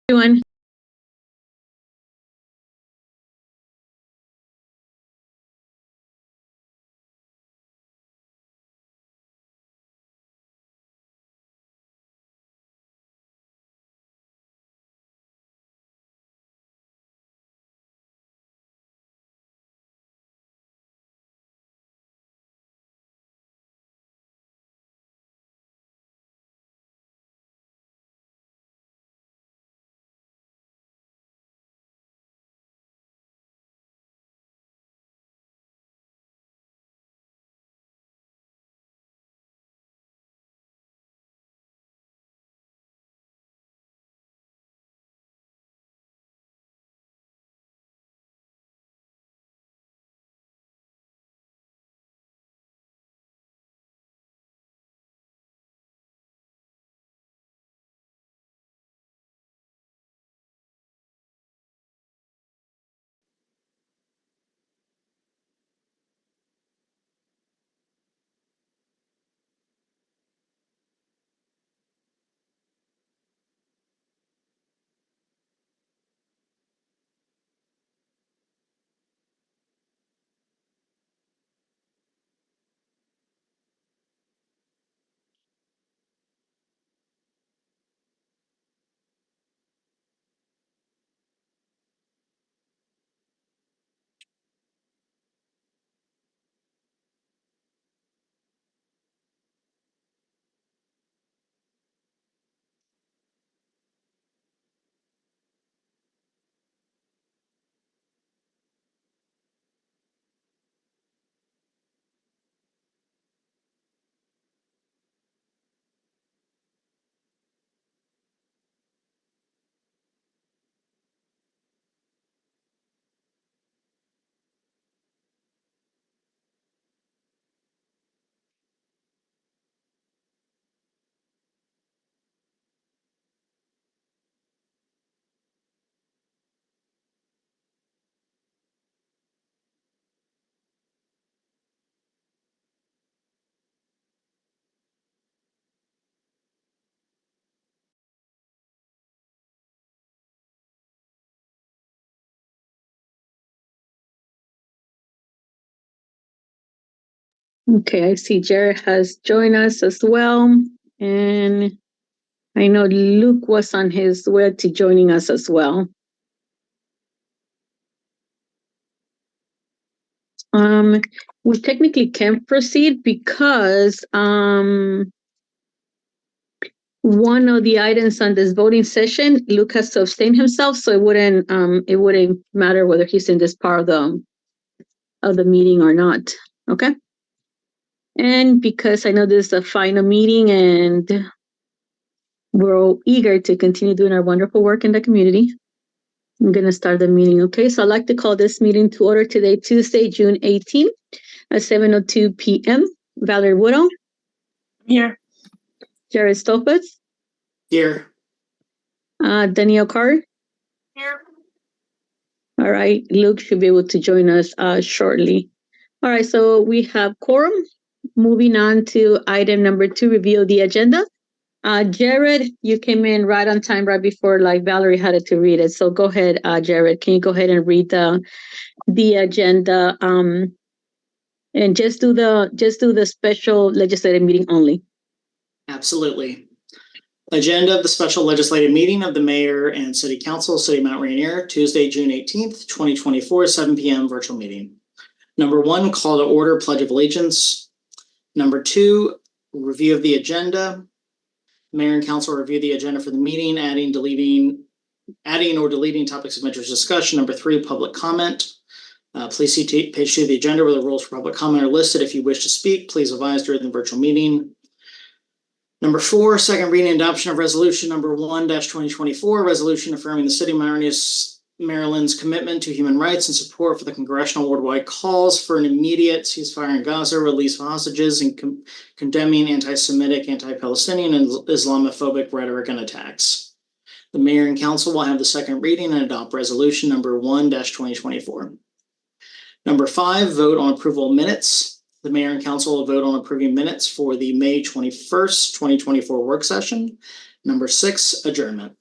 Everyone. Okay, I see Jared has joined us as well. And I know Luke was on his way to joining us as well. We technically can proceed because one of the items on this voting session, Luke has to abstain himself, so it wouldn't matter whether he's in this part of the meeting or not. Okay. And because I know this is the final meeting and we're all eager to continue doing our wonderful work in the community, I'm going to start the meeting. Okay, so I'd like to call this meeting to order today, Tuesday, June 18th at 7:02 p.m. Valerie Woodall. Here. Jared Stolpitz. Here. Danielle Carr. Here. All right, Luke should be able to join us shortly. All right, so we have quorum. Moving on to item number 2, review of the agenda. Jared, you came in right on time, right before Valerie had to read it. So go ahead, Jared. Can you go ahead and read the agenda? And just do the special legislative meeting only. Absolutely. Agenda of the special legislative meeting of the Mayor and City Council, City of Mount Rainier, Tuesday, June 18th, 2024, 7 p.m. virtual meeting. Number 1, call to order, Pledge of Allegiance. Number 2, review of the agenda. Mayor and Council review the agenda for the meeting, adding or deleting topics of interest discussion. Number 3, public comment. Please see page 2 of the agenda where the rules for public comment are listed. If you wish to speak, please advise during the virtual meeting. Number 4, second reading and adoption of resolution number 1-2024, resolution affirming the City of Maryland's commitment to human rights and support for the Congressional worldwide calls for an immediate ceasefire in Gaza, release of hostages, and condemning anti-Semitic, anti-Palestinian, and Islamophobic rhetoric and attacks. The Mayor and Council will have the second reading and adopt resolution number 1-2024. Number 5, vote on approval of minutes. The Mayor and Council will vote on approving minutes for the May 21st, 2024 work session. Number 6, adjournment.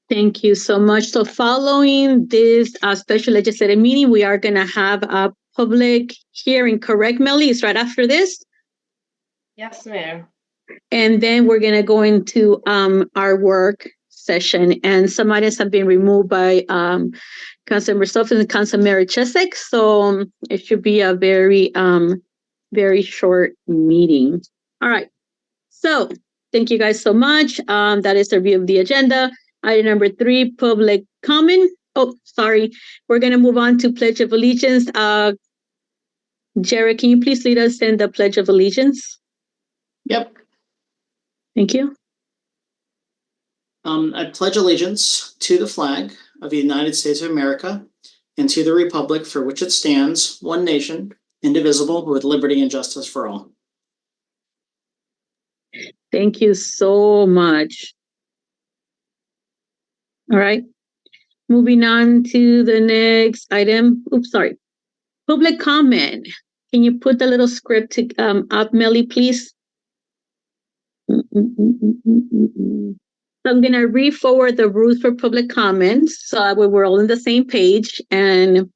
Thank you so much. So following this special legislative meeting, we are going to have a public hearing, correct, Melly? It's right after this. Yes, Mayor. And then we're going to go into our work session. And some items have been removed by Councilmember Stoffen and Councilmember Chesek. So it should be a very, very short meeting. All right. So thank you guys so much. That is the review of the agenda. Item number 3, public comment. Oh, sorry. We're going to move on to Pledge of Allegiance. Jared, can you please lead us in the Pledge of Allegiance? Yep. Thank you. I pledge allegiance to the flag of the United States of America and to the republic for which it stands, one nation, indivisible, with liberty and justice for all. Thank you so much. All right. Moving on to the next item. Oops, sorry. Public comment. Can you put the little script to, up, Melly, please? So I'm going to re-forward the rules for public comments so we're all on the same page. And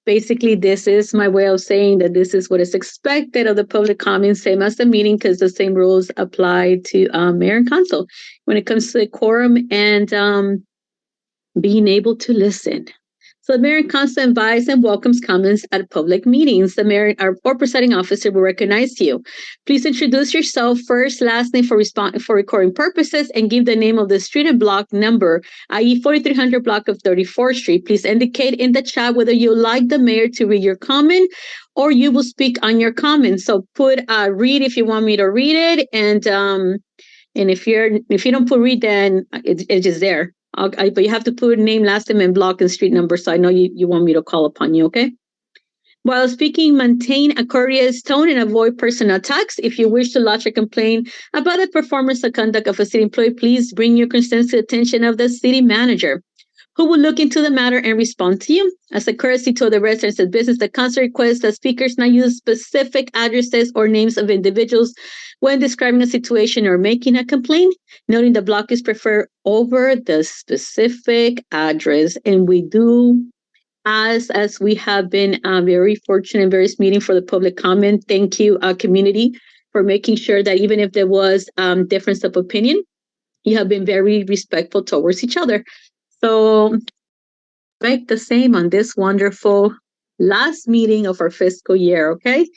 basically, this is my way of saying that this is what is expected of the public comments, same as the meeting, because the same rules apply to mayor and council when it comes to the quorum and being able to listen. So the mayor and council invites and welcomes comments at public meetings. The mayor or presiding officer will recognize you. Please introduce yourself first, last name for recording purposes, and give the name of the street and block number, i.e. 4300 block of 34th Street. Please indicate in the chat whether you like the mayor to read your comment or you will speak on your comment. So put read if you want me to read it, and if you don't put read, then it's just there. But you have to put name, last name, and block and street number, so I know you want me to call upon you, okay? While speaking, maintain a courteous tone and avoid personal attacks. If you wish to lodge a complaint about the performance or conduct of a city employee, please bring your concerns to the attention of the city manager, who will look into the matter and respond to you. As a courtesy to the residents of business, the council requests that speakers not use specific addresses or names of individuals when describing a situation or making a complaint, noting the block is preferred over the specific address. And we do, as we have been very fortunate in various meetings for the public comment. Thank you, community, for making sure that even if there was difference of opinion, you have been very respectful towards each other. So make the same on this wonderful last meeting of our fiscal year, okay?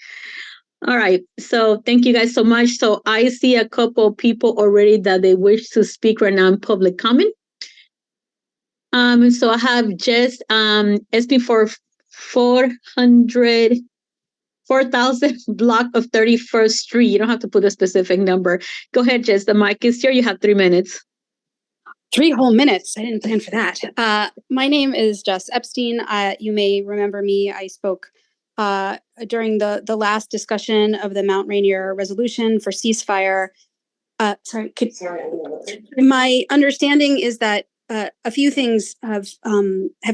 All right, so thank you guys so much. So I see a couple of people already that they wish to speak right now in public comment. So I have just SB for 4,000 block of 31st Street. You don't have to put a specific number. Go ahead, Jess. The mic is here. You have 3 minutes. 3 whole minutes. I didn't plan for that. My name is Jess Epstein. You may remember me. I spoke during the last discussion of the Mount Rainier resolution for ceasefire. My understanding is that a few things have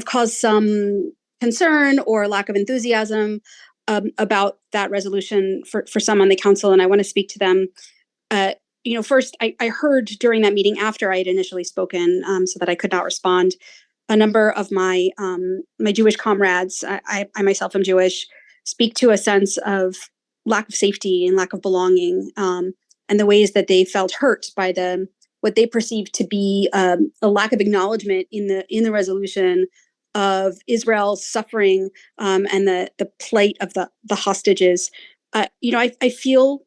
caused some concern or lack of enthusiasm about that resolution for some on the council, and I want to speak to them. First, I heard during that meeting after I had initially spoken, so that I could not respond, a number of my Jewish comrades, I myself am Jewish, speak to a sense of lack of safety and lack of belonging, and the ways that they felt hurt by what they perceived to be a lack of acknowledgement in the resolution of Israel's suffering and the plight of the hostages. I feel.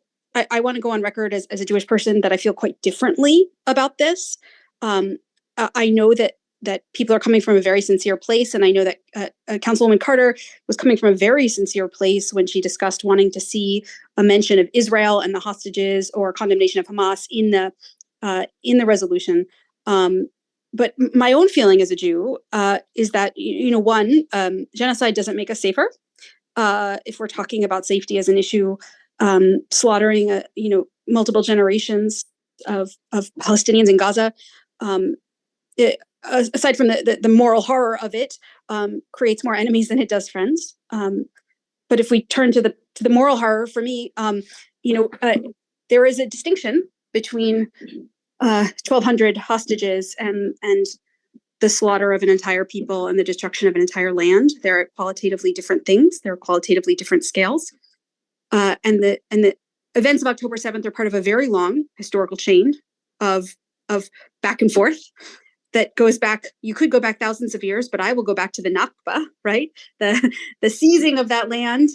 I want to go on record as a Jewish person that I feel quite differently about this. I know that people are coming from a very sincere place, and I know that Councilwoman Carter was coming from a very sincere place when she discussed wanting to see a mention of Israel and the hostages or condemnation of Hamas in the resolution. But my own feeling as a Jew is that one, genocide doesn't make us safer. If we're talking about safety as an issue. Slaughtering, multiple generations of Palestinians in Gaza, aside from the moral horror of it, creates more enemies than it does friends. But if we turn to the moral horror, for me, there is a distinction between 1,200 hostages and the slaughter of an entire people and the destruction of an entire land. They're qualitatively different things. They're qualitatively different scales. And the events of October 7th are part of a very long historical chain of back and forth that goes back. You could go back thousands of years, but I will go back to the Nakba, right? The seizing of that land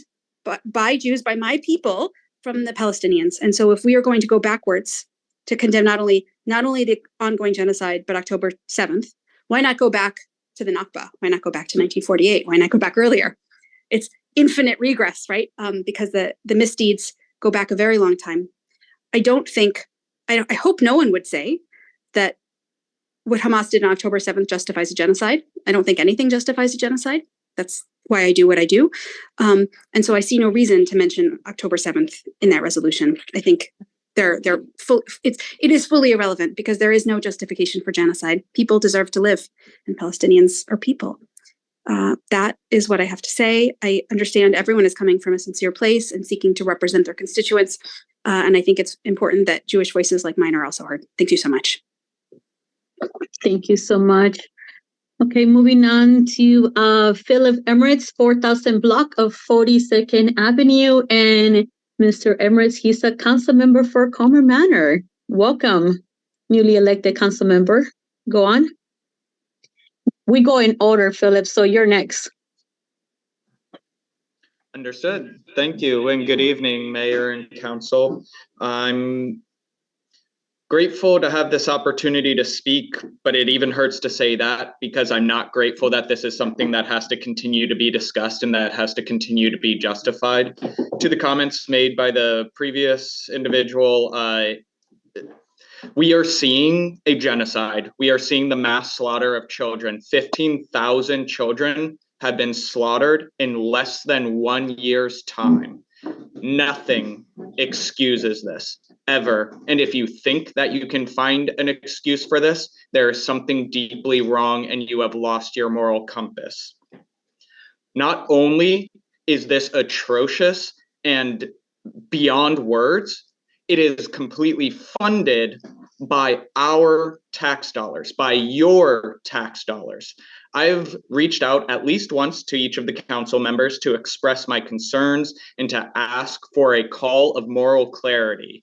by Jews, by my people, from the Palestinians. And so if we are going to go backwards to condemn not only the ongoing genocide, but October 7th, why not go back to the Nakba? Why not go back to 1948? Why not go back earlier? It's infinite regress, right? Because the misdeeds go back a very long time. I hope no one would say that what Hamas did on October 7th justifies a genocide. I don't think anything justifies a genocide. That's why I do what I do. And so I see no reason to mention October 7th in that resolution. I think it is fully irrelevant because there is no justification for genocide. People deserve to live, and Palestinians are people. That is what I have to say. I understand everyone is coming from a sincere place and seeking to represent their constituents. And I think it's important that Jewish voices like mine are also heard. Thank you so much. Thank you so much. Okay, moving on to Philip Emirates, 4000 block of 42nd Avenue. And Mr. Emirates, he's a council member for Comer Manor. Welcome, newly elected council member. Go on. We go in order, Philip, so you're next. Understood. Thank you, and good evening, Mayor and Council. I'm grateful to have this opportunity to speak, but it even hurts to say that because I'm not grateful that this is something that has to continue to be discussed and that has to continue to be justified. To the comments made by the previous individual, we are seeing a genocide. We are seeing the mass slaughter of children. 15,000 children have been slaughtered in less than 1 year's time. Nothing excuses this, ever. And if you think that you can find an excuse for this, there is something deeply wrong and you have lost your moral compass. Not only is this atrocious and beyond words, it is completely funded by our tax dollars, by your tax dollars. I've reached out at least once to each of the council members to express my concerns and to ask for a call of moral clarity.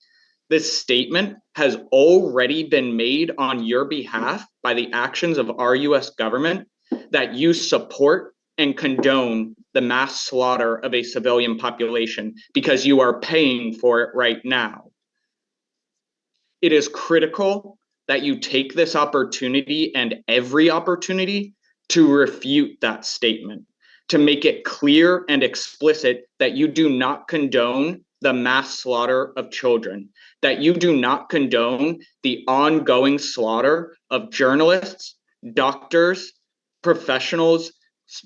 This statement has already been made on your behalf by the actions of our US government that you support and condone the mass slaughter of a civilian population because you are paying for it right now. It is critical that you take this opportunity and every opportunity to refute that statement, to make it clear and explicit that you do not condone the mass slaughter of children, that you do not condone the ongoing slaughter of journalists, doctors, professionals,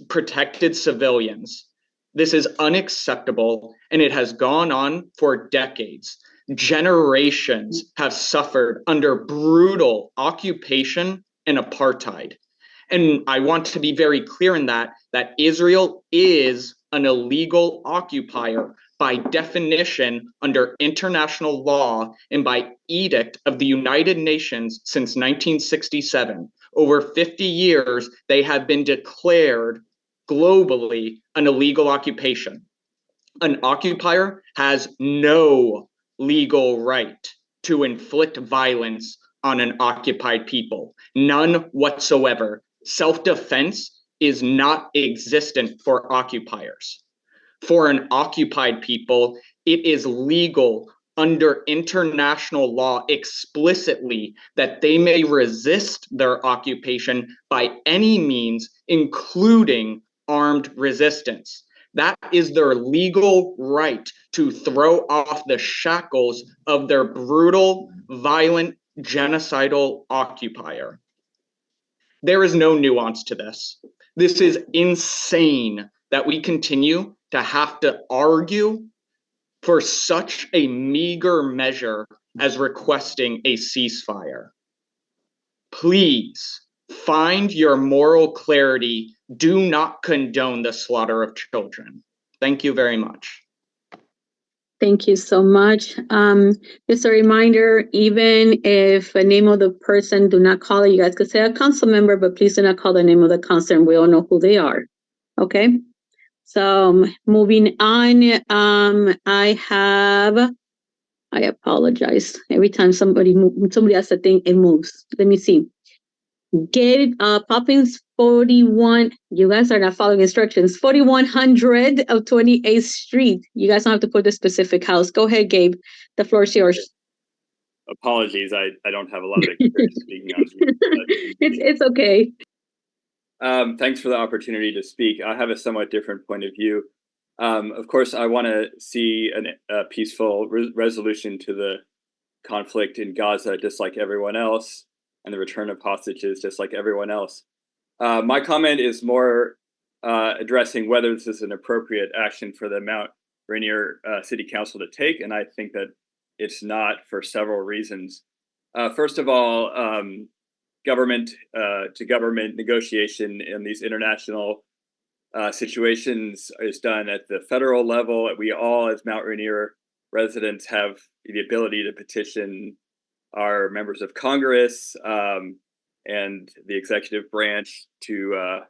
protected civilians. This is unacceptable, and it has gone on for decades. Generations have suffered under brutal occupation and apartheid. And I want to be very clear in that Israel is an illegal occupier by definition under international law and by edict of the United Nations since 1967. Over 50 years, they have been declared globally an illegal occupation. An occupier has no legal right to inflict violence on an occupied people. None whatsoever. Self-defense is not existent for occupiers. For an occupied people, it is legal under international law explicitly that they may resist their occupation by any means, including armed resistance. That is their legal right to throw off the shackles of their brutal, violent, genocidal occupier. There is no nuance to this. This is insane that we continue to have to argue for such a meager measure as requesting a ceasefire. Please find your moral clarity. Do not condone the slaughter of children. Thank you very much. Thank you so much. Just a reminder, even if a name of the person do not call it, you guys could say a council member, but please do not call the name of the council, and we all know who they are. Okay. So moving on, I apologize. Every time somebody has a thing, it moves. Let me see. Gabe Poppins 41. You guys are not following instructions. 4100 of 28th Street. You guys don't have to put the specific house. Go ahead, Gabe. The floor is yours. Apologies, I don't have a lot of experience speaking on Zoom. It's okay. Thanks for the opportunity to speak. I have a somewhat different point of view. Of course, I want to see a peaceful resolution to the conflict in Gaza, just like everyone else, and the return of hostages, just like everyone else. My comment is more addressing whether this is an appropriate action for the Mount Rainier City Council to take, and I think that it's not for several reasons. First of all, government to government negotiation in these international situations is done at the federal level. We all, as Mount Rainier residents, have the ability to petition our members of Congress and the executive branch to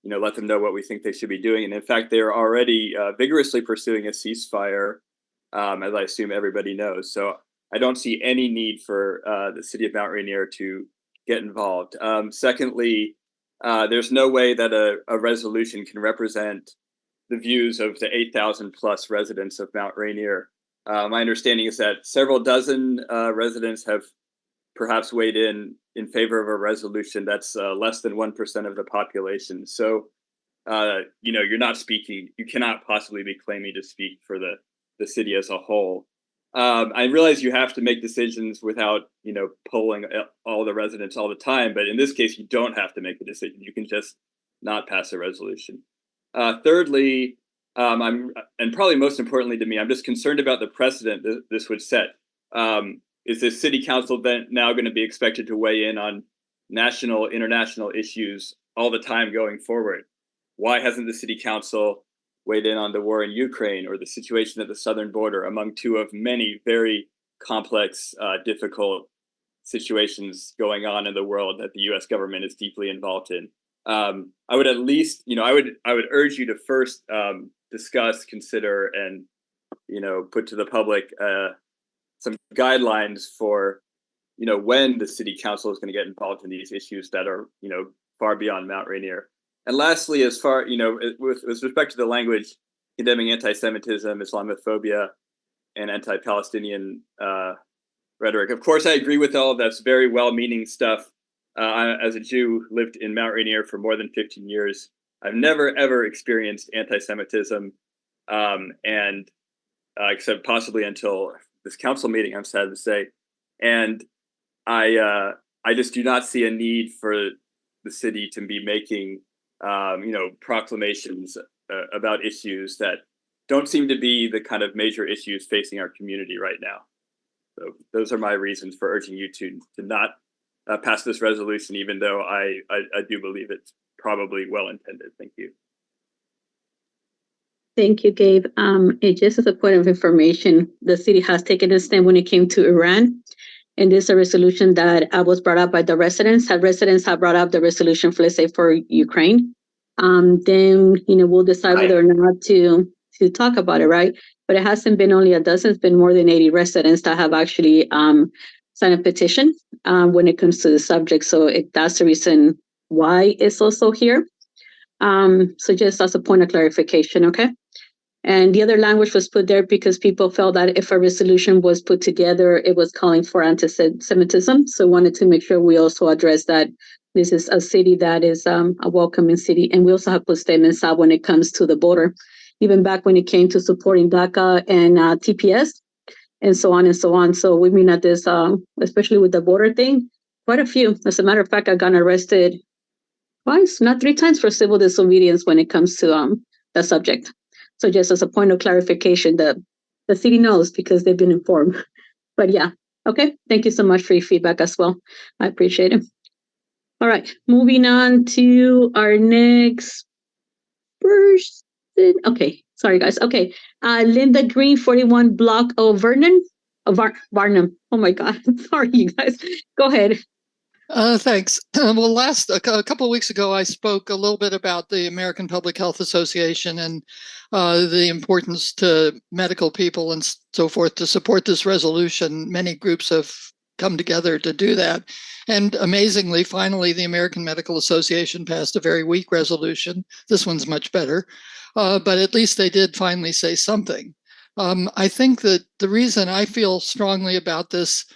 let them know what we think they should be doing. And in fact, they're already vigorously pursuing a ceasefire, as I assume everybody knows. So I don't see any need for the city of Mount Rainier to get involved. Secondly, there's no way that a resolution can represent the views of the 8,000 plus residents of Mount Rainier. My understanding is that several dozen residents have perhaps weighed in favor of a resolution that's less than 1% of the population. So, you're not speaking, you cannot possibly be claiming to speak for the city as a whole. I realize you have to make decisions without, polling all the residents all the time, but in this case, you don't have to make a decision. You can just not pass a resolution. Thirdly, and probably most importantly to me, I'm just concerned about the precedent that this would set. Is the city council then now going to be expected to weigh in on national, international issues all the time going forward? Why hasn't the city council weighed in on the war in Ukraine or the situation at the southern border, among two of many very complex, difficult situations going on in the world that the U.S. government is deeply involved in? I would at least, I would urge you to first discuss, consider, and put to the public some guidelines for when the city council is going to get involved in these issues that are far beyond Mount Rainier. And lastly, as far with respect to the language condemning anti-Semitism, Islamophobia, and anti-Palestinian rhetoric, of course I agree with all of that's very well-meaning stuff. As a Jew, lived in Mount Rainier for more than 15 years. I've never ever experienced anti-Semitism, and except possibly until this council meeting, I'm sad to say. And I just do not see a need for the city to be making proclamations about issues that don't seem to be the kind of major issues facing our community right now. So those are my reasons for urging you to not pass this resolution, even though I do believe it's probably well intended. Thank you. Thank you, Gabe. Just as a point of information, the city has taken a stand when it came to Iran. And this is a resolution that was brought up by the residents. Residents have brought up the resolution, for, let's say, for Ukraine. Then, we'll decide whether or not to talk about it, right? But it hasn't been only a dozen, it's been more than 80 residents that have actually signed a petition when it comes to the subject. So that's the reason why it's also here. So just as a point of clarification, okay? And the other language was put there because people felt that if a resolution was put together, it was calling for anti-Semitism. So wanted to make sure we also address that this is a city that is a welcoming city. And we also have put statements out when it comes to the border, even back when it came to supporting DACA and TPS and so on and so on. So we've been at this, especially with the border thing, quite a few. As a matter of fact, I got arrested twice, not 3 times, for civil disobedience when it comes to the subject. So just as a point of clarification, the city knows because they've been informed. But yeah, okay. Thank you so much for your feedback as well. I appreciate it. All right, moving on to our next person. Okay, Sorry, guys. Okay. Linda Green, 41 block of Vernon. Varnum. Oh my God. Sorry, you guys. Go ahead. Thanks. Well, a couple of weeks ago, I spoke a little bit about the American Public Health Association and the importance to medical people and so forth to support this resolution. Many groups have come together to do that. And amazingly, finally, the American Medical Association passed a very weak resolution. This one's much better, but at least they did finally say something. I think that the reason I feel strongly about this,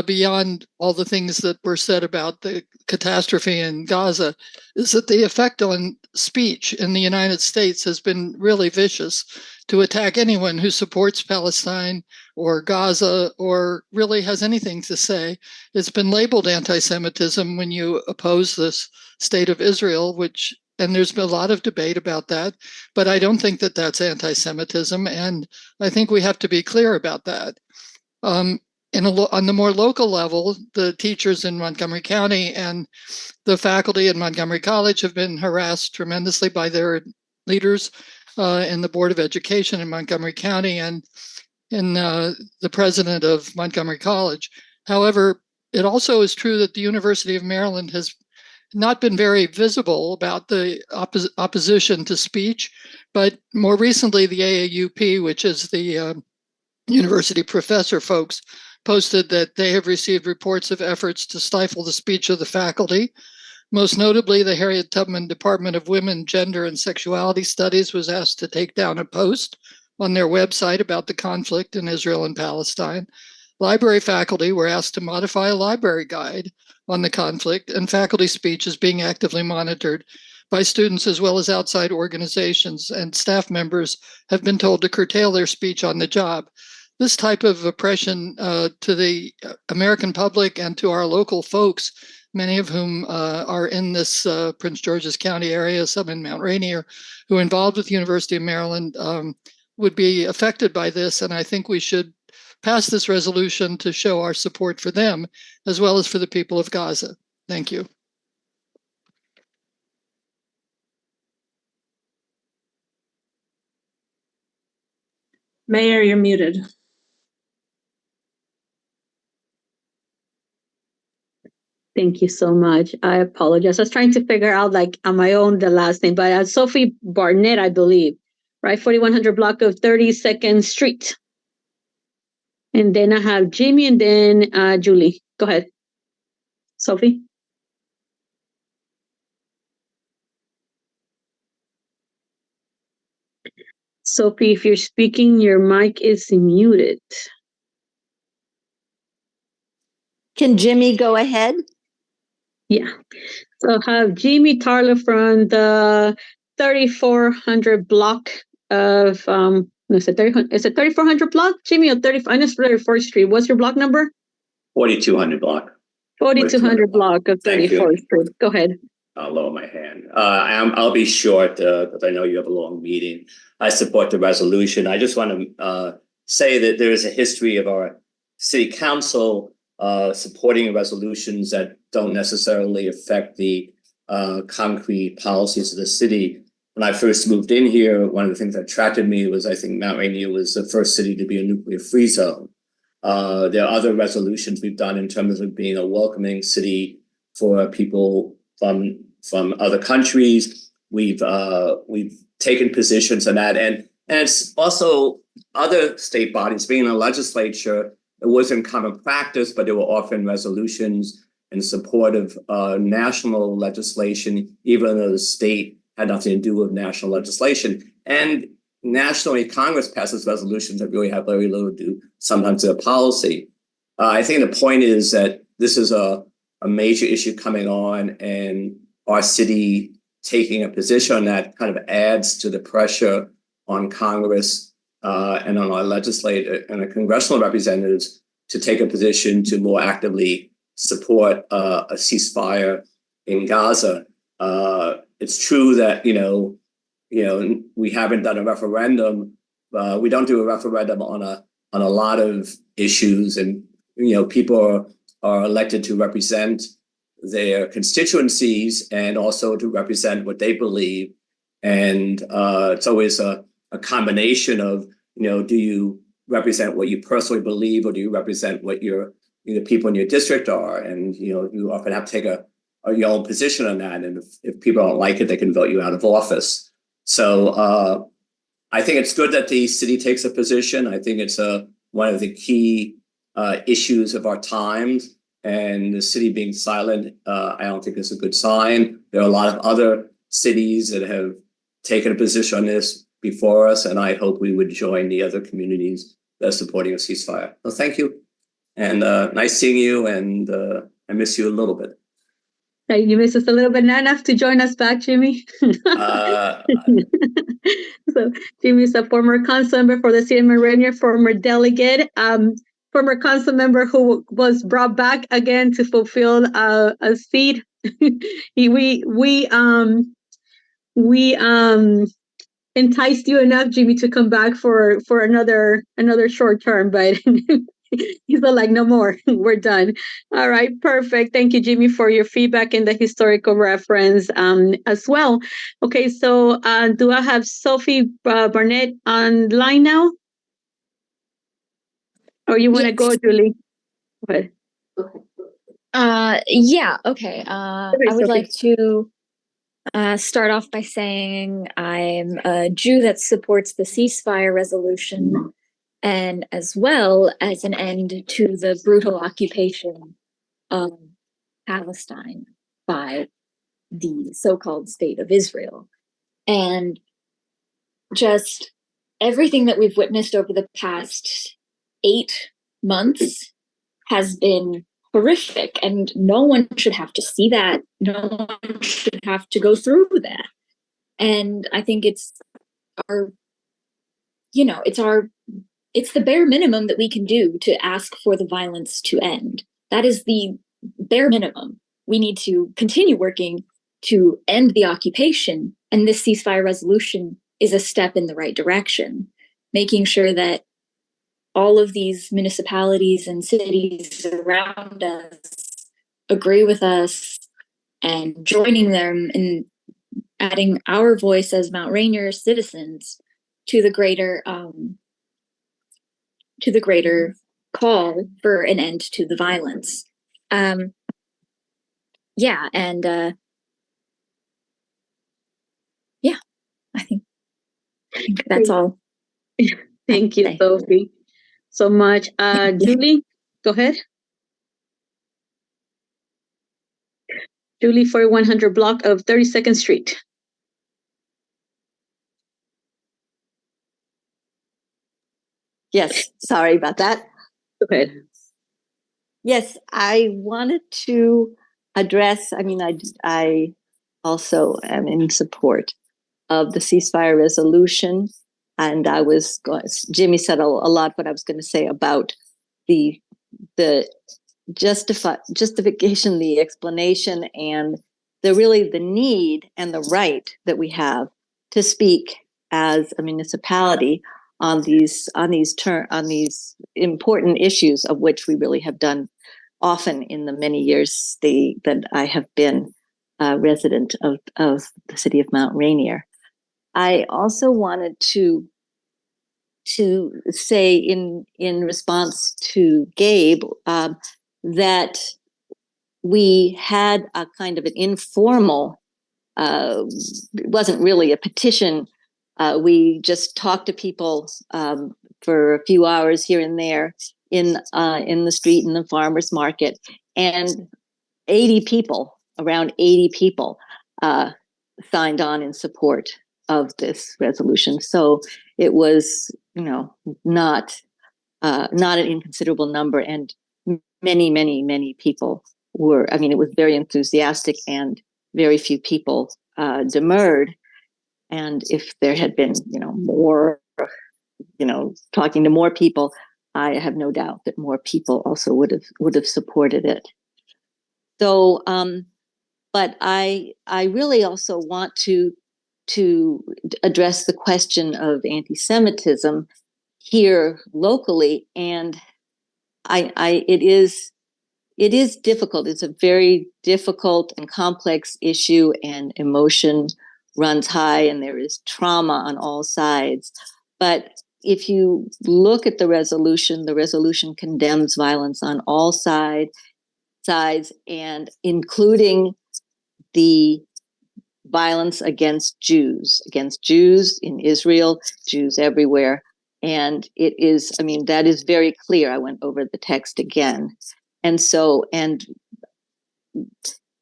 beyond all the things that were said about the catastrophe in Gaza, is that the effect on speech in the United States has been really vicious to attack anyone who supports Palestine or Gaza or really has anything to say. It's been labeled anti-Semitism when you oppose this state of Israel, and there's been a lot of debate about that, but I don't think that that's anti-Semitism, and I think we have to be clear about that. On the more local level, the teachers in Montgomery County and the faculty at Montgomery College have been harassed tremendously by their leaders in the Board of Education in Montgomery County and in the president of Montgomery College. However, it also is true that the University of Maryland has not been very visible about the opposition to speech, but more recently the AAUP, which is the university professor folks, posted that they have received reports of efforts to stifle the speech of the faculty. Most notably, the Harriet Tubman Department of Women, Gender, and Sexuality Studies was asked to take down a post on their website about the conflict in Israel and Palestine. Library faculty were asked to modify a library guide on the conflict, and faculty speech is being actively monitored by students as well as outside organizations, and staff members have been told to curtail their speech on the job. This type of oppression to the American public and to our local folks, many of whom are in this Prince George's County area, some in Mount Rainier, who are involved with the University of Maryland, would be affected by this. And I think we should pass this resolution to show our support for them, as well as for the people of Gaza. Thank you. Mayor, you're muted. Thank you so much. I apologize. I was trying to figure out, like, on my own, the last name, but Sophie Barnett, I believe, right? 4100 block of 32nd Street. And then I have Jimmy and then Julie. Go ahead. Sophie? Sophie, if you're speaking, your mic is muted. Can Jimmy go ahead? Yeah. So I have Jimmy Tarler from the 3400 block of no, it's a 3400 block, Jimmy, or 34th Street. What's your block number? 4200 block. 4200 block of 34th Street. Go ahead. I'll lower my hand. I'll be short because I know you have a long meeting. I support the resolution. I just want to say that there is a history of our city council supporting resolutions that don't necessarily affect the concrete policies of the city. When I first moved in here, one of the things that attracted me was I think Mount Rainier was the first city to be a nuclear-free zone. There are other resolutions we've done in terms of being a welcoming city for people from other countries. We've taken positions on that, and it's also other state bodies. Being in a legislature, it wasn't common practice, but there were often resolutions in support of national legislation, even though the state had nothing to do with national legislation. And nationally, Congress passes resolutions that really have very little to do sometimes with policy. I think the point is that this is a major issue coming on, and our city taking a position on that kind of adds to the pressure on Congress and on our legislature and the congressional representatives to take a position to more actively support a ceasefire in Gaza. It's true that we haven't done a referendum. We don't do a referendum on a lot of issues, and people are elected to represent their constituencies and also to represent what they believe. And it's always a a combination of, do you represent what you personally believe, or do you represent what the people in your district are? And, you often have to take your own position on that. And if people don't like it, they can vote you out of office. So I think it's good that the city takes a position. I think it's one of the key issues of our times. And the city being silent, I don't think is a good sign. There are a lot of other cities that have taken a position on this before us, and I hope we would join the other communities that are supporting a ceasefire. So thank you, and nice seeing you, and I miss you a little bit. Hey, you miss us a little bit, not enough to join us back, Jimmy. So Jimmy's a former council member for the city of Rainier, former delegate, former council member who was brought back again to fulfill a seat. We enticed you enough, Jimmy, to come back for another short term, but he's like, no more, we're done. All right, perfect. Thank you, Jimmy, for your feedback and the historical reference as well. Okay, so do I have Sophie Barnett online now? Or you want to go, Julie? Go ahead. Yeah, okay. I would like to start off by saying I'm a Jew that supports the ceasefire resolution, and as well as an end to the brutal occupation of Palestine by the so-called State of Israel. And just everything that we've witnessed over the past 8 months has been horrific, and no one should have to see that. No one should have to go through that. And I think it's the bare minimum that we can do to ask for the violence to end. That is the bare minimum. We need to continue working to end the occupation, and this ceasefire resolution is a step in the right direction, making sure that all of these municipalities and cities around us agree with us, and joining them in adding our voice as Mount Rainier citizens to the greater call for an end to the violence. I think that's all. Thank you, Sophie, so much. Julie, go ahead. Julie, for 100 block of 32nd Street. Yes, sorry about that. Go ahead. Yes, I wanted to address, I also am in support of the ceasefire resolution. And Jimmy said a lot what I was going to say about the justification, the explanation, and the need and the right that we have to speak as a municipality on these important issues, of which we really have done often in the many years that I have been a resident of the city of Mount Rainier. I also wanted to say in response to Gabe that we had a kind of an informal, it wasn't really a petition. We just talked to people for a few hours here and there in the street, in the farmers market, and around 80 people signed on in support of this resolution. So it was, not an inconsiderable number, and many, many, many people were. It was very enthusiastic, and very few people demurred. And if there had been, more, talking to more people, I have no doubt that more people also would have supported it. So, but I really also want to address the question of anti-Semitism here locally, and it is difficult. It's a very difficult and complex issue, and emotion runs high and there is trauma on all sides. But if you look at the resolution condemns violence on all sides, and including the violence against Jews in Israel, Jews everywhere. And it is, I mean, that is very clear. I went over the text again. And so, and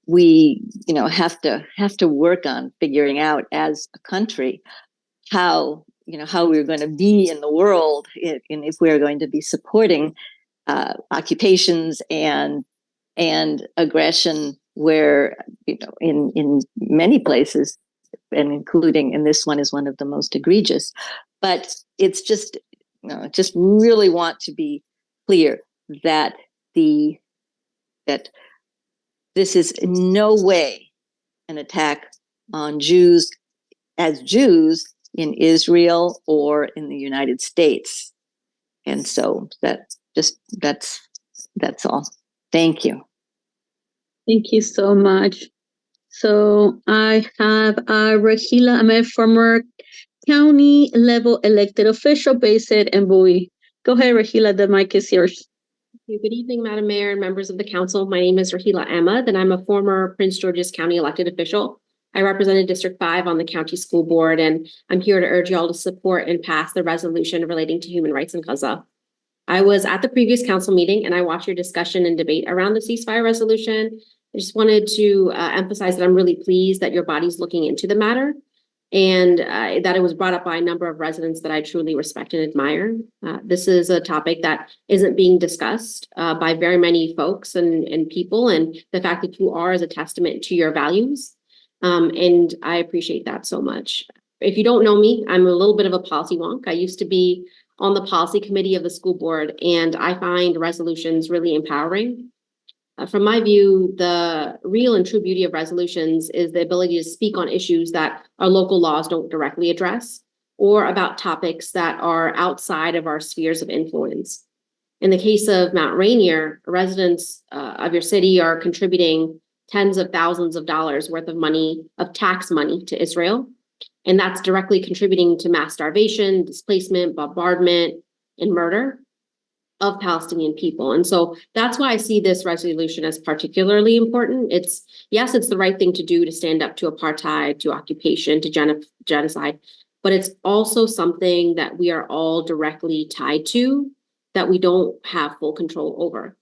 we, have to work on figuring out as a country how we're going to be in the world if we're going to be supporting occupations and aggression where, in many places, and including in this one is one of the most egregious. But it's just, just really want to be clear that this is in no way an attack on Jews as Jews in Israel or in the United States. And so that's all. Thank you. Thank you so much. So I have Rahila Ahmed, former county level elected official based in Bowie. Go ahead, Rahila, the mic is yours. Good evening, Madam Mayor and members of the council. My name is Rahila Ahmed, and I'm a former Prince George's County elected official. I represented District 5 on the county school board, and I'm here to urge y'all to support and pass the resolution relating to human rights in Gaza. I was at the previous council meeting, and I watched your discussion and debate around the ceasefire resolution. I just wanted to emphasize that I'm really pleased that your body's looking into the matter, and that it was brought up by a number of residents that I truly respect and admire. This is a topic that isn't being discussed by very many folks and people, and the fact that you are is a testament to your values, and I appreciate that so much. If you don't know me, I'm a little bit of a policy wonk. I used to be on the policy committee of the school board, and I find resolutions really empowering. From my view, the real and true beauty of resolutions is the ability to speak on issues that our local laws don't directly address, or about topics that are outside of our spheres of influence. In the case of Mount Rainier, residents of your city are contributing tens of thousands of dollars worth of money, of tax money, to Israel. And that's directly contributing to mass starvation, displacement, bombardment, and murder of Palestinian people. And so that's why I see this resolution as particularly important. It's the right thing to do to stand up to apartheid, to occupation, to genocide, but it's also something that we are all directly tied to that we don't have full control over.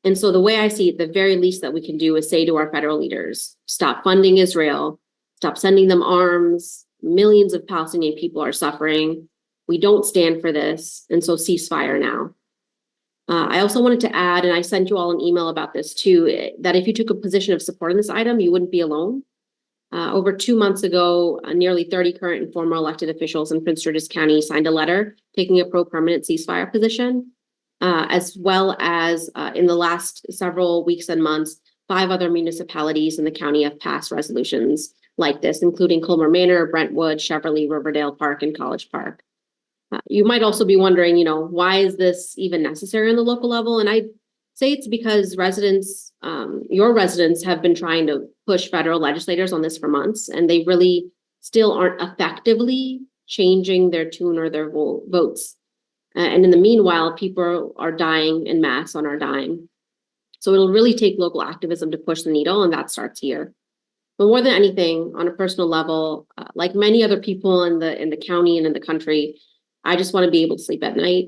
And so the way I see it, the very least that we can do is say to our federal leaders, stop funding Israel, stop sending them arms. Millions of Palestinian people are suffering. We don't stand for this. And so ceasefire now. I also wanted to add, and I sent you all an email about this too, that if you took a position of support in this item, you wouldn't be alone. Over 2 months ago, nearly 30 current and former elected officials in Prince George's County signed a letter taking a pro-permanent ceasefire position, as well as in the last several weeks and months, 5 other municipalities in the county have passed resolutions like this, including Colmer Manor, Brentwood, Cheverly, Riverdale Park, and College Park. You might also be wondering, why is this even necessary on the local level? And I'd say it's because residents, your residents, have been trying to push federal legislators on this for months, and they really still aren't effectively changing their tune or their votes. And in the meanwhile, people are dying en masse on our dime. So it'll really take local activism to push the needle, and that starts here. But more than anything, on a personal level, like many other people in the county and in the country, I just want to be able to sleep at night.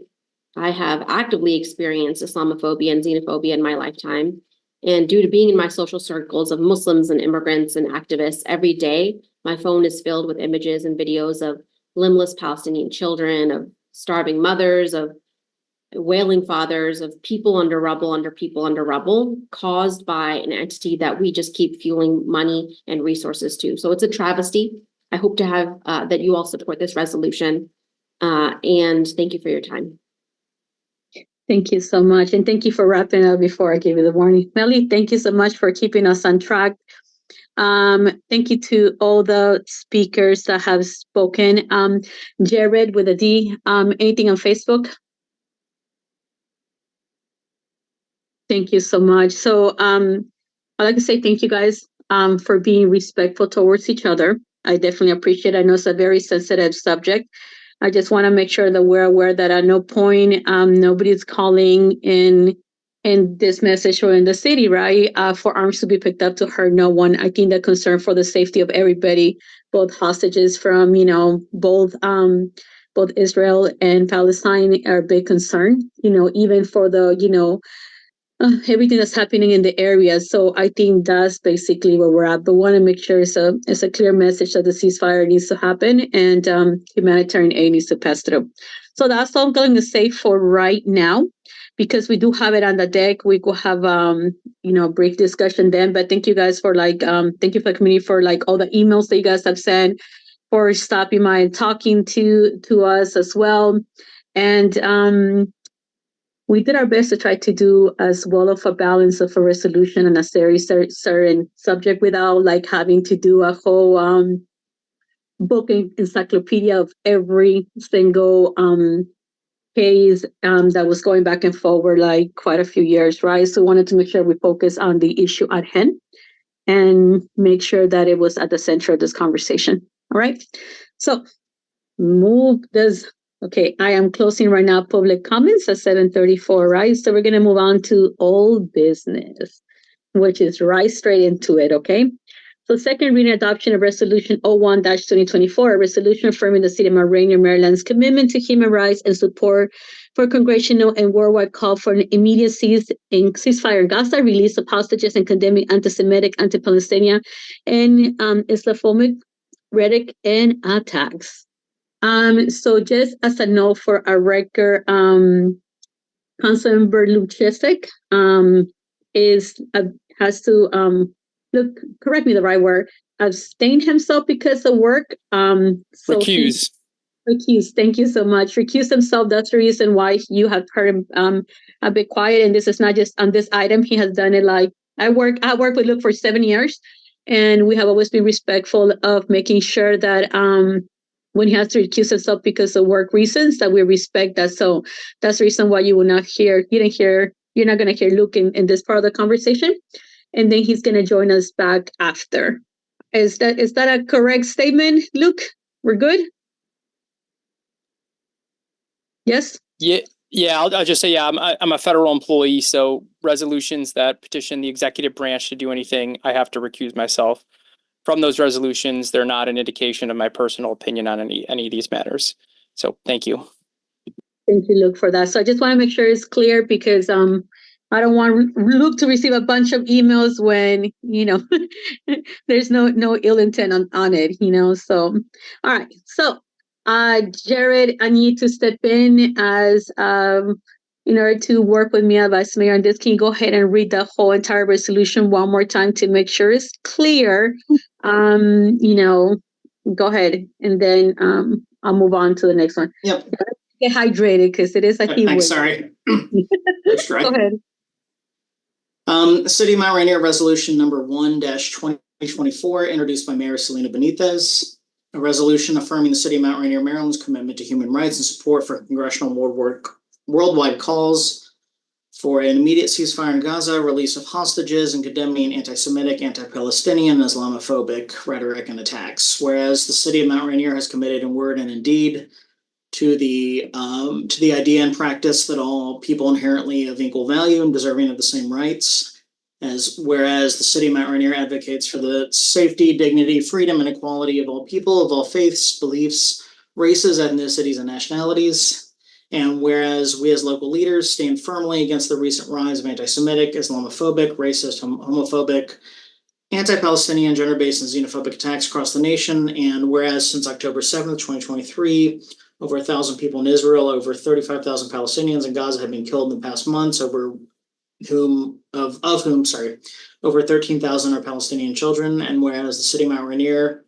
I have actively experienced Islamophobia and xenophobia in my lifetime. And due to being in my social circles of Muslims and immigrants and activists every day, my phone is filled with images and videos of limbless Palestinian children, of starving mothers, of wailing fathers, of people under rubble, caused by an entity that we just keep fueling money and resources to. So it's a travesty. I hope to have that you all support this resolution. And thank you for your time. Thank you so much. And thank you for wrapping up before I give you the warning. Melly, thank you so much for keeping us on track. Thank you to all the speakers that have spoken. Jared with a D, anything on Facebook? Thank you so much. So I'd like to say thank you guys for being respectful towards each other. I definitely appreciate it. I know it's a very sensitive subject. I just want to make sure that we're aware that at no point nobody's calling in this message or in the city, right, for arms to be picked up to hurt no one. I think the concern for the safety of everybody, both hostages from, both Israel and Palestine are a big concern, even for the, everything that's happening in the area. So I think that's basically where we're at. But want to make sure it's a clear message that the ceasefire needs to happen and humanitarian aid needs to pass through. So that's all I'm going to say for right now, because we do have it on the deck. We will have a brief discussion then. But thank you guys for thank you for the community for all the emails that you guys have sent, for stopping by and talking to us as well. And we did our best to try to do as well of a balance of a resolution and a certain subject without having to do a whole book encyclopedia of every single case that was going back and forward quite a few years, right? So we wanted to make sure we focus on the issue at hand and make sure that it was at the center of this conversation. All right. So okay, I am closing right now public comments at 7:34, right? So we're going to move on to old business, which is right straight into it, okay? So second reading adoption of Resolution 01-2024, a resolution affirming the City of Rainier, Maryland's commitment to human rights and support for congressional and worldwide call for an immediate ceasefire in Gaza, release of hostages, and condemning anti-Semitic, anti-Palestinian, and Islamophobic rhetoric and attacks. So just as a note for our record, Councilmember Luchesek has to correct me the right word, abstain himself because of work. Recuse. Recuse. Thank you so much. Recuse himself. That's the reason why you have heard him a bit quiet. And this is not just on this item. He has done it I work with Luke for 7 years, and we have always been respectful of making sure that when he has to recuse himself because of work reasons, that we respect that. So that's the reason why you're not going to hear Luke in this part of the conversation. And then he's going to join us back after. Is that a correct statement, Luke? We're good? Yes? Yeah. I'll just say, yeah, I'm a federal employee, so resolutions that petition the executive branch to do anything, I have to recuse myself from those resolutions. They're not an indication of my personal opinion on any of these matters. So thank you. Thank you, Luke, for that. So I just want to make sure it's clear, because I don't want Luke to receive a bunch of emails when, there's no ill intent on it, So, all right. So, Jared, I need to step in as in order to work with me as Vice Mayor on this. Can you go ahead and read the whole entire resolution one more time to make sure it's clear? Go ahead, and then I'll move on to the next one. Yep. Get hydrated, because it is a heat wave. Sorry. Go ahead. City of Mount Rainier Resolution number 1-2024, introduced by Mayor Selena Benitez. A resolution affirming the City of Mount Rainier, Maryland's commitment to human rights and support for congressional worldwide calls for an immediate ceasefire in Gaza, release of hostages, and condemning anti-Semitic, anti-Palestinian, and Islamophobic rhetoric and attacks. Whereas the City of Mount Rainier has committed in word and in deed to the idea and practice that all people inherently of equal value and deserving of the same rights. Whereas the City of Mount Rainier advocates for the safety, dignity, freedom, and equality of all people of all faiths, beliefs, races, ethnicities, and nationalities. And whereas we as local leaders stand firmly against the recent rise of anti-Semitic, Islamophobic, racist, homophobic, anti-Palestinian, gender-based, and xenophobic attacks across the nation. And whereas since October 7th, 2023, over 1,000 people in Israel, over 35,000 Palestinians in Gaza have been killed in the past months, over whom over 13,000 are Palestinian children. And whereas the City of Mount Rainier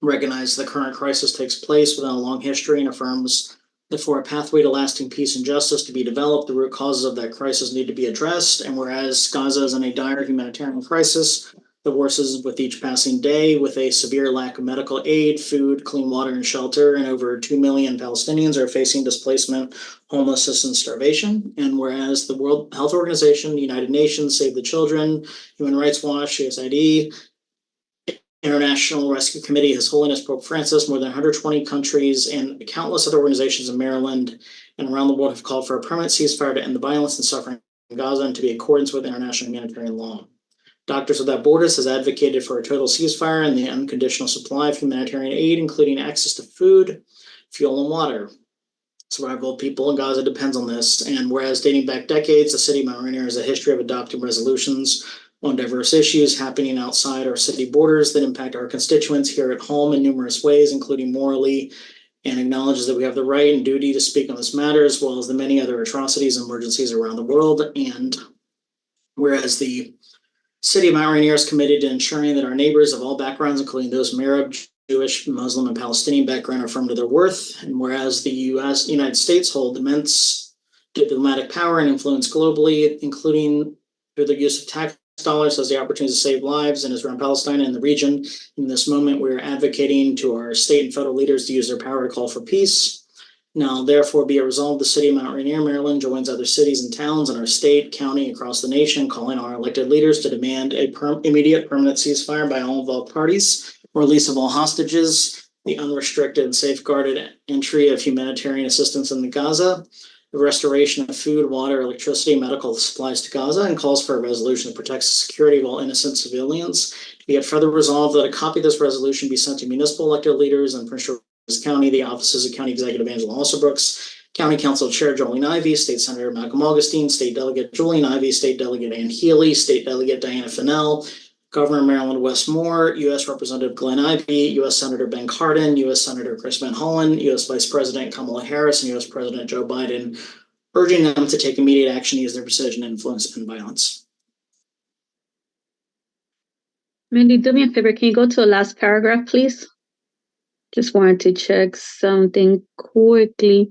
recognizes the current crisis takes place within a long history and affirms that for a pathway to lasting peace and justice to be developed, the root causes of that crisis need to be addressed. And whereas Gaza is in a dire humanitarian crisis that worsens with each passing day, with a severe lack of medical aid, food, clean water, and shelter, and over 2 million Palestinians are facing displacement, homelessness, and starvation. And whereas the World Health Organization, the United Nations, Save the Children, Human Rights Watch, USAID, International Rescue Committee, His Holiness Pope Francis, more than 120 countries, and countless other organizations in Maryland and around the world have called for a permanent ceasefire to end the violence and suffering in Gaza and to be in accordance with international humanitarian law. Doctors Without Borders has advocated for a total ceasefire and the unconditional supply of humanitarian aid, including access to food, fuel, and water. Survival of people in Gaza depends on this, and whereas dating back decades, the city of Mount Rainier has a history of adopting resolutions on diverse issues happening outside our city borders that impact our constituents here at home in numerous ways, including morally, and acknowledges that we have the right and duty to speak on this matter, as well as the many other atrocities and emergencies around the world. And whereas the city of Mount Rainier is committed to ensuring that our neighbors of all backgrounds, including those from Arab, Jewish, Muslim, and Palestinian background, are firm to their worth. And whereas the United States hold immense diplomatic power and influence globally, including through the use of tax dollars, has the opportunity to save lives in Israel and Palestine and the region. In this moment, we are advocating to our state and federal leaders to use their power to call for peace. Now, therefore, be it resolved, the city of Mount Rainier, Maryland, joins other cities and towns in our state, county, across the nation, calling our elected leaders to demand a immediate permanent ceasefire by all involved parties, release of all hostages, the unrestricted and safeguarded entry of humanitarian assistance in Gaza, the restoration of food, water, electricity, medical supplies to Gaza, and calls for a resolution that protects the security of all innocent civilians. Be it further resolved that a copy of this resolution be sent to municipal elected leaders in Prince George's County, the offices of County Executive Angela Alsobrooks, County Council Chair Jolene Ivey, State Senator Malcolm Augustine, State Delegate Julian Ivey, State Delegate Ann Healy, State Delegate Diana Fennell, Governor Maryland West Moore, U.S. Representative Glenn Ivey, U.S. Senator Ben Cardin, U.S. Senator Chris Van Hollen, U.S. Vice President Kamala Harris, and U.S. President Joe Biden, urging them to take immediate action to use their precision, influence, and violence. Mandy, do me a favor. Can you go to the last paragraph, please? Just wanted to check something quickly.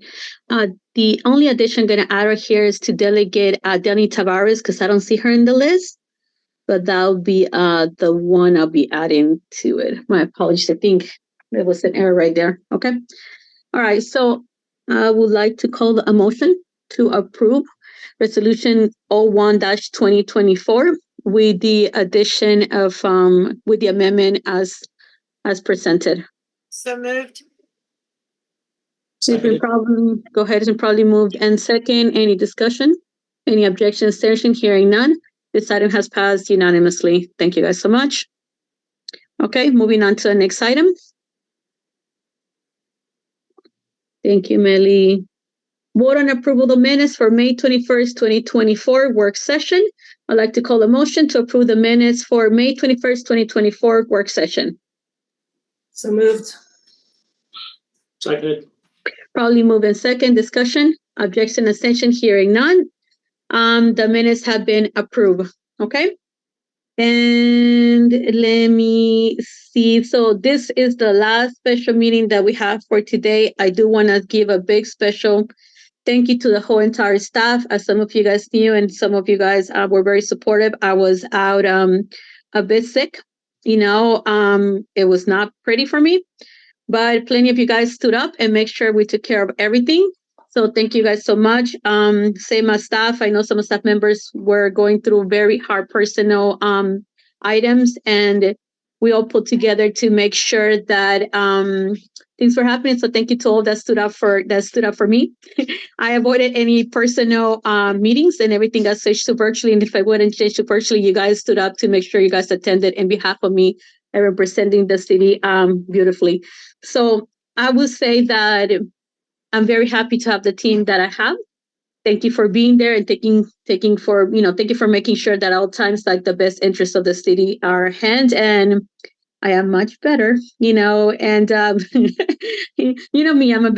The only addition I'm going to add right here is to delegate Dani Tavares, because I don't see her in the list. But that'll be the one I'll be adding to it. My apologies. I think there was an error right there. Okay. All right. So I would like to call a motion to approve Resolution 01-2024 with the addition of with the amendment as presented. So moved. It's been probably go ahead. It's been probably moved and second. Any discussion? Any objections? Hearing none. This item has passed unanimously. Thank you guys so much. Okay, moving on to the next item. Thank you, Melly. Vote on approval of minutes for May 21st, 2024 work session. I'd like to call a motion to approve the minutes for May 21st, 2024 work session. So moved. Seconded. Probably move in second. Discussion, objection, abstention, hearing none. The minutes have been approved. Okay. And let me see. So this is the last special meeting that we have for today. I do want to give a big special thank you to the whole entire staff. As some of you guys knew, and some of you guys were very supportive. I was out a bit sick. You know, it was not pretty for me, but plenty of you guys stood up and make sure we took care of everything. So thank you guys so much. Same as staff. I know some staff members were going through very hard personal items, and we all put together to make sure that things were happening. So thank you to all that stood up for me. I avoided any personal meetings, and everything got switched to virtually. And if I wouldn't change to virtually, you guys stood up to make sure you guys attended in behalf of me and representing the city beautifully. So I would say that I'm very happy to have the team that I have. Thank you for being there and thank you for making sure that at all times, like, the best interests of the city are at hand. And I am much better, and you know me, I'm a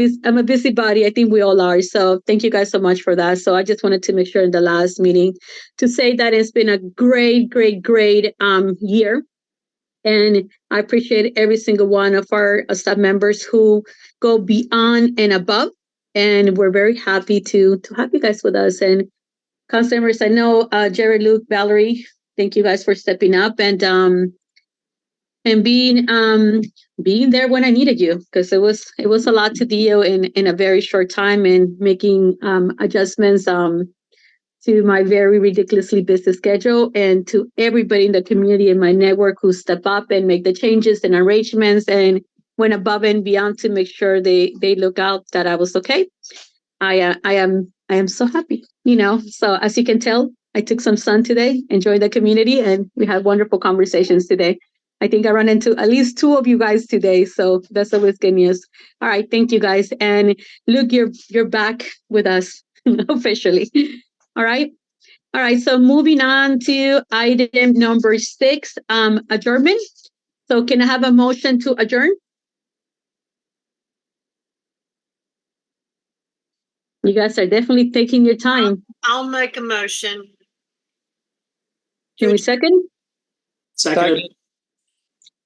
busybody. I think we all are. So thank you guys so much for that. So I just wanted to make sure in the last meeting to say that it's been a great year. And I appreciate every single one of our staff members who go beyond and above. And we're very happy to have you guys with us. And council members, I know Jared, Luke, Valerie, thank you guys for stepping up and being there when I needed you, because it was a lot to deal in a very short time, and making adjustments to to my very ridiculously busy schedule, and to everybody in the community and my network who step up and make the changes and arrangements and went above and beyond to make sure they look out that I was okay. I am so happy, So as you can tell, I took some sun today, enjoyed the community, and we had wonderful conversations today. I think I ran into at least 2 of you guys today, so that's always good news. All right, thank you guys, and Luke, you're back with us officially. All right. So moving on to item number 6, adjournment. So can I have a motion to adjourn? You guys are definitely taking your time. I'll make a motion. Can we second? Seconded.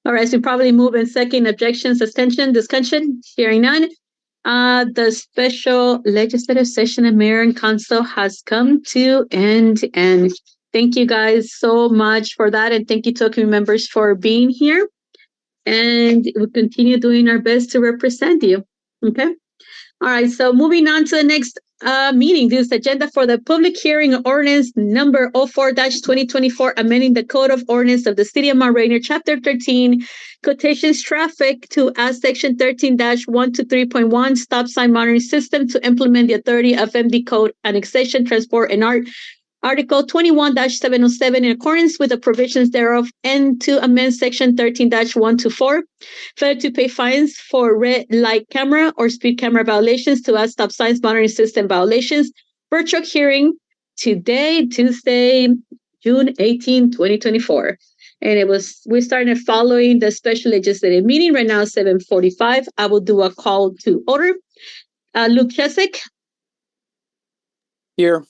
All right, so probably move in second. Objections, abstention, discussion, hearing none. The special legislative session of Mayor and Council has come to end, and thank you guys so much for that, and thank you to community members for being here, and we'll continue doing our best to represent you. Okay. All right, so moving on to the next meeting, this agenda for the public hearing of ordinance number 04-2024, amending the Code of Ordinance of the City of Rainier, Chapter 13, quotations traffic to add Section 13-123.1, stop sign monitoring system to implement the authority of MD Code, annexation, transport, and Article 21-707 in accordance with the provisions thereof, and to amend Section 13-124, failure to pay fines for red light camera or speed camera violations to add stop signs monitoring system violations. Virtual hearing today, Tuesday, June 18, 2024. And we started following the special legislative meeting right now, 7:45. I will do a call to order. Luke Chesek. Here.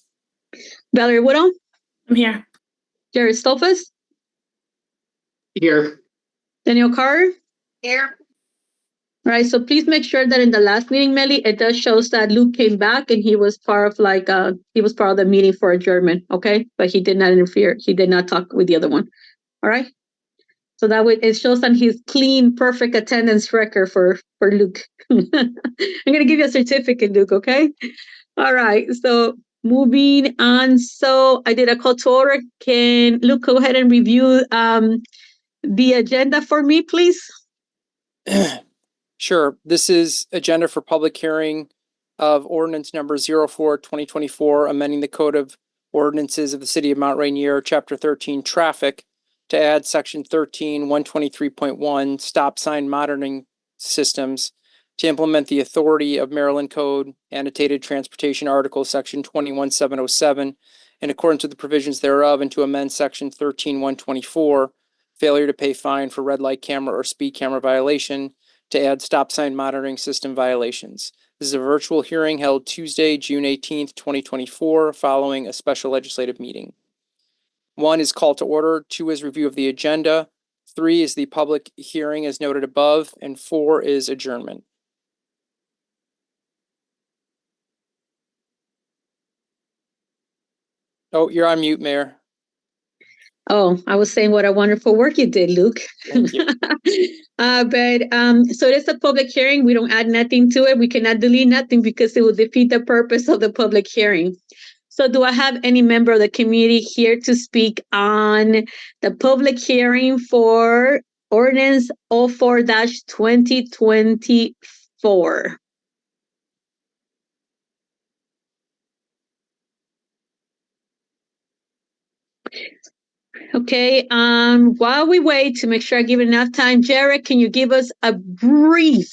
Valerie Woodall. I'm here. Jared Stolfus. Here. Daniel Carr. Here. All right, so please make sure that in the last meeting, Melly, it does shows that Luke came back and he was part of the meeting for adjournment, okay? But he did not interfere. He did not talk with the other one. All right. So that way it shows on his clean, perfect attendance record for Luke. I'm gonna give you a certificate, Luke, okay? All right, so moving on. So I did a call to order. Can Luke go ahead and review the agenda for me, please? Sure. This is agenda for public hearing of ordinance number 04-2024, amending the Code of Ordinances of the City of Mount Rainier, Chapter 13, Traffic, to add Section 13-123.1, stop sign monitoring systems, to implement the authority of Maryland Code, annotated transportation article, Section 21707, in accordance with the provisions thereof, and to amend Section 13-124, failure to pay fine for red light camera or speed camera violation, to add stop sign monitoring system violations. This is a virtual hearing held Tuesday, June 18th, 2024, following a special legislative meeting. 1 is call to order, 2 is review of the agenda, 3 is the public hearing as noted above, and 4 is adjournment. Oh, you're on mute, Mayor. Oh, I was saying what a wonderful work you did, Luke. Thank you. So it is a public hearing. We don't add nothing to it. We cannot delete nothing because it will defeat the purpose of the public hearing. So do I have any member of the community here to speak on the public hearing for Ordinance 04-2024? Okay, while we wait to make sure I give it enough time, Jared, can you give us a brief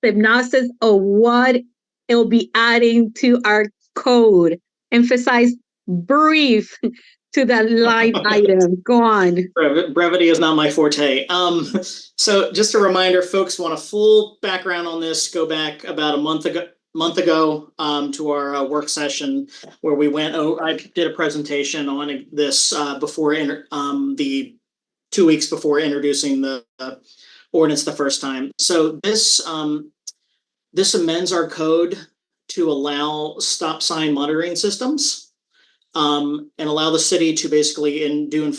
synopsis of what it'll be adding to our code? Emphasize brief to that line item. Go on. Brevity is not my forte. So just a reminder, folks want a full background on this, go back about a month ago to our work session where we went. I did a presentation on this before the 2 weeks before introducing the ordinance the first time. So this amends our code to allow stop sign monitoring systems and allow the city to basically do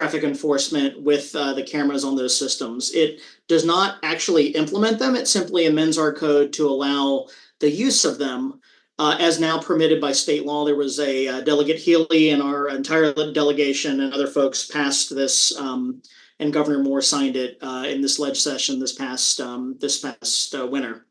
traffic enforcement with the cameras on those systems. It does not actually implement them. It simply amends our code to allow the use of them as now permitted by state law. There was a Delegate Healy and our entire delegation and other folks passed this, and Governor Moore signed it in this ledge session this past winter.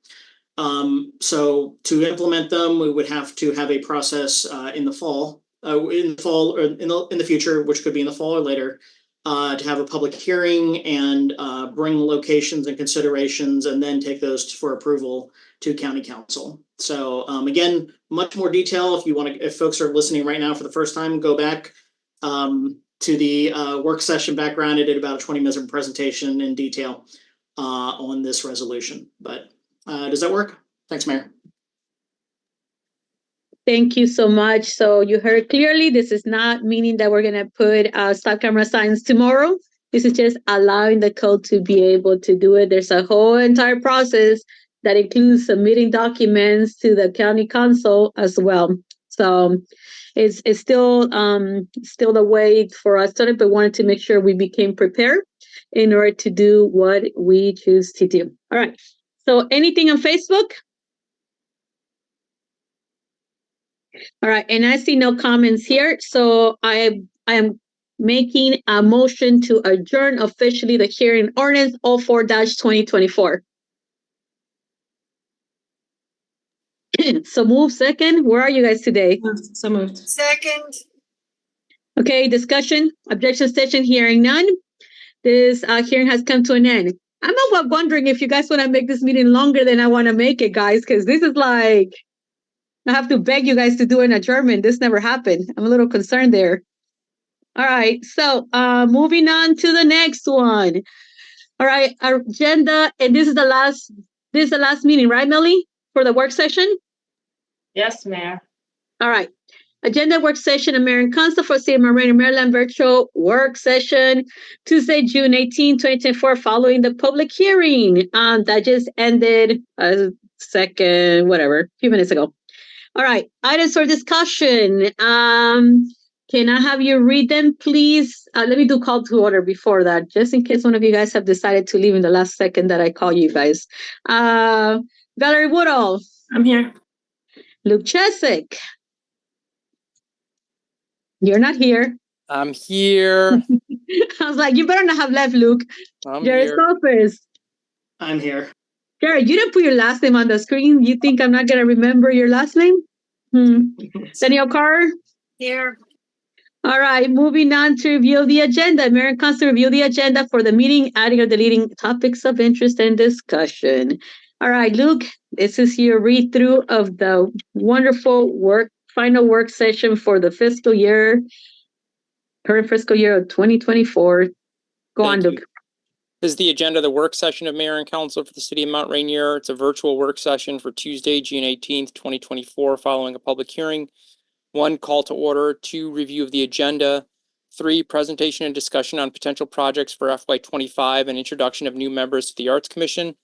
So to implement them, we would have to have a process in the fall or in the future, which could be in the fall or later, to have a public hearing and bring locations and considerations, and then take those for approval to County Council. So again, much more detail. If folks are listening right now for the first time, go back to the work session background. I did about a 20-minute presentation in detail on this resolution. But does that work? Thanks, Mayor. Thank you so much. So you heard clearly, this is not meaning that we're going to put stop camera signs tomorrow. This is just allowing the code to be able to do it. There's a whole entire process that includes submitting documents to the county council as well. So it's still the way for us to, but wanted to make sure we became prepared in order to do what we choose to do. All right. So anything on Facebook? All right, and I see no comments here, so I am making a motion to adjourn officially the hearing ordinance 04-2024. So move second. Where are you guys today? So moved. Second. Okay, discussion, objection session, hearing none. This hearing has come to an end. I'm wondering if you guys want to make this meeting longer than I want to make it, guys, because this is like, I have to beg you guys to do an adjournment. This never happened. I'm a little concerned there. All right, so moving on to the next one. All right, our agenda, and this is the last meeting, right, Melly, for the work session? Yes, Mayor. All right. Agenda work session of Mayor and Council for City of Rainier, Maryland virtual work session, Tuesday, June 18, 2024, following the public hearing that just ended a few minutes ago. All right, items for discussion. Can I have you read them, please? Let me do call to order before that, just in case one of you guys have decided to leave in the last second that I call you guys. Valerie Woodall. I'm here. Luke Chesick. You're not here. I'm here. I was like, you better not have left, Luke. Jared Sophers. I'm here. Jared, you didn't put your last name on the screen. You think I'm not going to remember your last name? Danielle Carr? Here. All right, moving on to review the agenda. Mayor and Council review the agenda for the meeting, adding or deleting topics of interest and discussion. All right, Luke, this is your read-through of the wonderful final work session for the current fiscal year of 2024. Go on, Luke. This is the agenda of the work session of Mayor and Council for the City of Mount Rainier. It's a virtual work session for Tuesday, June 18th, 2024, following a public hearing. 1, call to order. 2, review of the agenda. 3, presentation and discussion on potential projects for FY25 and introduction of new members to the Arts Commission.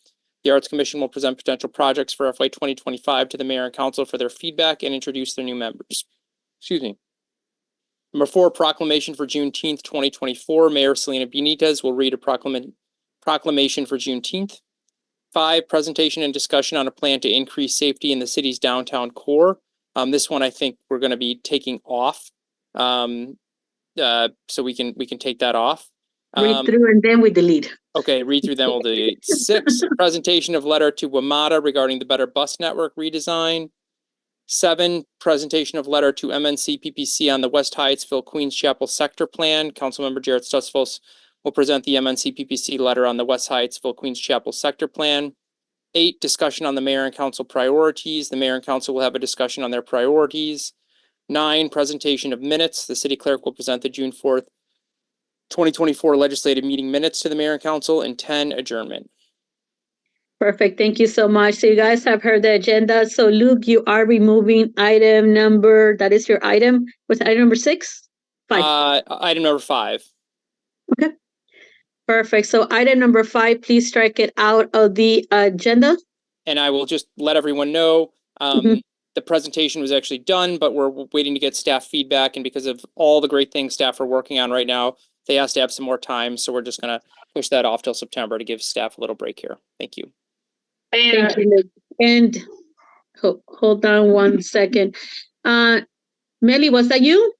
The Arts Commission will present potential projects for FY 2025 to the Mayor and Council for their feedback and introduce their new members. Excuse me. Number 4, proclamation for Juneteenth 2024. Mayor Selena Benitez will read a proclamation for Juneteenth. 5, presentation and discussion on a plan to increase safety in the city's downtown core. This one I think we're going to be taking off, so we can take that off. Read through and then we delete. Okay, read through, then we'll delete. 6, presentation of letter to WMATA regarding the Better Bus Network redesign. 7, presentation of letter to MNC-PPC on the West Hyattsville Queens Chapel sector plan. Councilmember Jared Stutzfos will present the MNC-PPC letter on the West Hyattsville Queens Chapel sector plan. 8, discussion on the Mayor and Council priorities. The Mayor and Council will have a discussion on their priorities. 9, presentation of minutes. The City Clerk will present the June 4th, 2024 legislative meeting minutes to the Mayor and Council. And 10, adjournment. Perfect. Thank you so much. So you guys have heard the agenda. So Luke, you are removing item number, that is your item. What's item number 6? 5. Item number 5. Okay. Perfect. So item number 5, please strike it out of the agenda. And I will just let everyone know, the presentation was actually done, but we're waiting to get staff feedback. And because of all the great things staff are working on right now, they asked to have some more time. So we're just going to push that off till September to give staff a little break here. Thank you. Thank you, Luke. And Hold on one second. Melly, was that you?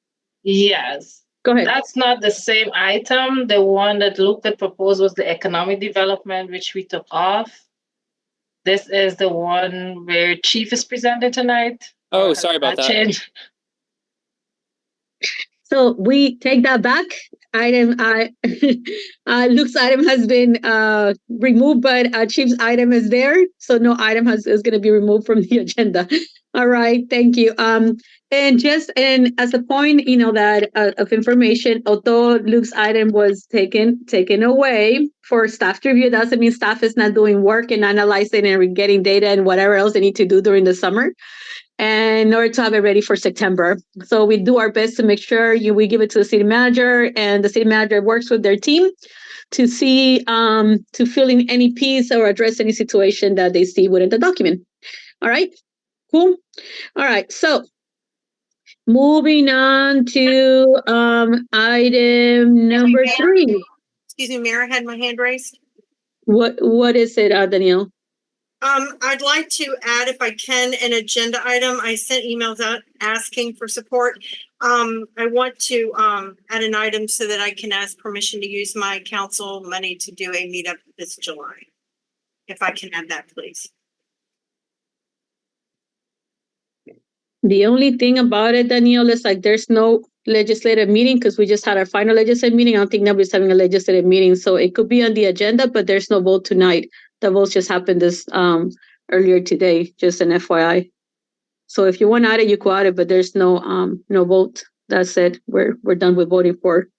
Yes. Go ahead. That's not the same item. The one that Luke had proposed was the economic development, which we took off. This is the one where Chief is presented tonight. Oh, sorry about that. Change. So we take that back. Item Luke's item has been removed, but Chief's item is there. So no item is going to be removed from the agenda. All right, thank you. And just as a point, that of information, although Luke's item was taken away for staff to review, doesn't mean staff is not doing work and analyzing and getting data and whatever else they need to do during the summer, and in order to have it ready for September. So we do our best to make sure we give it to the city manager, and the city manager works with their team to see, to fill in any piece or address any situation that they see within the document. All right, cool. All right, so moving on to item number 3. Excuse me, Mayor, I had my hand raised. What is it, Danielle? I'd like to add, if I can, an agenda item. I sent emails out asking for support. I want to add an item so that I can ask permission to use my council money to do a meetup this July. If I can add that, please. The only thing about it, Danielle, is there's no legislative meeting because we just had our final legislative meeting. I don't think nobody's having a legislative meeting, so it could be on the agenda, but there's no vote tonight. The votes just happened this earlier today, just an FYI. So if you want to add it, you could add it, but there's no vote. That's it. We're done with voting for.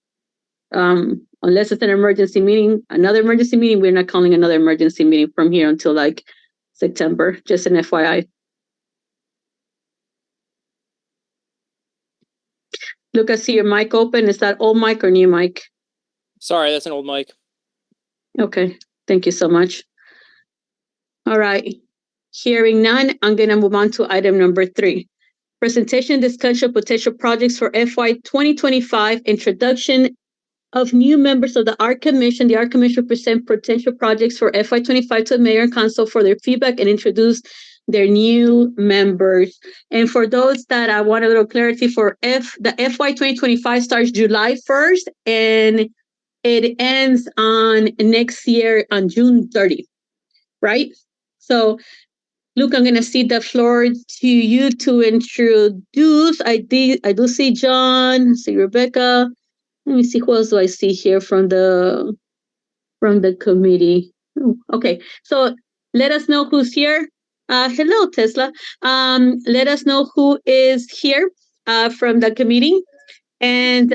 Unless it's an emergency meeting, another emergency meeting, we're not calling another emergency meeting from here until September. Just an FYI. Look, I see your mic open. Is that old mic or new mic? Sorry, that's an old mic. Okay, thank you so much. All right, hearing none, I'm going to move on to item number 3. Presentation, discussion of potential projects for FY 2025, introduction of new members of the Art Commission. The Art Commission will present potential projects for FY 25 to the Mayor and Council for their feedback and introduce their new members. And for those that I want a little clarity for, the FY 2025 starts July 1st and it ends on next year on June 30, right? So, Luke, I'm going to cede the floor to you to introduce. I do see John, I see Rebecca. Let me see who else do I see here from the committee. Okay, so let us know who's here. Hello, Tesla. Let us know who is here from the committee and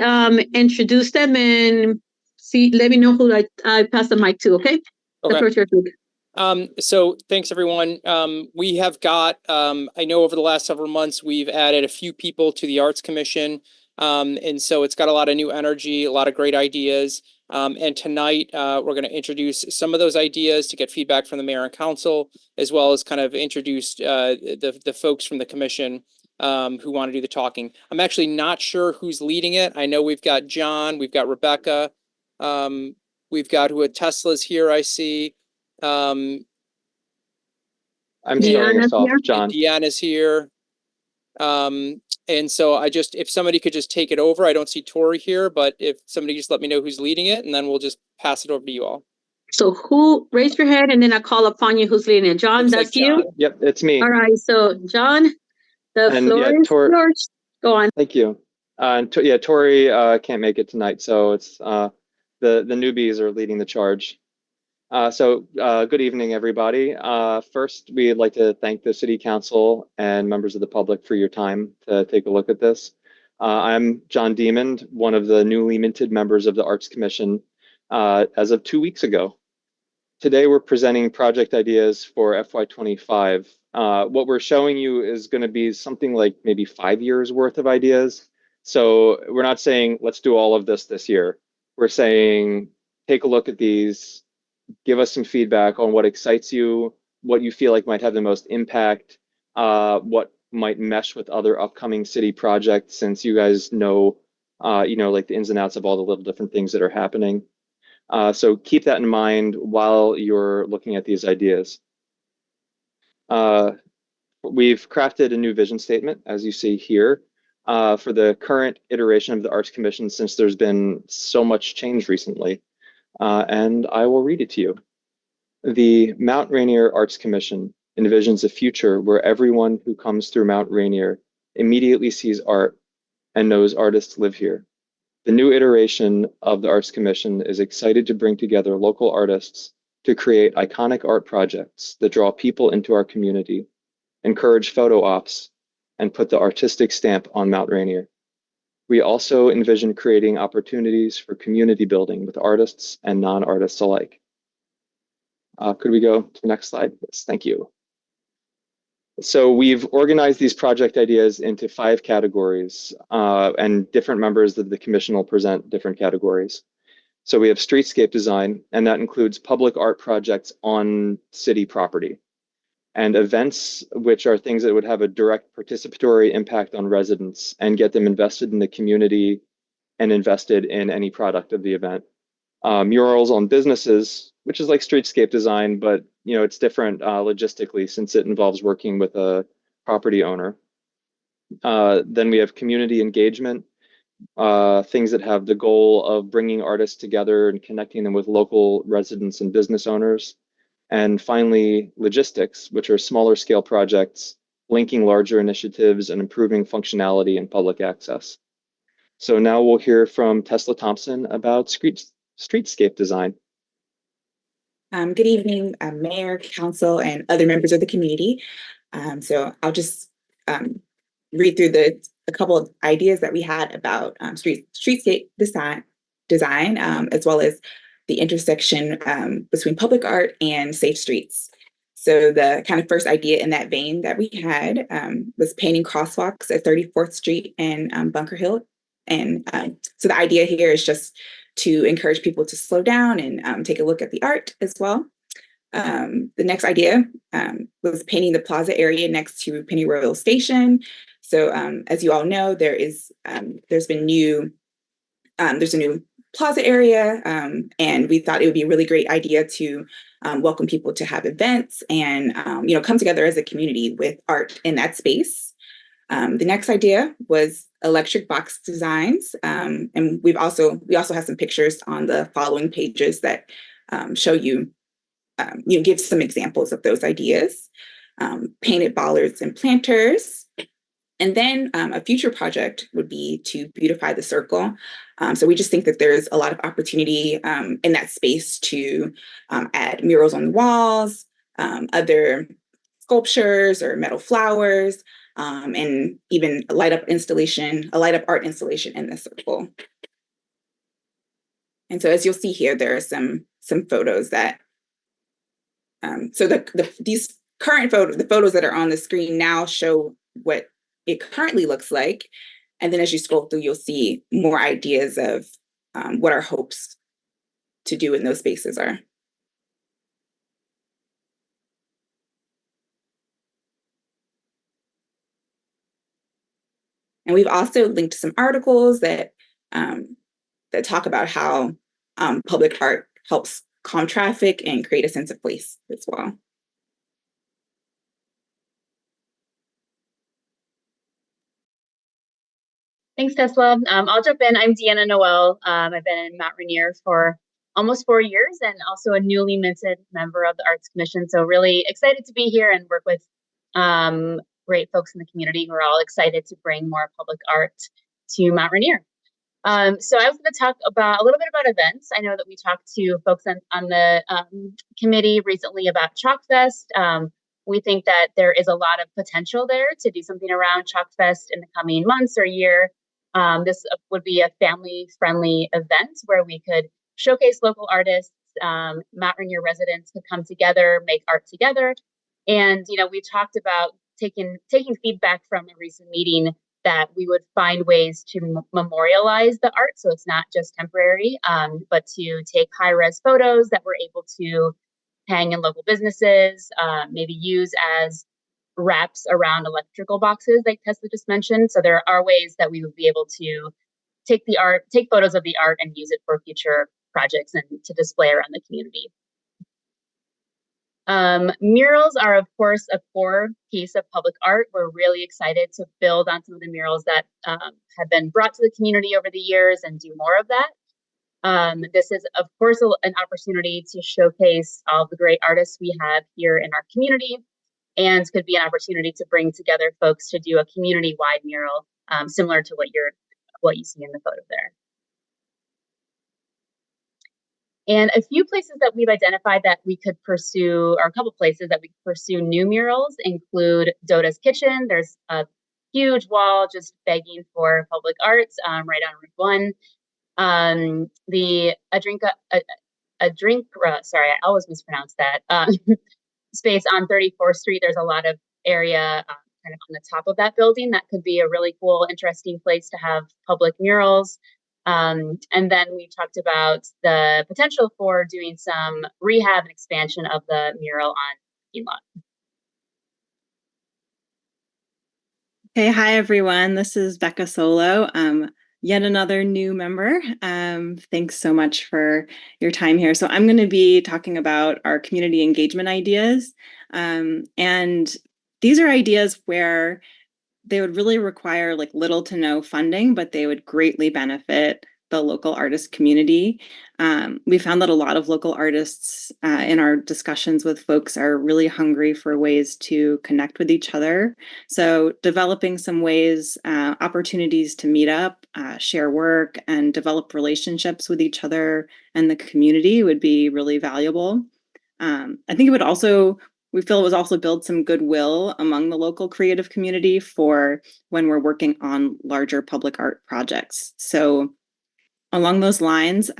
introduce them and see. Let me know who I pass the mic to. Okay. The first Luke. So thanks everyone. We have got, I know over the last several months, we've added a few people to the Arts Commission. And so it's got a lot of new energy, a lot of great ideas. And tonight, we're going to introduce some of those ideas to get feedback from the mayor and council, as well as kind of introduce the folks from the commission who want to do the talking. I'm actually not sure who's leading it. I know we've got John, we've got Rebecca, we've got Tesla's here, I see. I'm starting us off, John. Deanna's here. And so if somebody could just take it over. I don't see Tori here, but if somebody just let me know who's leading it, and then we'll just pass it over to you all. So raise your hand and then I call upon you who's leading it. John, that's you? Yep, it's me. All right, so John, the floor is yours. Go on. Thank you. Tori can't make it tonight, so it's the newbies are leading the charge. Good evening, everybody. First, we'd like to thank the City Council and members of the public for your time to take a look at this. I'm John Diamond, one of the newly minted members of the Arts Commission as of 2 weeks ago. Today, we're presenting project ideas for FY25. What we're showing you is going to be something like maybe 5 years worth of ideas. So we're not saying, let's do all of this year. We're saying, take a look at these, give us some feedback on what excites you, what you feel like might have the most impact, what might mesh with other upcoming city projects, since you guys know, like the ins and outs of all the little different things that are happening. So keep that in mind while you're looking at these ideas. we've crafted a new vision statement, as you see here, for the current iteration of the Arts Commission, since there's been so much change recently. And I will read it to you. The Mount Rainier Arts Commission envisions a future where everyone who comes through Mount Rainier immediately sees art and knows artists live here. The new iteration of the Arts Commission is excited to bring together local artists to create iconic art projects that draw people into our community, encourage photo ops, and put the artistic stamp on Mount Rainier. We also envision creating opportunities for community building with artists and non-artists alike. Could we go to the next slide? Yes, thank you. So we've organized these project ideas into 5 categories, and different members of the commission will present different categories. So we have streetscape design, and that includes public art projects on city property, and events, which are things that would have a direct participatory impact on residents and get them invested in the community and invested in any product of the event. Murals on businesses, which is like streetscape design, but it's different logistically since it involves working with a property owner. Then we have community engagement, things that have the goal of bringing artists together and connecting them with local residents and business owners. And finally, logistics, which are smaller scale projects, linking larger initiatives and improving functionality and public access. So now we'll hear from Tesla Thompson about streetscape design. Good evening, Mayor, Council, and other members of the community. So I'll just read through a couple of ideas that we had about streetscape design, as well as the intersection between public art and safe streets. So the kind of first idea in that vein that we had was painting crosswalks at 34th Street and Bunker Hill. And so the idea here is just to encourage people to slow down and take a look at the art as well. The next idea was painting the plaza area next to Pennyroyal Station. So as you all know, there's a new plaza area, and we thought it would be a really great idea to welcome people to have events and come together as a community with art in that space. The next idea was electric box designs, and we also have some pictures on the following pages that show you, give some examples of those ideas. Painted bollards and planters. And then a future project would be to beautify the circle. So we just think that there's a lot of opportunity in that space to add murals on the walls, other sculptures or metal flowers, and even a light up art installation in the circle. And so as you'll see here, there are some photos that, these current the photos that are on the screen now show what it currently looks like. And then as you scroll through, you'll see more ideas of what our hopes to do in those spaces are. And we've also linked some articles that talk about how public art helps calm traffic and create a sense of place as well. Thanks, Tesla. I'll jump in. I'm Deanna Noel. I've been in Mount Rainier for almost 4 years and also a newly minted member of the Arts Commission. So really excited to be here and work with great folks in the community who are all excited to bring more public art to Mount Rainier. So I was going to talk about a little bit about events. I know that we talked to folks on the committee recently about Chalk Fest. We think that there is a lot of potential there to do something around Chalk Fest in the coming months or year. This would be a family-friendly event where we could showcase local artists. Mount Rainier residents could come together, make art together. And, we talked about taking feedback from a recent meeting that we would find ways to memorialize the art. So it's not just temporary, but to take high-res photos that we're able to hang in local businesses, maybe use as wraps around electrical boxes like Tesla just mentioned. So there are ways that we would be able to take photos of the art and use it for future projects and to display around the community. Murals are, of course, a core piece of public art. We're really excited to build on some of the murals that have been brought to the community over the years and do more of that. This is, of course, an opportunity to showcase all the great artists we have here in our community, and could be an opportunity to bring together folks to do a community-wide mural, similar to what you see in the photo there. And a few places that we've identified that we could pursue, or a couple places that we could pursue new murals, include Doda's Kitchen. There's a huge wall just begging for public arts right on Route 1. The sorry, I always mispronounce that, space on 34th Street. There's a lot of area kind of on the top of that building that could be a really cool, interesting place to have public murals. And then we talked about the potential for doing some rehab and expansion of the mural on the lot. Hey, hi everyone. This is Becca Solo, yet another new member. Thanks so much for your time here. So I'm going to be talking about our community engagement ideas. And these are ideas where they would really require like little to no funding, but they would greatly benefit the local artist community. We found that a lot of local artists in our discussions with folks are really hungry for ways to connect with each other. So developing some ways, opportunities to meet up, share work, and develop relationships with each other and the community would be really valuable. I think it would also, we feel it would also build some goodwill among the local creative community for when we're working on larger public art projects. So along those lines,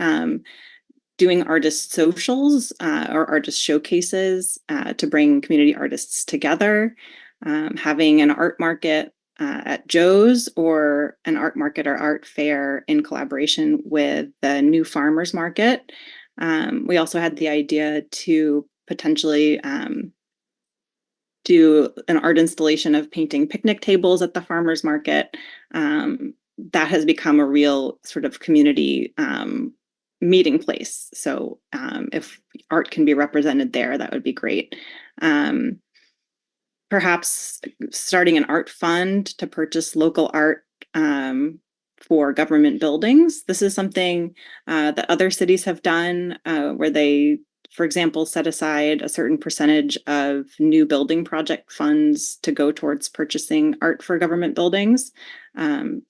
doing artist socials or artist showcases to bring community artists together, having an art market at Joe's or an art market or art fair in collaboration with the New Farmers Market. We also had the idea to potentially do an art installation of painting picnic tables at the farmers market. That has become a real sort of community meeting place. So if art can be represented there, that would be great. Perhaps starting an art fund to purchase local art for government buildings. This is something that other cities have done where they, for example, set aside a certain percentage of new building project funds to go towards purchasing art for government buildings.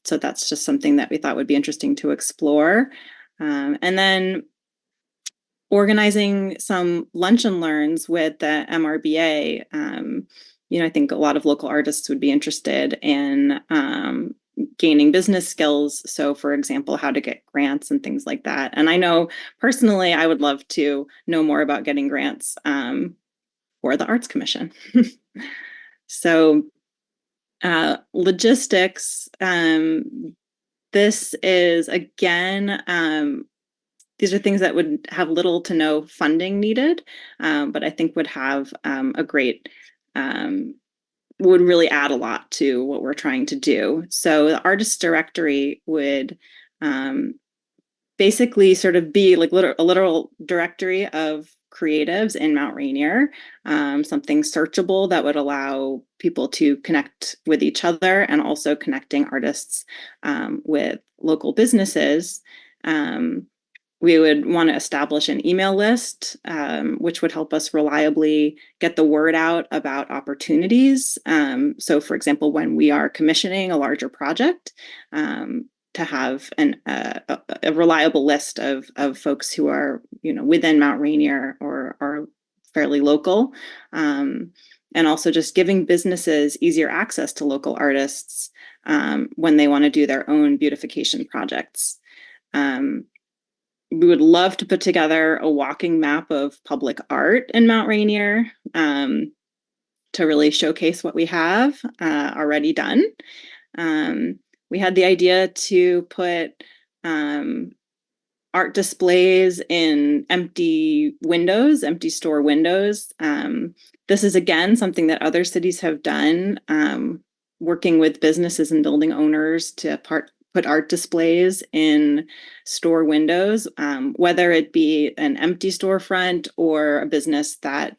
So that's just something that we thought would be interesting to explore. And then organizing some lunch and learns with the MRBA. I think a lot of local artists would be interested in gaining business skills. So for example, how to get grants and things like that. And I know personally, I would love to know more about getting grants for the Arts Commission. So logistics, this is again, these are things that would have little to no funding needed, but I think would have a great, would really add a lot to what we're trying to do. So the artist directory would basically sort of be like a literal directory of creatives in Mount Rainier, something searchable that would allow people to connect with each other and also connecting artists with local businesses. We would want to establish an email list, which would help us reliably get the word out about opportunities. So for example, when we are commissioning a larger project, to have a reliable list of folks who are, within Mount Rainier or are fairly local. And also just giving businesses easier access to local artists when they want to do their own beautification projects. We would love to put together a walking map of public art in Mount Rainier to really showcase what we have already done. We had the idea to put art displays in empty windows, empty store windows. This is, again, something that other cities have done, working with businesses and building owners to put art displays in store windows, whether it be an empty storefront or a business that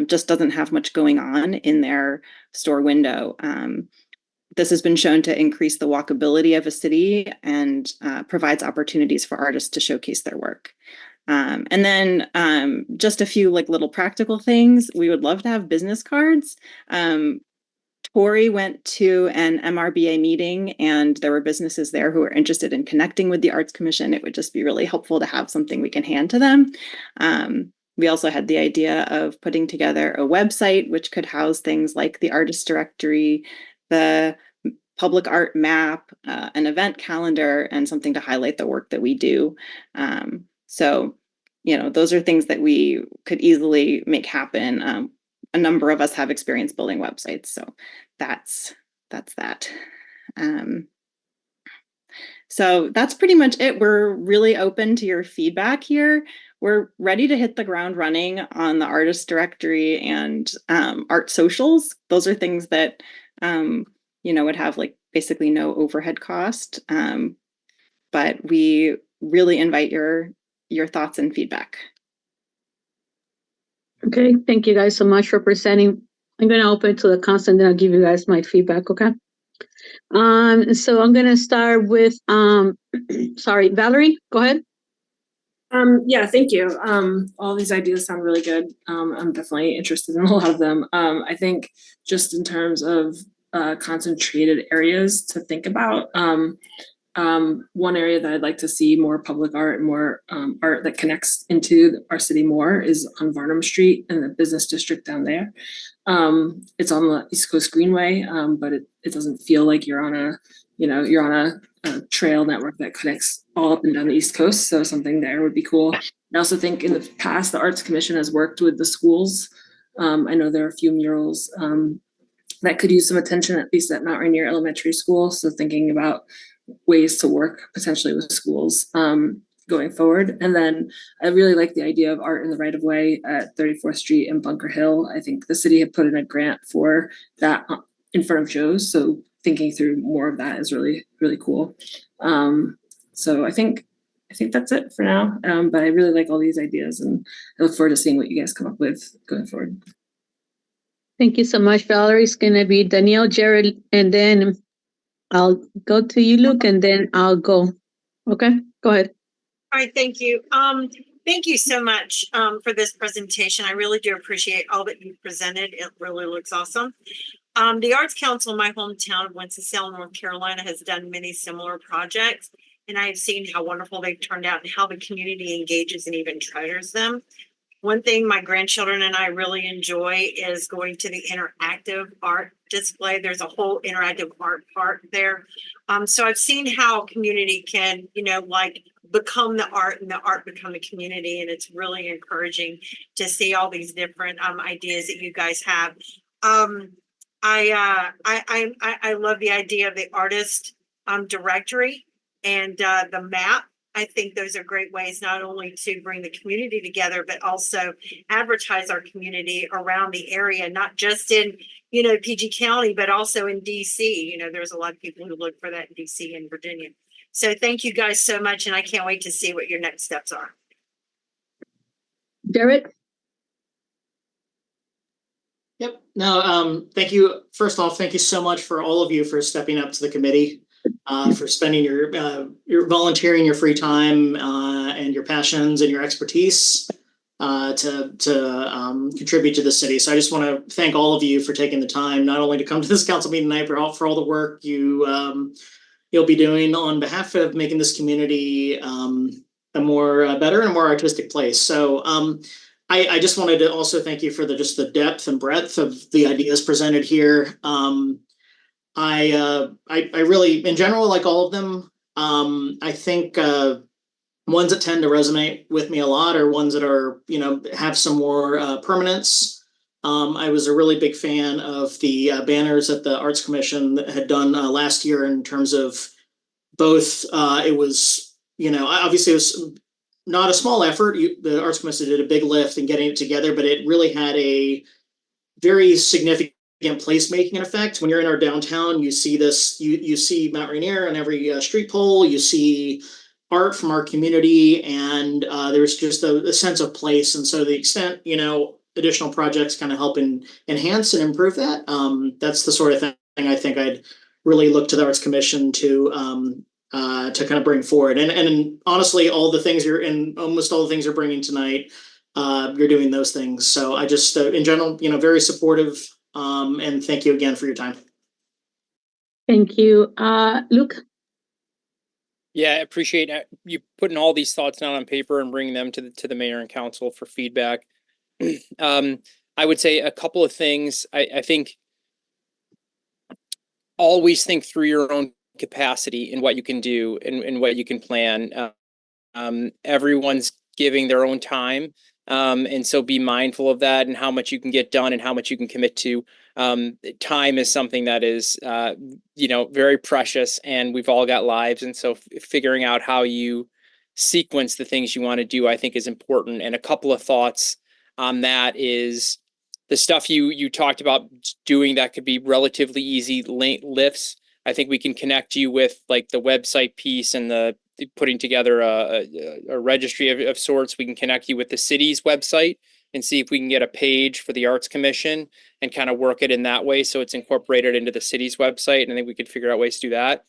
just doesn't have much going on in their store window. This has been shown to increase the walkability of a city and provides opportunities for artists to showcase their work. And then just a few like little practical things. We would love to have business cards. Tori went to an MRBA meeting and there were businesses there who were interested in connecting with the Arts Commission. It would just be really helpful to have something we can hand to them. We also had the idea of putting together a website which could house things like the artist directory, the public art map, an event calendar, and something to highlight the work that we do. So, you know, those are things that we could easily make happen. A number of us have experience building websites, so that's that. So that's pretty much it. We're really open to your feedback here. We're ready to hit the ground running on the artist directory and art socials. Those are things that you know, would have like basically no overhead cost. But we really invite your thoughts and feedback. Okay, thank you guys so much for presenting. I'm going to open to the council and then I'll give you guys my feedback, okay? So I'm going to start with, sorry, Valerie, go ahead. Yeah, thank you. All these ideas sound really good. I'm definitely interested in a lot of them. I think just in terms of concentrated areas to think about, one area that I'd like to see more public art and more art that connects into our city more is on Varnum Street and the business district down there. It's on the East Coast Greenway, but it doesn't feel like you're on a trail network that connects all up and down the East Coast. So something there would be cool. I also think in the past, the Arts Commission has worked with the schools. I know there are a few murals that could use some attention, at least at Mount Rainier Elementary School. So thinking about ways to work potentially with schools going forward. And then I really like the idea of art in the right of way at 34th Street and Bunker Hill. I think the city had put in a grant for that in front of Joe's. So thinking through more of that is really, really cool. So I think that's it for now. But I really like all these ideas and I look forward to seeing what you guys come up with going forward. Thank you so much, Valerie. It's going to be Danielle, Jared, and then I'll go to you, Luke, and then I'll go. Okay, go ahead. All right, thank you. Thank you so much for this presentation. I really do appreciate all that you presented. It really looks awesome. The Arts Council in my hometown of Winston-Salem, North Carolina has done many similar projects, and I've seen how wonderful they've turned out and how the community engages and even treasures them. One thing my grandchildren and I really enjoy is going to the interactive art display. There's a whole interactive art part there. So I've seen how community can, like become the art and the art become the community. And it's really encouraging to see all these different ideas that you guys have. I love the idea of the artist directory and the map. I think those are great ways not only to bring the community together, but also advertise our community around the area, not just in, PG County, but also in DC. There's a lot of people who look for that in DC and Virginia. So thank you guys so much. And I can't wait to see what your next steps are. Jared? Yep. No, thank you. First off, thank you so much for all of you for stepping up to the committee. For spending your volunteering your free time and your passions and your expertise to contribute to the city. So I just want to thank all of you for taking the time, not only to come to this council meeting tonight, but for all the work you'll be doing on behalf of making this community a more better and a more artistic place. So I just wanted to also thank you for the depth and breadth of the ideas presented here. I really, in general, like all of them. I think ones that tend to resonate with me a lot are ones that are, have some more permanence. I was a really big fan of the banners that the Arts Commission had done last year in terms of both. It was, obviously it was not a small effort. The Arts Commission did a big lift in getting it together, but it really had a very significant placemaking effect. When you're in our downtown, you see this, you see Mount Rainier on every street pole, you see art from our community, and there's just a sense of place. And so the extent, additional projects kind of help enhance and improve that. That's the sort of thing I think I'd really look to the Arts Commission to kind of bring forward. And honestly, almost all the things you're bringing tonight, you're doing those things. So I just, in general, very supportive. And thank you again for your time. Thank you. Luke? Yeah, I appreciate you putting all these thoughts down on paper and bringing them to the mayor and council for feedback. I would say a couple of things. I think always think through your own capacity and what you can do and what you can plan. Everyone's giving their own time. And so be mindful of that and how much you can get done and how much you can commit to. Time is something that is, very precious, and we've all got lives. And so figuring out how you sequence the things you want to do, I think, is important. And a couple of thoughts on that is the stuff you talked about doing that could be relatively easy lifts. I think we can connect you with like the website piece and the putting together a registry of sorts. We can connect you with the city's website and see if we can get a page for the Arts Commission and kind of work it in that way so it's incorporated into the city's website. And I think we could figure out ways to do that.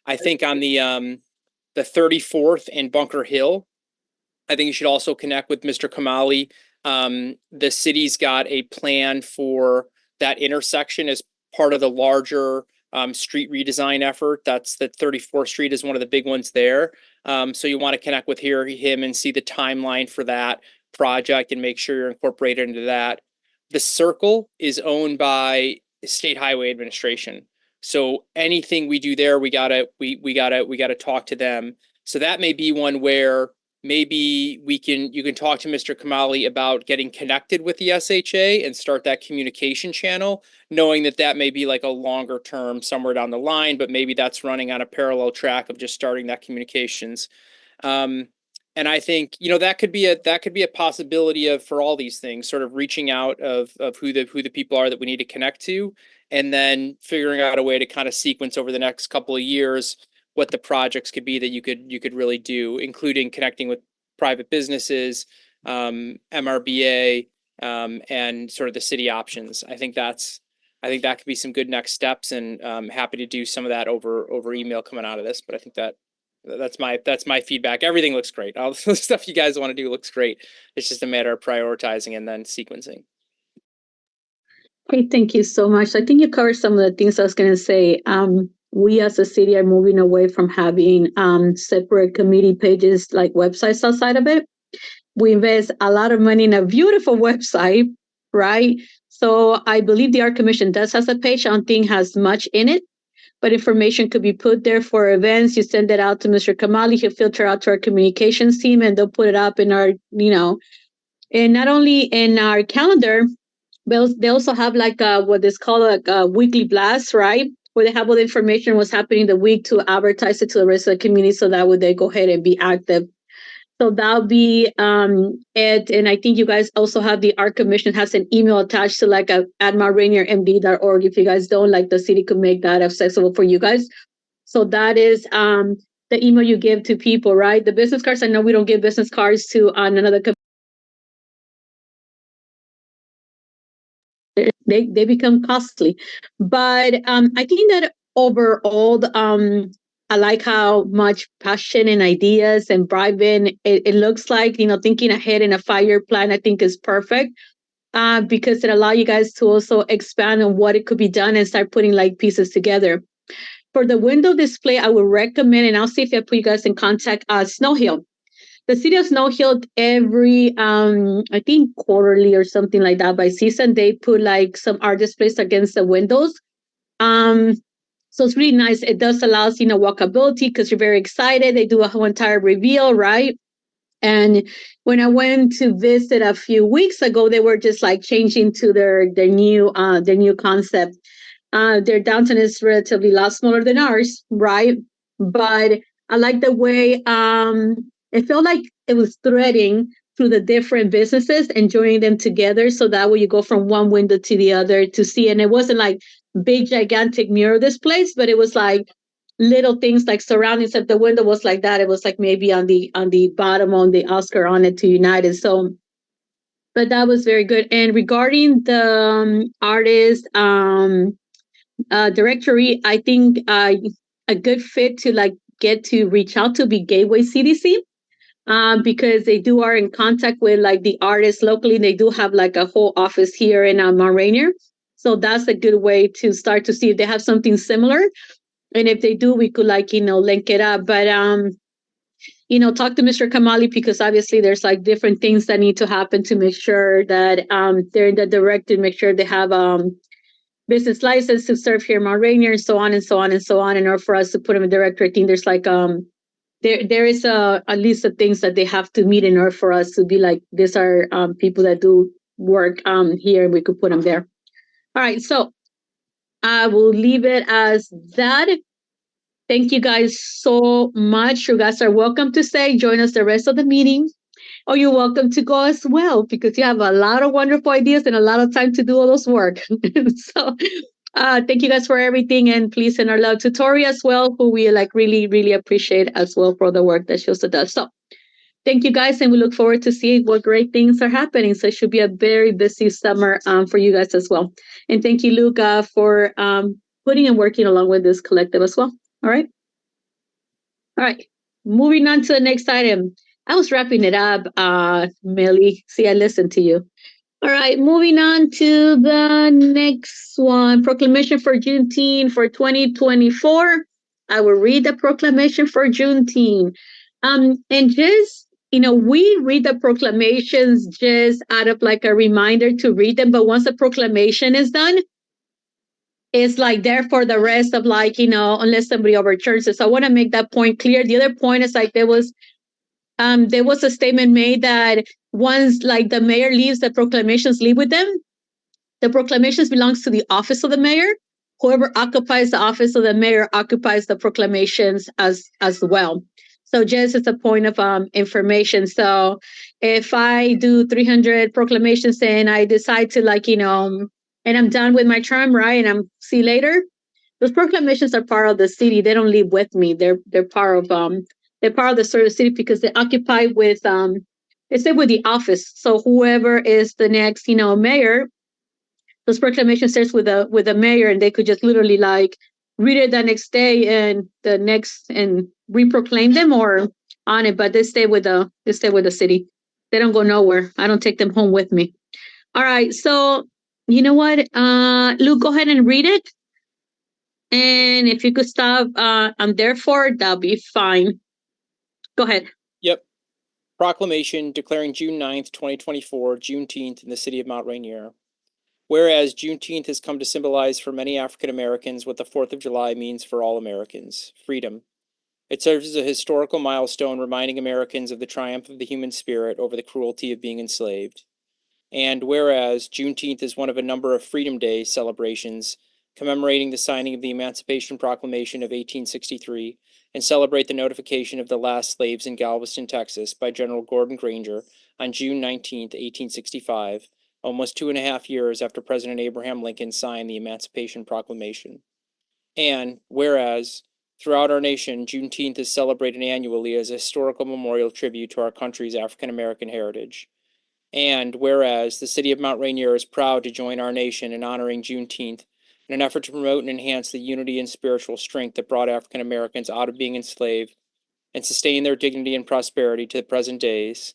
I think on the 34th and Bunker Hill, I think you should also connect with Mr. Kamali. The city's got a plan for that intersection as part of the larger street redesign effort. That's that 34th Street is one of the big ones there. So you want to connect with him and see the timeline for that project and make sure you're incorporated into that. The circle is owned by State Highway Administration. So anything we do there, we gotta talk to them. So that may be one where maybe you can talk to Mr. Kamali about getting connected with the SHA and start that communication channel, knowing that may be like a longer term somewhere down the line, but maybe that's running on a parallel track of just starting that communications. And I think, that could be a possibility for all these things, sort of reaching out of who the people are that we need to connect to, and then figuring out a way to kind of sequence over the next couple of years what the projects could be that you could really do, including connecting with private businesses, MRBA, and sort of the city options. I think that could be some good next steps, and happy to do some of that over email coming out of this. But I think that's my feedback. Everything looks great. All the stuff you guys want to do looks great. It's just a matter of prioritizing and then sequencing. Hey, thank you so much. I think you covered some of the things I was going to say. We as a city are moving away from having separate committee pages like websites outside of it. We invest a lot of money in a beautiful website, right? So I believe the Art Commission does have a page. I don't think has much in it, but information could be put there for events. You send it out to Mr. Kamali, he'll filter out to our communications team, and they'll put it up in our, and not only in our calendar, but they also have like what is called like a weekly blast, right? Where they have all the information what's happening the week to advertise it to the rest of the community, so that way they go ahead and be active. So that'll be it. And I think you guys also have the Art Commission has an email attached to like at rainiermd.org. If you guys don't, like, the city could make that accessible for you guys. So that is the email you give to people, right? The business cards, I know we don't give business cards to another company. They become costly. But I think that overall, I like how much passion and ideas and bribing it looks like, thinking ahead in a 5-year plan, I think is perfect because it allows you guys to also expand on what it could be done and start putting like pieces together. For the window display, I would recommend, and I'll see if I put you guys in contact, Snow Hill. The city of Snow Hill every, I think quarterly or something like that by season, they put like some art displays against the windows. So it's really nice. It does allow us, walkability because you're very excited. They do a whole entire reveal, right? And when I went to visit a few weeks ago, they were just like changing to their new concept. Their downtown is relatively a lot smaller than ours, right? But I like the way it felt like it was threading through the different businesses and joining them together. So that way you go from one window to the other to see. And it wasn't like big, gigantic mural displays, but it was like little things like surroundings. If the window was like that, it was like maybe on the bottom on the Oscar on it to United. So But that was very good. And regarding the artist directory, I think a good fit to like get to reach out to be Gateway CDC. Because they are in contact with like the artists locally. They do have like a whole office here in Mount Rainier. So that's a good way to start to see if they have something similar. And if they do, we could like, link it up. But, talk to Mr. Kamali, because obviously there's like different things that need to happen to make sure that they're in the directory, make sure they have business license to serve here in Mount Rainier, and so on and so on and so on. In order for us to put them in directory, I think there's like there is a list of things that they have to meet in order for us to be like, these are people that do work here, and we could put them there. All right, so I will leave it as that. Thank you guys so much. You guys are welcome to stay, join us the rest of the meeting, or you're welcome to go as well, because you have a lot of wonderful ideas and a lot of time to do all those work. So thank you guys for everything, and please send our love to Tori as well, who we like really, really appreciate as well for the work that she also does. So thank you guys, and we look forward to seeing what great things are happening. So it should be a very busy summer for you guys as well. And thank you, Luca, for putting and working along with this collective as well. All right. Moving on to the next item. I was wrapping it up, Millie. See, I listened to you. All right, moving on to the next one. Proclamation for Juneteenth for 2024. I will read the proclamation for Juneteenth. And just, we read the proclamations just out of like a reminder to read them. But once the proclamation is done, it's like there for the rest of like, unless somebody overturns it. So I want to make that point clear. The other point is like there was a statement made that once like the mayor leaves, the proclamations leave with them. The proclamations belongs to the office of the mayor. Whoever occupies the office of the mayor occupies the proclamations as well. So just as a point of information. So if I do 300 proclamations and I decide to like, and I'm done with my term, right? And I'm see you later. Those proclamations are part of the city. They don't leave with me. They're part of they're part of the sort of city because they occupy with they stay with the office. So whoever is the next, mayor, those proclamations starts with the mayor, and they could just literally like read it the next day and reproclaim them or on it. But they stay with the city. They don't go nowhere. I don't take them home with me. All right. So you know what, Luke, go ahead and read it. And if you could stop on therefore, that'll be fine. Go ahead. Yep. Proclamation declaring June 9th, 2024, Juneteenth in the city of Mount Rainier. Whereas Juneteenth has come to symbolize for many African Americans what the 4th of July means for all Americans, freedom. It serves as a historical milestone reminding Americans of the triumph of the human spirit over the cruelty of being enslaved. And whereas Juneteenth is one of a number of Freedom Day celebrations commemorating the signing of the Emancipation Proclamation of 1863 and celebrate the notification of the last slaves in Galveston, Texas by General Gordon Granger on June 19, 1865, almost 2.5 years after President Abraham Lincoln signed the Emancipation Proclamation. And whereas throughout our nation, Juneteenth is celebrated annually as a historical memorial tribute to our country's African American heritage. And whereas the city of Mount Rainier is proud to join our nation in honoring Juneteenth in an effort to promote and enhance the unity and spiritual strength that brought African Americans out of being enslaved and sustain their dignity and prosperity to the present days.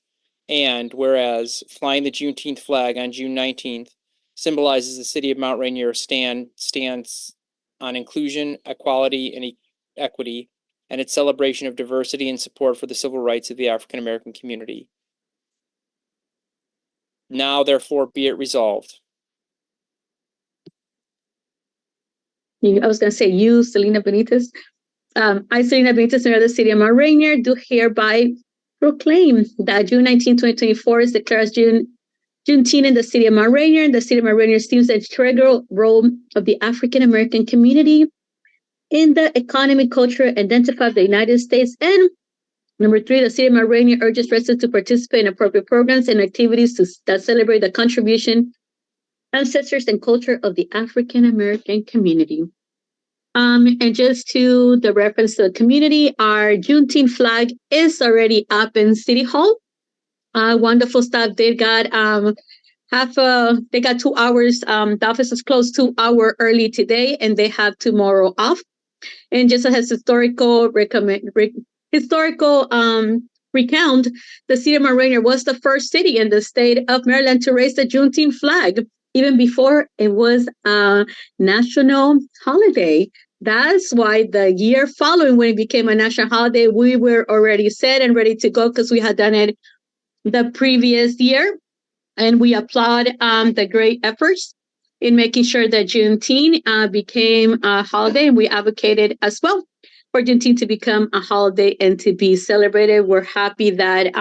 And whereas flying the Juneteenth flag on June 19th symbolizes the city of Mount Rainier stands on inclusion, equality, and equity, and its celebration of diversity and support for the civil rights of the African American community. Now, therefore, be it resolved. I was going to say you, Selena Benitez. I, Selena Benitez, mayor of the city of Mount Rainier, do hereby proclaim that June 19, 2024 is declared as Juneteenth in the city of Mount Rainier. The city of Mount Rainier assumes the integral role of the African American community in the economic culture identified of the United States. And number 3, the city of Mount Rainier urges residents to participate in appropriate programs and activities that celebrate the contribution, ancestors, and culture of the African American community. And just to the reference to the community, our Juneteenth flag is already up in City Hall. Wonderful stuff. They got they got 2 hours. The office is closed 2 hours early today, and they have tomorrow off. And just as historical recount, the city of Rainier was the first city in the state of Maryland to raise the Juneteenth flag, even before it was a national holiday. That's why the year following, when it became a national holiday, we were already set and ready to go because we had done it the previous year. And we applaud the great efforts in making sure that Juneteenth became a holiday. And we advocated as well for Juneteenth to become a holiday and to be celebrated. We're happy that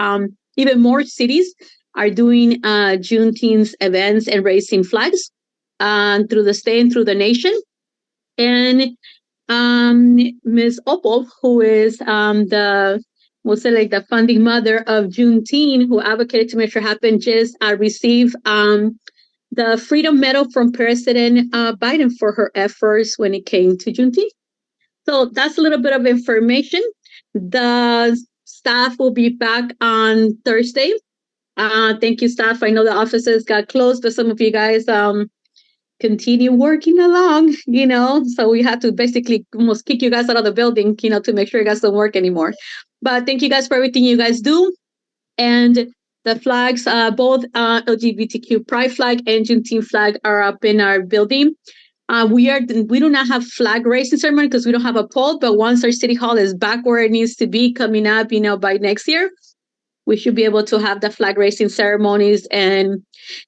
even more cities are doing Juneteenth events and raising flags through the state and through the nation. And Ms. Opal, who is the founding mother of Juneteenth, who advocated to make sure happen, just received the Freedom Medal from President Biden for her efforts when it came to Juneteenth. So that's a little bit of information. The staff will be back on Thursday. Thank you, staff. I know the offices got closed, but some of you guys continue working along, so we have to basically almost kick you guys out of the building, to make sure you guys don't work anymore. But thank you guys for everything you guys do. And the flags, both LGBTQ Pride flag and Juneteenth flag are up in our building. We do not have flag raising ceremony because we don't have a pole, but once our city hall is back where it needs to be coming up, by next year, we should be able to have the flag raising ceremonies and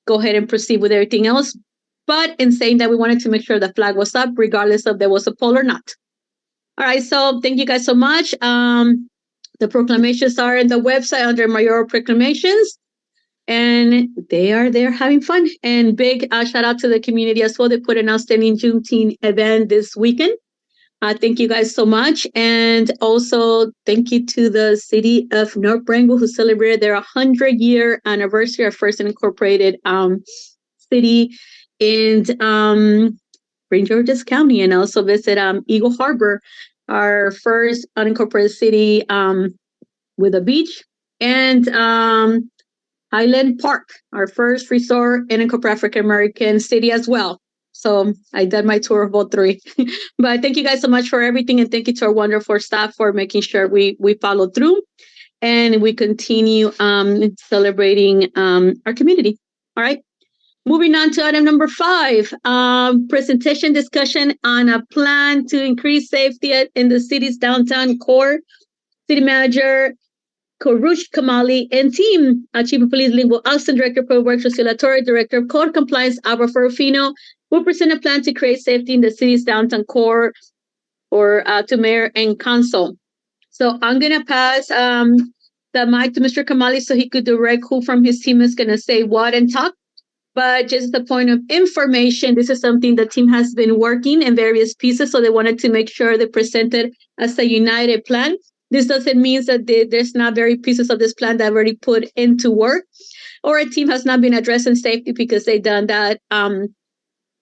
go ahead and proceed with everything else. But in saying that, we wanted to make sure the flag was up, regardless of there was a poll or not. All right, so thank you guys so much. The proclamations are on the website under mayoral proclamations, and they are there having fun. And big shout out to the community as well. They put an outstanding Juneteenth event this weekend. Thank you guys so much. And also thank you to the city of North Brentwood, who celebrated their 100-year anniversary, our first incorporated city in Prince George's County, and also visit Eagle Harbor, our first unincorporated city with a beach, and Highland Park, our first resort and incorporated African American city as well. So I did my tour of all three. But thank you guys so much for everything, and thank you to our wonderful staff for making sure we follow through and we continue celebrating our community. All right. Moving on to item number 5, presentation discussion on a plan to increase safety in the city's downtown core. City Manager Karush Kamali and team, Chief of Police Lingual Austin, Director of Public Works Rhetoric, Director of Code Compliance Albert Ferrufino will present a plan to create safety in the city's downtown core or to mayor and council. So I'm going to pass the mic to Mr. Kamali so he could direct who from his team is going to say what and talk. But just the point of information, this is something the team has been working in various pieces, so they wanted to make sure they presented as a united plan. This doesn't mean that there's not very pieces of this plan that are already put into work, or a team has not been addressing safety, because they've done that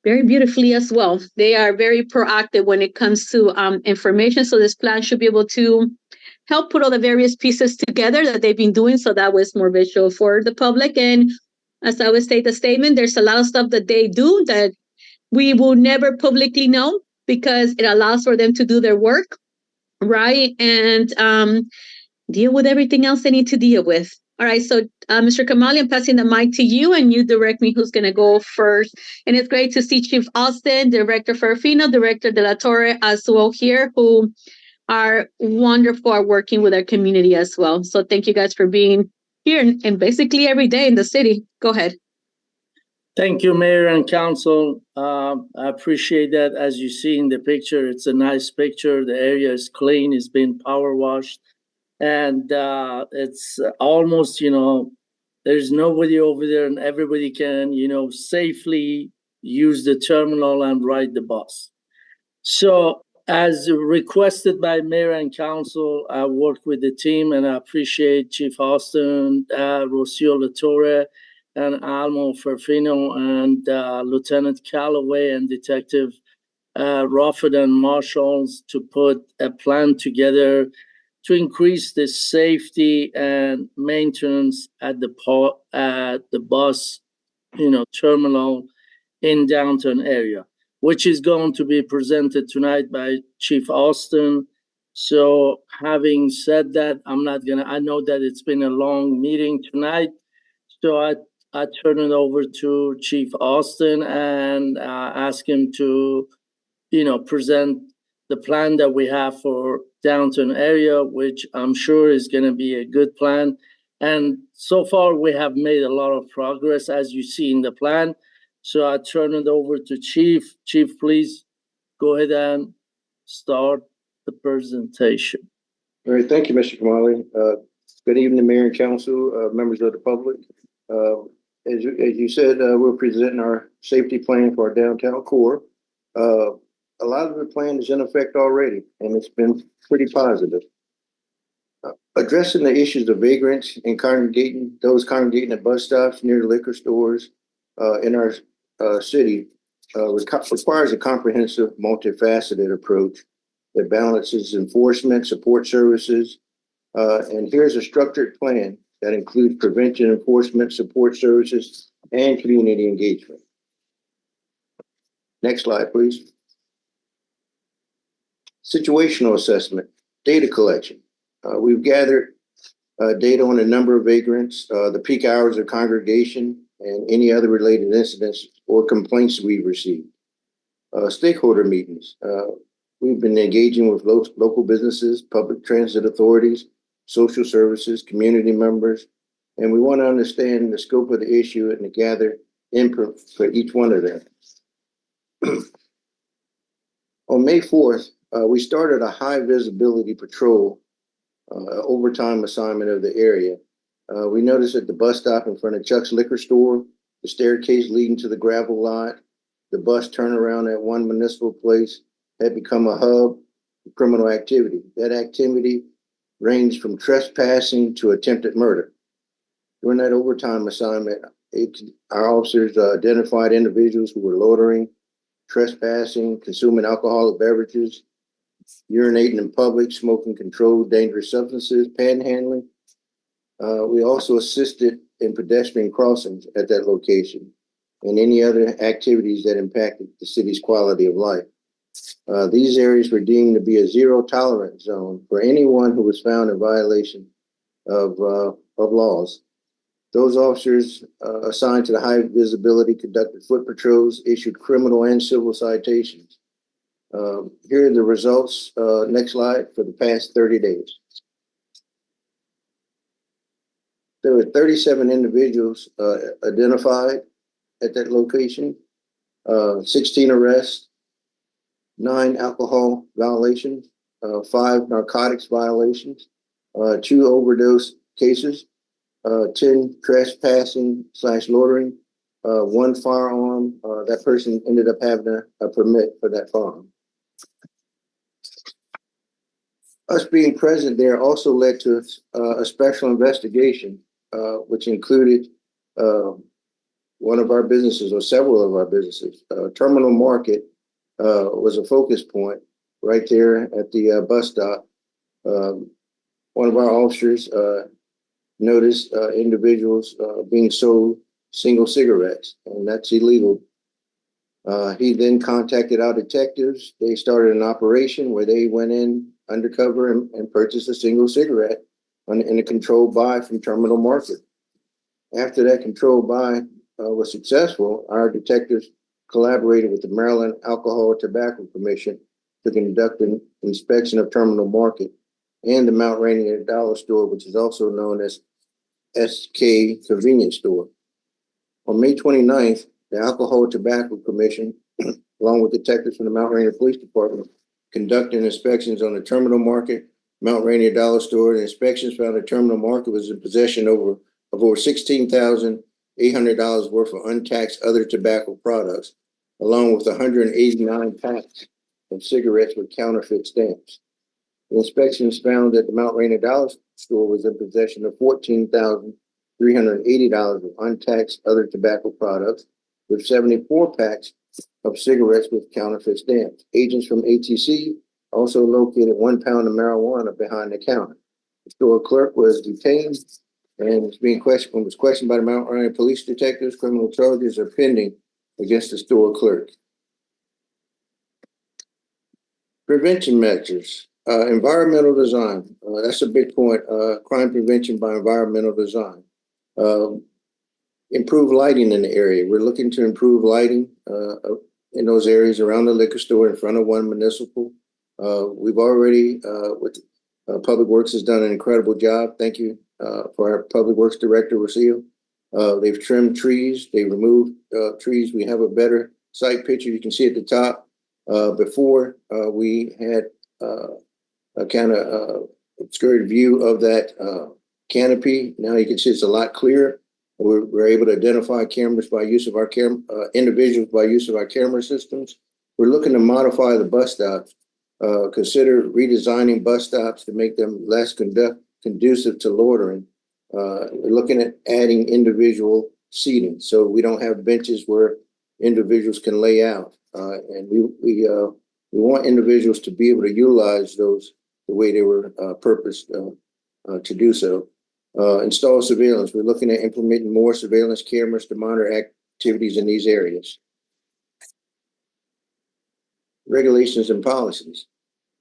very beautifully as well. They are very proactive when it comes to information, so this plan should be able to help put all the various pieces together that they've been doing, so that was more visual for the public. And as I would state the statement, there's a lot of stuff that they do that we will never publicly know, because it allows for them to do their work, right? And deal with everything else they need to deal with. All right, so Mr. Kamali, I'm passing the mic to you, and you direct me who's going to go first. And it's great to see Chief Austin, Director Ferrufino, Director De La Torre as well here, who are wonderful at working with our community as well. So thank you guys for being here and basically every day in the city. Go ahead. Thank you, Mayor and Council. I appreciate that. As you see in the picture, it's a nice picture. The area is clean, it's been power washed, and it's almost, there's nobody over there, and everybody can, safely use the terminal and ride the bus. So as requested by Mayor and Council, I worked with the team, and I appreciate Chief Austin, Rocio Latore, and Almo Ferfino, and Lieutenant Calloway and Detective Rufford and Marshals to put a plan together to increase the safety and maintenance at the bus, terminal in downtown area, which is going to be presented tonight by Chief Austin. So having said that, I know that it's been a long meeting tonight. So I turn it over to Chief Austin and ask him to, present the plan that we have for downtown area, which I'm sure is going to be a good plan. And so far we have made a lot of progress, as you see in the plan. So I turn it over to Chief. Chief, please go ahead and start the presentation. All right, thank you, Mr. Kamali. Good evening, Mayor and Council, members of the public. As you said, we're presenting our safety plan for our downtown core. A lot of the plan is in effect already, and it's been pretty positive. Addressing the issues of vagrants and those congregating at bus stops near liquor stores in our city requires a comprehensive, multifaceted approach that balances enforcement, support services, and here's a structured plan that includes prevention, enforcement, support services, and community engagement. Next slide, please. Situational assessment, data collection. We've gathered data on a number of vagrants, the peak hours of congregation, and any other related incidents or complaints we've received. Stakeholder meetings. We've been engaging with local businesses, public transit authorities, social services, community members, and we want to understand the scope of the issue and to gather input for each one of them. On May 4th, we started a high visibility patrol overtime assignment of the area. We noticed at the bus stop in front of Chuck's Liquor Store, the staircase leading to the gravel lot, the bus turnaround at one municipal place had become a hub of criminal activity. That activity ranged from trespassing to attempted murder. During that overtime assignment, our officers identified individuals who were loitering, trespassing, consuming alcoholic beverages, urinating in public, smoking controlled dangerous substances, panhandling. We also assisted in pedestrian crossings at that location and any other activities that impacted the city's quality of life. These areas were deemed to be a zero tolerance zone for anyone who was found in violation of laws. Those officers assigned to the high visibility conducted foot patrols, issued criminal and civil citations. Here are the results, next slide, for the past 30 days. There were 37 individuals identified at that location, 16 arrests, 9 alcohol violations, 5 narcotics violations, 2 overdose cases, 10 trespassing / loitering, 1 firearm. That person ended up having a permit for that firearm. Us being present there also led to a special investigation, which included one of our businesses or several of our businesses. Terminal Market was a focus point right there at the bus stop. One of our officers noticed individuals being sold single cigarettes, and that's illegal. He then contacted our detectives. They started an operation where they went in undercover and purchased a single cigarette in a controlled buy from Terminal Market. After that controlled buy was successful, our detectives collaborated with the Maryland Alcohol and Tobacco Commission to conduct an inspection of Terminal Market and the Mount Rainier Dollar Store, which is also known as SK Convenience Store. On May 29th, the Alcohol and Tobacco Commission, along with detectives from the Mount Rainier Police Department, conducted inspections on the Terminal Market, Mount Rainier Dollar Store. The inspections found the Terminal Market was in possession of over $16,800 worth of untaxed other tobacco products, along with 189 packs of cigarettes with counterfeit stamps. The inspections found that the Mount Rainier Dollar Store was in possession of $14,380 of untaxed other tobacco products, with 74 packs of cigarettes with counterfeit stamps. Agents from ATC also located 1 pound of marijuana behind the counter. The store clerk was detained and was questioned by the Mount Rainier police detectives. Criminal charges are pending against the store clerk. Prevention measures, environmental design. That's a big point. Crime prevention by environmental design. Improve lighting in the area. We're looking to improve lighting in those areas around the liquor store in front of One Municipal. We've already, with Public Works has done an incredible job. Thank you for our Public Works Director, Rocio. They've trimmed trees. They removed trees. We have a better site picture. You can see at the top. Before we had a kind of obscured view of that canopy. Now you can see it's a lot clearer. We're able to identify cameras by use of our individuals by use of our camera systems. We're looking to modify the bus stops. Consider redesigning bus stops to make them less conducive to loitering. We're looking at adding individual seating so we don't have benches where individuals can lay out. And we want individuals to be able to utilize those the way they were purposed to do so. Install surveillance. We're looking at implementing more surveillance cameras to monitor activities in these areas. Regulations and policies.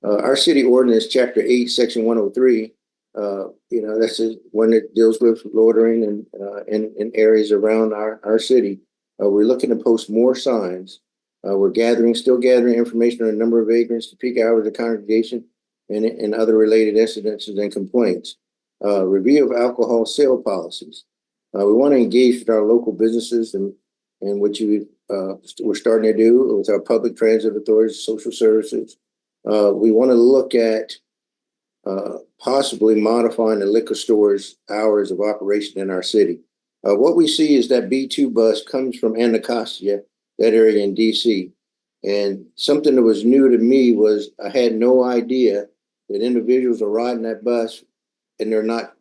Our city ordinance, chapter 8, section 103, that's one that deals with loitering and in areas around our city. We're looking to post more signs. We're still gathering information on the number of vagrants, the peak hours of congregation, and other related incidences and complaints. Review of alcohol sale policies. We want to engage with our local businesses and which we're starting to do with our public transit authorities, social services. We want to look at possibly modifying the liquor store's hours of operation in our city. What we see is that B2 bus comes from Anacostia, that area in DC. And something that was new to me was I had no idea that individuals are riding that bus and they're not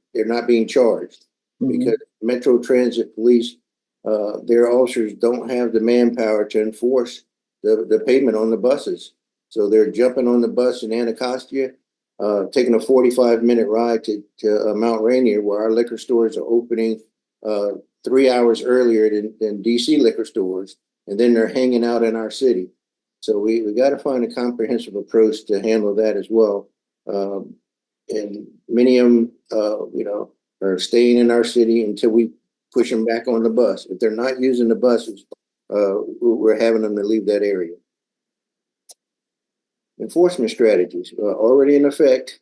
being charged because Metro Transit Police, their officers don't have the manpower to enforce the payment on the buses. So they're jumping on the bus in Anacostia, taking a 45-minute ride to Mount Rainier, where our liquor stores are opening 3 hours earlier than DC liquor stores, and then they're hanging out in our city. So we got to find a comprehensive approach to handle that as well. And many of them, are staying in our city until we push them back on the bus. If they're not using the buses, we're having them to leave that area. Enforcement strategies already in effect.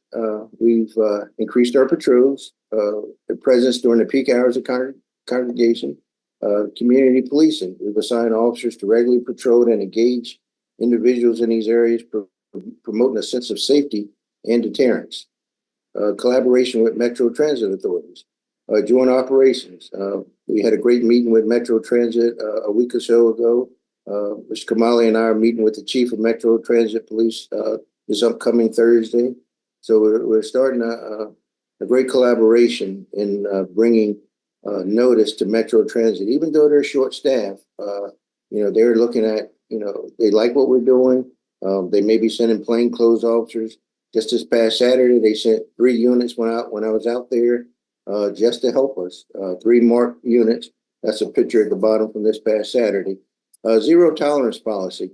We've increased our patrols, the presence during the peak hours of congregation, community policing. We've assigned officers to regularly patrol and engage individuals in these areas, promoting a sense of safety and deterrence. Collaboration with Metro Transit authorities. Joint operations. We had a great meeting with Metro Transit a week or so ago. Mr. Kamali and I are meeting with the chief of Metro Transit Police this upcoming Thursday. So we're starting a great collaboration in bringing notice to Metro Transit. Even though they're short-staffed, they're looking at, they like what we're doing. They may be sending plainclothes officers. Just this past Saturday, they sent 3 units when I was out there just to help us. 3 marked units. That's a picture at the bottom from this past Saturday. Zero tolerance policy.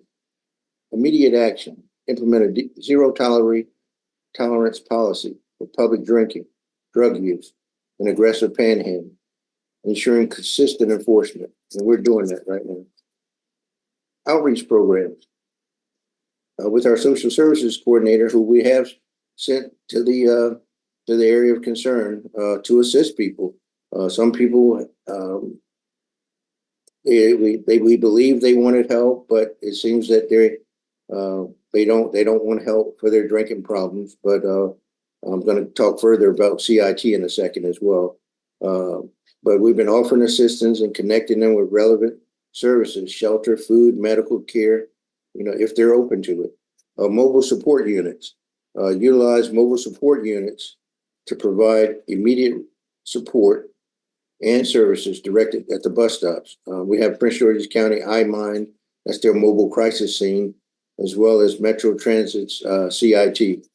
Immediate action. Implement a zero tolerance policy for public drinking, drug use, and aggressive panhandling, ensuring consistent enforcement. And we're doing that right now. Outreach programs. With our social services coordinator, who we have sent to the area of concern to assist people. Some people, we believe they wanted help, but it seems that they don't want help for their drinking problems. But I'm going to talk further about CIT in a second as well. But we've been offering assistance and connecting them with relevant services, shelter, food, medical care, if they're open to it. Mobile support units. Utilize mobile support units to provide immediate support and services directed at the bus stops. We have Prince George's County iMind, that's their mobile crisis scene. as well as Metro Transit's CIT.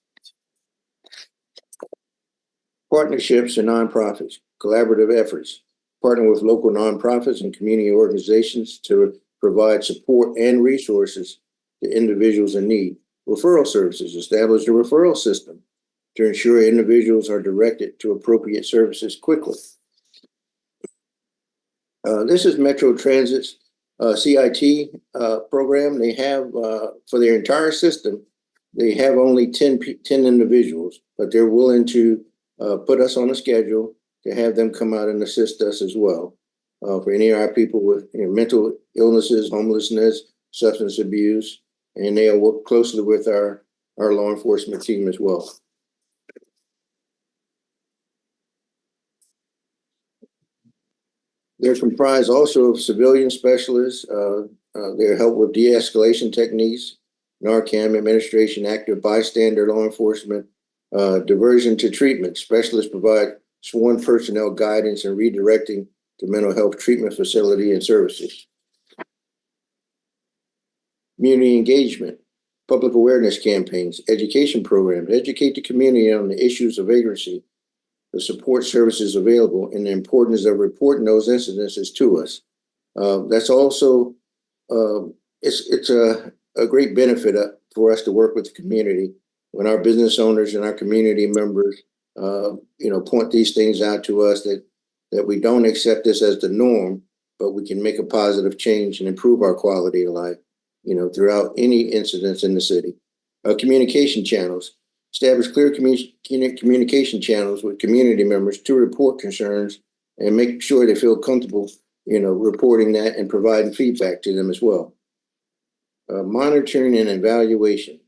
Partnerships and nonprofits, collaborative efforts, partner with local nonprofits and community organizations to provide support and resources to individuals in need. Referral services, establish a referral system to ensure individuals are directed to appropriate services quickly. This is Metro Transit's CIT program. They have, for their entire system, they have only 10 individuals, but they're willing to put us on a schedule to have them come out and assist us as well. For any of our people with mental illnesses, homelessness, substance abuse, and they'll work closely with our law enforcement team as well. They're comprised also of civilian specialists. They help with de-escalation techniques, Narcan administration, active bystander law enforcement, diversion to treatment. Specialists provide sworn personnel guidance and redirecting to mental health treatment facility and services. Community engagement, public awareness campaigns, education programs, educate the community on the issues of vagrancy, the support services available, and the importance of reporting those incidences to us. That's also, it's a great benefit for us to work with the community when our business owners and our community members, point these things out to us that we don't accept this as the norm, but we can make a positive change and improve our quality of life, throughout any incidents in the city. Communication channels. Establish clear communication channels with community members to report concerns and make sure they feel comfortable, reporting that and providing feedback to them as well. Monitoring and evaluation.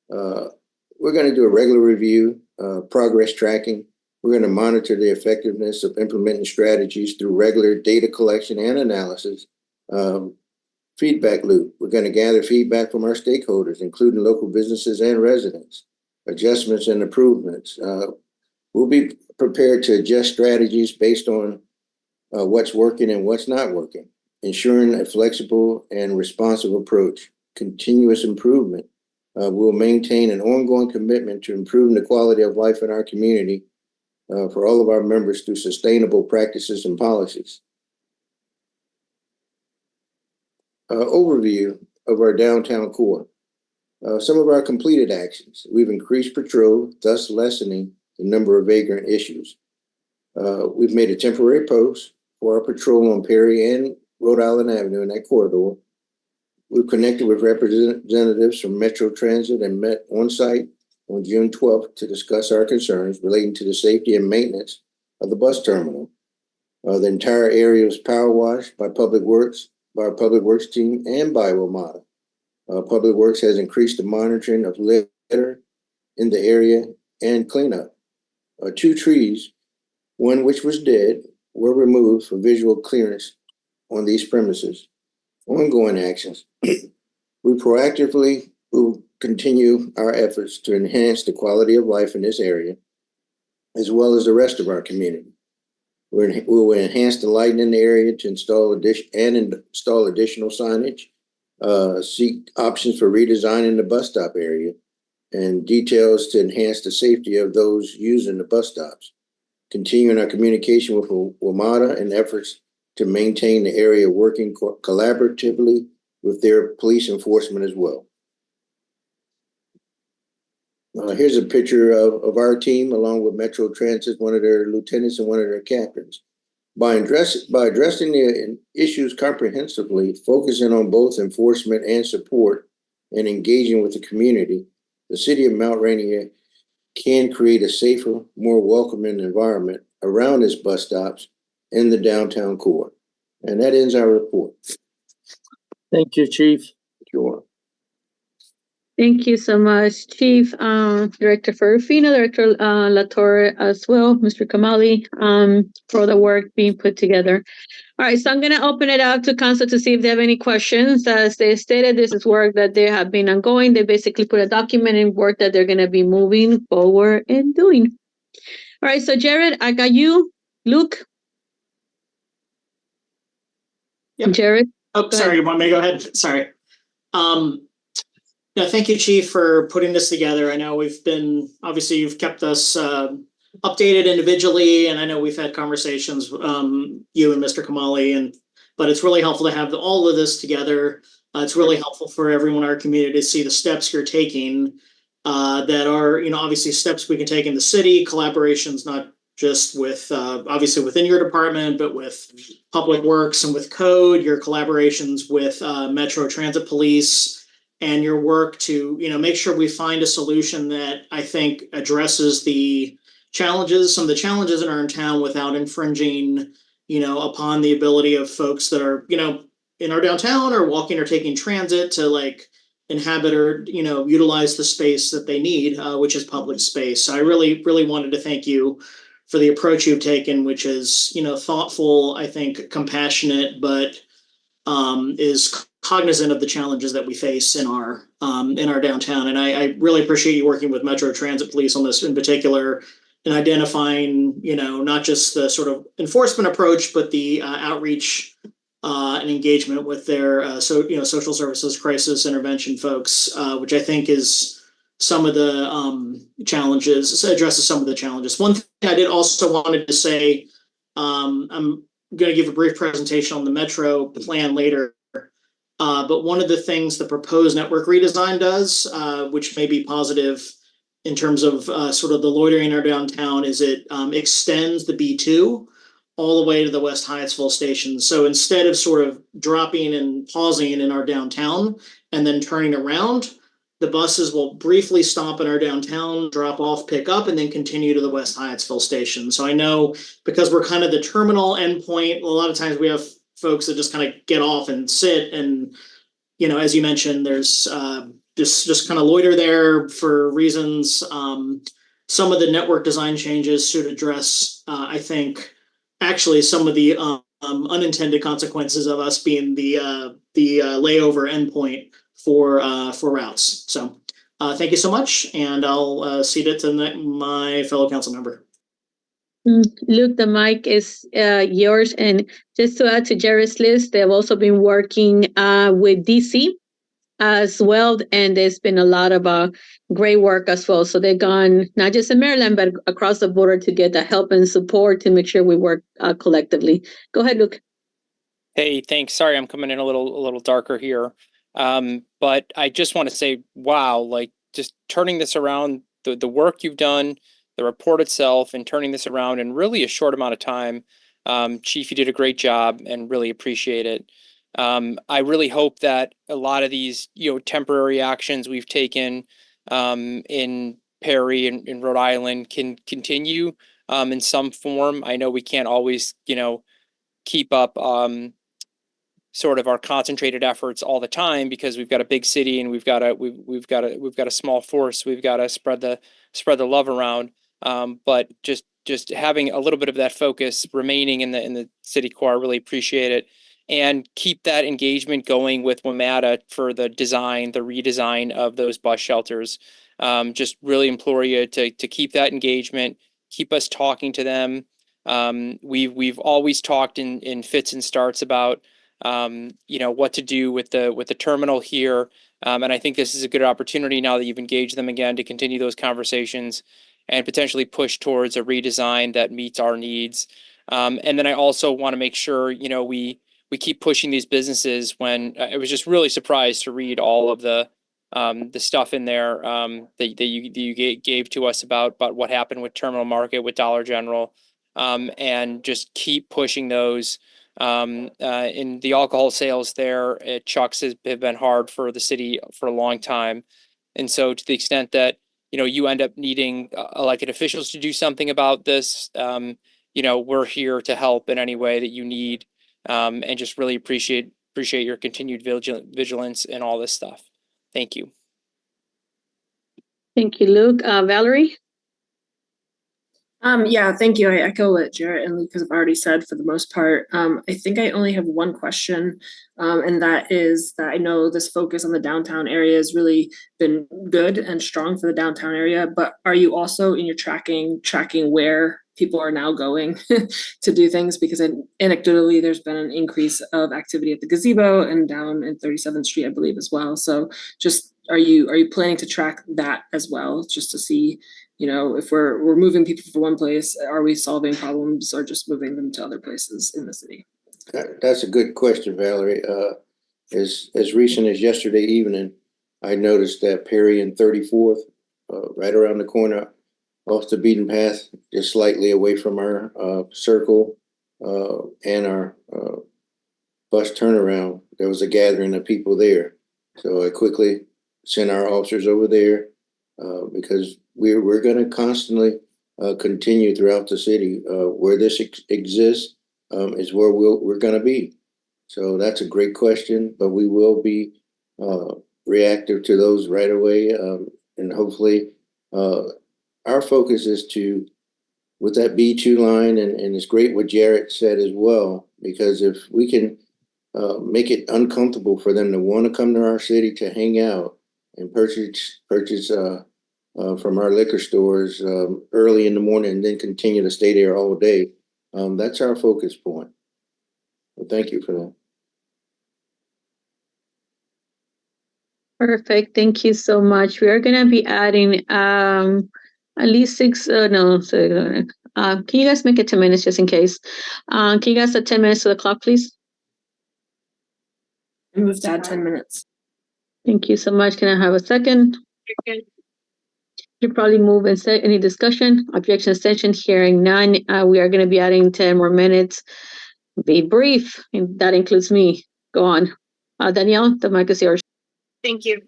We're going to do a regular review, progress tracking. We're going to monitor the effectiveness of implementing strategies through regular data collection and analysis. Feedback loop. We're going to gather feedback from our stakeholders, including local businesses and residents. Adjustments and improvements. We'll be prepared to adjust strategies based on what's working and what's not working, ensuring a flexible and responsive approach. Continuous improvement. We'll maintain an ongoing commitment to improving the quality of life in our community for all of our members through sustainable practices and policies. Overview of our downtown core. Some of our completed actions. We've increased patrol, thus lessening the number of vagrant issues. We've made a temporary post for our patrol on Perry and Rhode Island Avenue in that corridor. We've connected with representatives from Metro Transit and met on site on June 12th to discuss our concerns relating to the safety and maintenance of the bus terminal. The entire area was power washed by our Public Works team and by WMATA. Public Works has increased the monitoring of litter in the area and cleanup. 2 trees, one which was dead, were removed for visual clearance on these premises. Ongoing actions. We proactively will continue our efforts to enhance the quality of life in this area, as well as the rest of our community. We will enhance the lighting in the area to install additional signage, seek options for redesigning the bus stop area, and details to enhance the safety of those using the bus stops. Continuing our communication with WMATA and efforts to maintain the area working collaboratively with their police enforcement as well. Here's a picture of our team along with Metro Transit, one of their lieutenants and one of their captains. By addressing the issues comprehensively, focusing on both enforcement and support, and engaging with the community, the city of Mount Rainier can create a safer, more welcoming environment around its bus stops in the downtown core. And that ends our report. Thank you, Chief. Sure. Thank you so much, Chief, Director Ferrufino, Director Latorre as well, Mr. Kamali, for the work being put together. All right, so I'm going to open it up to council to see if they have any questions. As they stated, this is work that they have been ongoing. They basically put a document in work that they're going to be moving forward and doing. All right, so Jared, I got you. Luke? Yep. Jared? Oh, sorry, you want me to go ahead? Sorry. Yeah, thank you, Chief, for putting this together. I know obviously you've kept us updated individually, and I know we've had conversations, you and Mr. Kamali, but it's really helpful to have all of this together. It's really helpful for everyone in our community to see the steps you're taking that are, obviously steps we can take in the city, collaborations, not just with, obviously within your department, but with Public Works and with Code, your collaborations with Metro Transit Police, and your work to, make sure we find a solution that I think addresses some of the challenges in our town without infringing, upon the ability of folks that are, in our downtown or walking or taking transit to inhabit or, utilize the space that they need, which is public space. So I really, really wanted to thank you for the approach you've taken, which is, thoughtful, I think compassionate, but is cognizant of the challenges that we face in our downtown. And I really appreciate you working with Metro Transit Police on this in particular, and identifying, not just the sort of enforcement approach, but the outreach and engagement with their social services crisis intervention folks, which I think is some of the challenges, addresses some of the challenges. One thing I did also wanted to say, I'm going to give a brief presentation on the Metro plan later. But one of the things the proposed network redesign does, which may be positive in terms of sort of the loitering in our downtown, is it extends the B2 all the way to the West Hyattsville station. So instead of sort of dropping and pausing in our downtown and then turning around, the buses will briefly stop in our downtown, drop off, pick up, and then continue to the West Hyattsville station. So I know because we're kind of the terminal endpoint, a lot of times we have folks that just kind of get off and sit, and as you mentioned, there's just kind of loiter there for reasons. Some of the network design changes should address, I think, actually some of the unintended consequences of us being the layover endpoint for routes. So thank you so much, and I'll cede it to my fellow council member. Luke, the mic is yours. And just to add to Jerry's list, they've also been working with DC as well, and there's been a lot of great work as well. So they've gone not just in Maryland, but across the border to get the help and support to make sure we work collectively. Go ahead, Luke. Hey, thanks. Sorry, I'm coming in a little darker here. But I just want to say, wow, just turning this around, the work you've done, the report itself, and turning this around in really a short amount of time. Chief, you did a great job and really appreciate it. I really hope that a lot of these, temporary actions we've taken in Perry and in Rhode Island can continue in some form. I know we can't always, keep up sort of our concentrated efforts all the time because we've got a big city and we've got a small force. We've got to spread the love around. But just having a little bit of that focus remaining in the city core, I really appreciate it, and keep that engagement going with WMATA for the redesign of those bus shelters. Just really implore you to keep that engagement, keep us talking to them. We've always talked in fits and starts about what to do with the terminal here. And I think this is a good opportunity now that you've engaged them again to continue those conversations and potentially push towards a redesign that meets our needs. And then I also want to make sure, we keep pushing these businesses. When I was just really surprised to read all of the stuff in there that you gave to us about what happened with Terminal Market, with Dollar General, and just keep pushing those. In the alcohol sales there at Chuck's have been hard for the city for a long time. And so to the extent that, you end up needing elected officials to do something about this, we're here to help in any way that you need, and just really appreciate your continued vigilance in all this stuff. Thank you. Thank you, Luke. Valerie? Yeah, thank you. I echo what Jarrett and Luke have already said for the most part. I think I only have one question, and that is that I know this focus on the downtown area has really been good and strong for the downtown area, but are you also in your tracking where people are now going to do things? Because anecdotally, there's been an increase of activity at the gazebo and down in 37th Street, I believe, as well. So just are you planning to track that as well, just to see, if we're moving people from one place, are we solving problems or just moving them to other places in the city? That's a good question, Valerie. As recent as yesterday evening, I noticed that Perry and 34th, right around the corner off the beaten path, just slightly away from our circle and our bus turnaround, there was a gathering of people there. So I quickly sent our officers over there because we're going to constantly continue throughout the city. Where this exists is where we're going to be. So that's a great question, but we will be reactive to those right away. And hopefully our focus is to, with that B2 line, and it's great what Jarrett said as well, because if we can make it uncomfortable for them to want to come to our city to hang out and purchase from our liquor stores early in the morning and then continue to stay there all day, that's our focus point. Well, thank you for that. Perfect. Thank you so much. We are going to be adding at least 6. Can you guys make it 10 minutes just in case? Can you guys add 10 minutes to the clock, please? I moved to add 10 minutes. Thank you so much. Can I have a second? You probably move and say any discussion, objection, extension, hearing none. We are going to be adding 10 more minutes. Be brief. And that includes me. Go on. Danielle, the mic is yours. Thank you.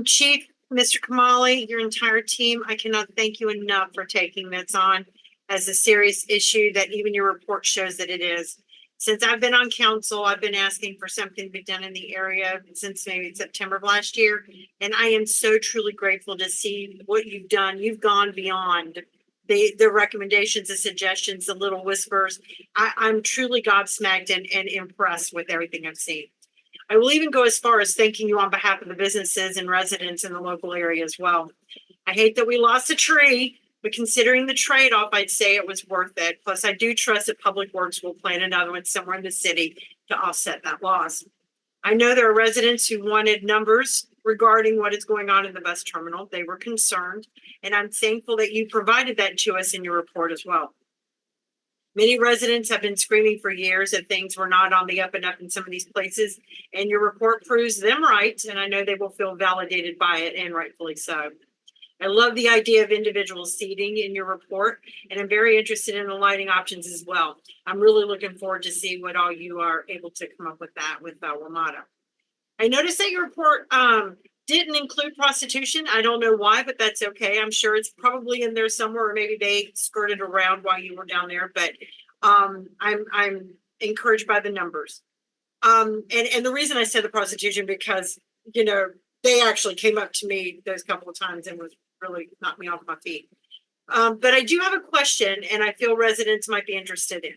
Chief, Mr. Kamali, your entire team, I cannot thank you enough for taking this on as a serious issue that even your report shows that it is. Since I've been on council, I've been asking for something to be done in the area since maybe September of last year. And I am so truly grateful to see what you've done. You've gone beyond the recommendations, the suggestions, the little whispers. I'm truly gobsmacked and impressed with everything I've seen. I will even go as far as thanking you on behalf of the businesses and residents in the local area as well. I hate that we lost a tree, but considering the trade-off, I'd say it was worth it. Plus, I do trust that Public Works will plant another one somewhere in the city to offset that loss. I know there are residents who wanted numbers regarding what is going on in the bus terminal. They were concerned, and I'm thankful that you provided that to us in your report as well. Many residents have been screaming for years that things were not on the up and up in some of these places, and your report proves them right, and I know they will feel validated by it, and rightfully so. I love the idea of individual seating in your report, and I'm very interested in the lighting options as well. I'm really looking forward to see what all you are able to come up with that with WMATA. I noticed that your report didn't include prostitution. I don't know why, but that's okay. I'm sure it's probably in there somewhere, or maybe they skirted around while you were down there, but I'm encouraged by the numbers. And the reason I said the prostitution, because, they actually came up to me those couple of times and was really knocked me off my feet. But I do have a question, and I feel residents might be interested in.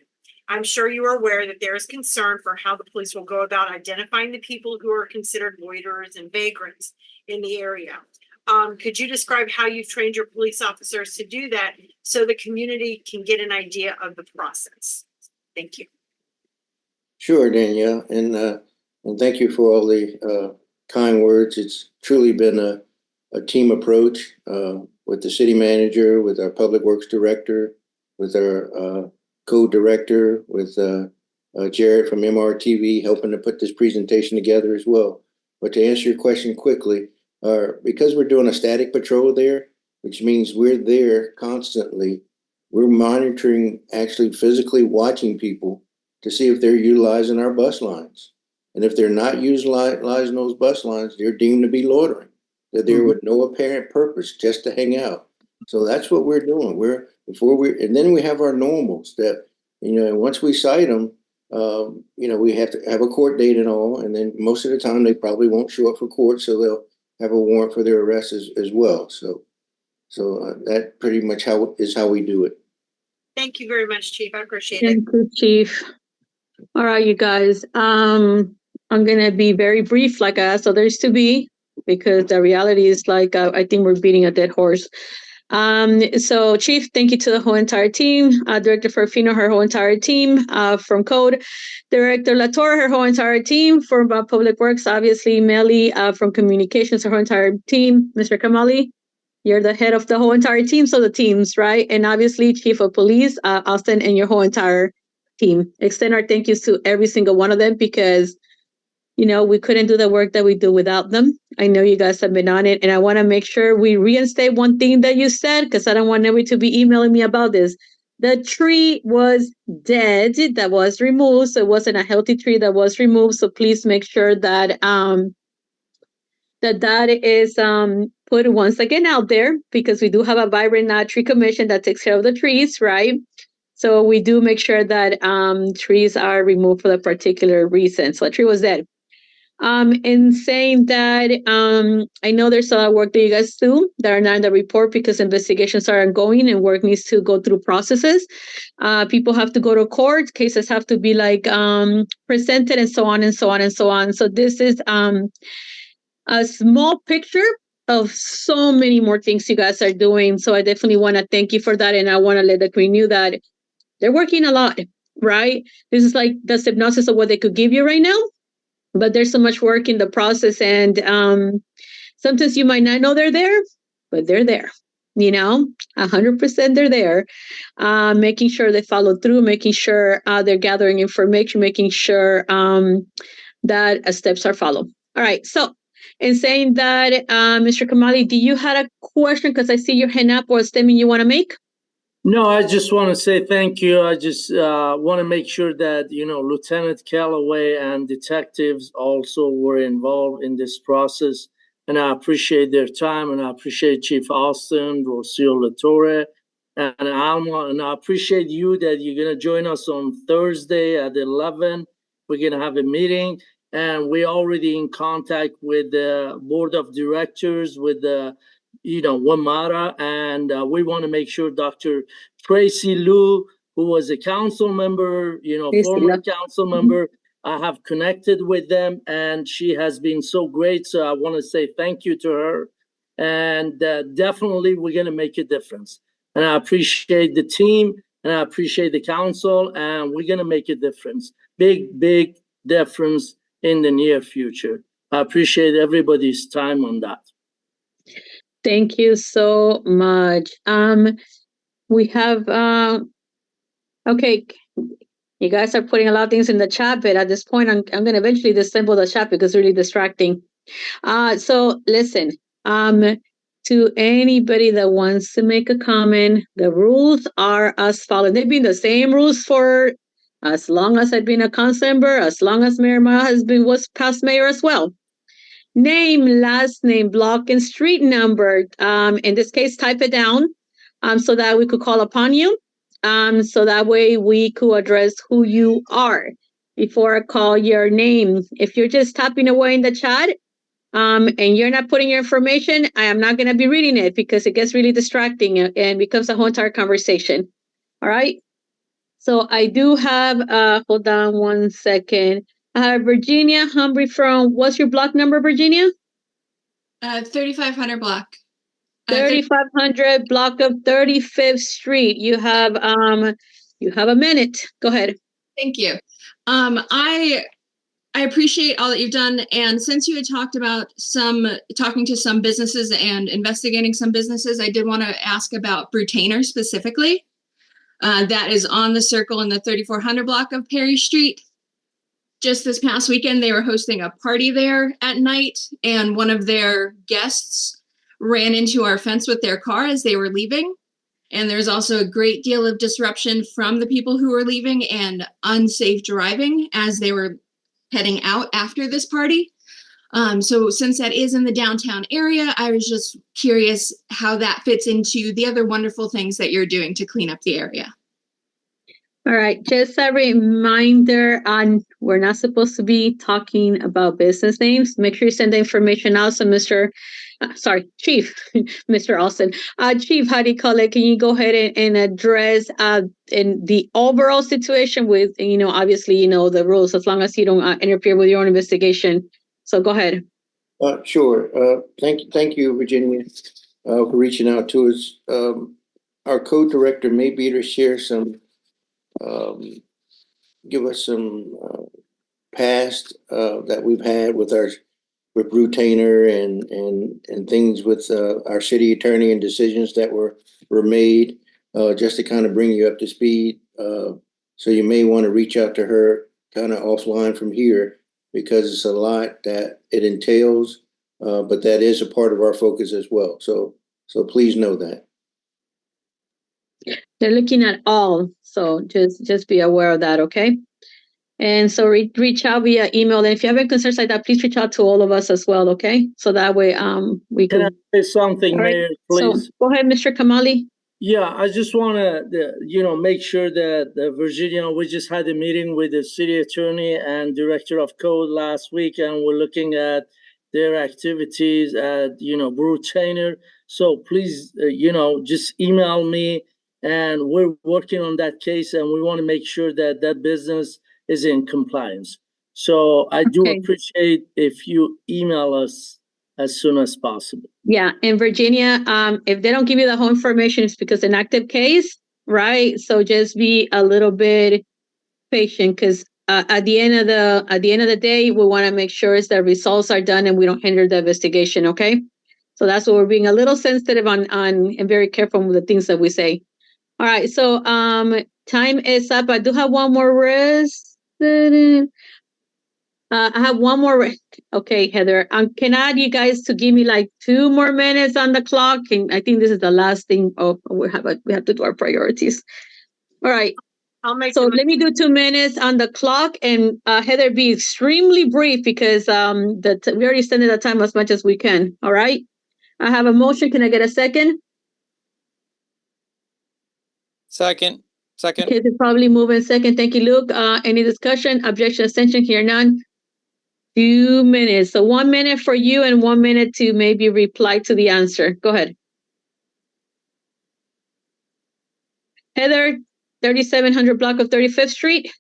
I'm sure you are aware that there is concern for how the police will go about identifying the people who are considered loiterers and vagrants in the area. Could you describe how you've trained your police officers to do that so the community can get an idea of the process? Thank you. Sure, Danielle, and thank you for all the kind words. It's truly been a team approach with the city manager, with our public works director, with our code director, with Jared from MRTV helping to put this presentation together as well. But to answer your question quickly, because we're doing a static patrol there, which means we're there constantly, we're monitoring, actually physically watching people to see if they're utilizing our bus lines. And if they're not utilizing those bus lines, they're deemed to be loitering. They're there with no apparent purpose, just to hang out. So that's what we're doing. And then we have our normals that, once we cite them, we have to have a court date and all. And then most of the time they probably won't show up for court, so they'll have a warrant for their arrest as well. So that pretty much is how we do it. Thank you very much, Chief. I appreciate it. Thank you, Chief. All right, you guys. I'm going to be very brief, like I asked others to be, because the reality is, I think we're beating a dead horse. So Chief, thank you to the whole entire team. Director Ferfino, her whole entire team from Code. Director Latour, her whole entire team from Public Works. Obviously, Melly from Communications, her whole entire team. Mr. Kamali, you're the head of the whole entire team, so the teams, right? And obviously, Chief of Police, Austin, and your whole entire team. Extend our thank yous to every single one of them because, you know, we couldn't do the work that we do without them. I know you guys have been on it, and I want to make sure we reinstate one thing that you said because I don't want nobody to be emailing me about this. The tree was dead that was removed, so it wasn't a healthy tree that was removed. So please make sure that that is put once again out there because we do have a vibrant tree commission that takes care of the trees, right? So we do make sure that trees are removed for the particular reason. So the tree was dead. In saying that, I know there's a lot of work that you guys do that are not in the report because investigations are ongoing and work needs to go through processes. People have to go to court, cases have to be like presented and so on and so on and so on. So this is a small picture of so many more things you guys are doing. So I definitely want to thank you for that. And I want to let the community know that they're working a lot, right? This is like the synopsis of what they could give you right now. But there's so much work in the process. And sometimes you might not know they're there, but they're there. You know, 100% they're there. Making sure they follow through, making sure they're gathering information, making sure that steps are followed. All right. So in saying that, Mr. Kamali, do you have a question? Because I see your hand up or a statement you want to make. No, I just want to say thank you. I just want to make sure that, you know, Lieutenant Calloway and detectives also were involved in this process. And I appreciate their time, and I appreciate Chief Austin, Rocio Latore, and Alma. And I appreciate you that you're going to join us on Thursday at 11. We're going to have a meeting, and we're already in contact with the board of directors, with the WMATA, and we want to make sure Dr. Tracy Liu, who was a council member, former council member, I have connected with them, and she has been so great. So I want to say thank you to her, and definitely we're going to make a difference. And I appreciate the team, and I appreciate the council, and we're going to make a difference, big difference in the near future. I appreciate everybody's time on that. Thank you so much. We have, okay, you guys are putting a lot of things in the chat, but at this point, I'm going to eventually disassemble the chat because it's really distracting. So listen, to anybody that wants to make a comment, the rules are as follows. They've been the same rules for as long as I've been a council member, as long as Mayor Maya was past mayor as well. Name, last name, block, and street number. In this case, type it down so that we could call upon you. So that way we could address who you are before I call your name. If you're just tapping away in the chat and you're not putting your information, I am not going to be reading it because it gets really distracting and becomes a whole entire conversation. All right. So I do have, hold on one second. Virginia Humphrey from, what's your block number, Virginia? 3500 block. 3500 block of 35th Street. You have a minute. Go ahead. Thank you. I appreciate all that you've done. And since you had talked about talking to some businesses and investigating some businesses, I did want to ask about Brutainer specifically. That is on the circle in the 3400 block of Perry Street. Just this past weekend, they were hosting a party there at night, and one of their guests ran into our fence with their car as they were leaving. And there's also a great deal of disruption from the people who were leaving and unsafe driving as they were heading out after this party. So since that is in the downtown area, I was just curious how that fits into the other wonderful things that you're doing to clean up the area. All right, just a reminder we're not supposed to be talking about business names. Make sure you send the information out. So Chief, Mr. Austin. Chief, how do you call it? Can you go ahead and address in the overall situation with, obviously, the rules, as long as you don't interfere with your own investigation. So go ahead. Sure. Thank you, Virginia. for reaching out to us. Our code director may be able to share some, give us some past that we've had with Retainer and things with our city attorney and decisions that were made, just to kind of bring you up to speed. So you may want to reach out to her kind of offline from here, because it's a lot that it entails, but that is a part of our focus as well. So please know that. They're looking at all, so just be aware of that, okay? And so reach out via email. And if you have any concerns like that, please reach out to all of us as well, okay? So that way we can. Can I say something, Mayor, please? So go ahead, Mr. Kamali. Yeah, I just want to, make sure that Virginia, we just had a meeting with the city attorney and director of code last week, and we're looking at their activities at, Retainer. So please, just email me, and we're working on that case, and we want to make sure that that business is in compliance. So I do appreciate if you email us as soon as possible. Yeah, and Virginia, if they don't give you the whole information, it's because it's an active case, right? So just be a little bit patient, because at the end of the day, we want to make sure the results are done and we don't hinder the investigation. Okay, so that's what we're being a little sensitive on and very careful with the things that we say. All right, so time is up. I do have one more I have one more. Okay, Heather, can I add you guys to give me like 2 more minutes on the clock? And I think this is the last thing. Oh, we have to do our priorities. All right. So let me do 2 minutes on the clock, and Heather, be extremely brief, because we already extended the time as much as we can. All right. I have a motion. Can I get a second? Second. Okay, so probably move in second. Thank you, Luke. Any discussion, objection, abstention? Here none. 2 minutes. So 1 minute for you and 1 minute to maybe reply to the answer. Go ahead. Heather, 3700 block of 35th Street.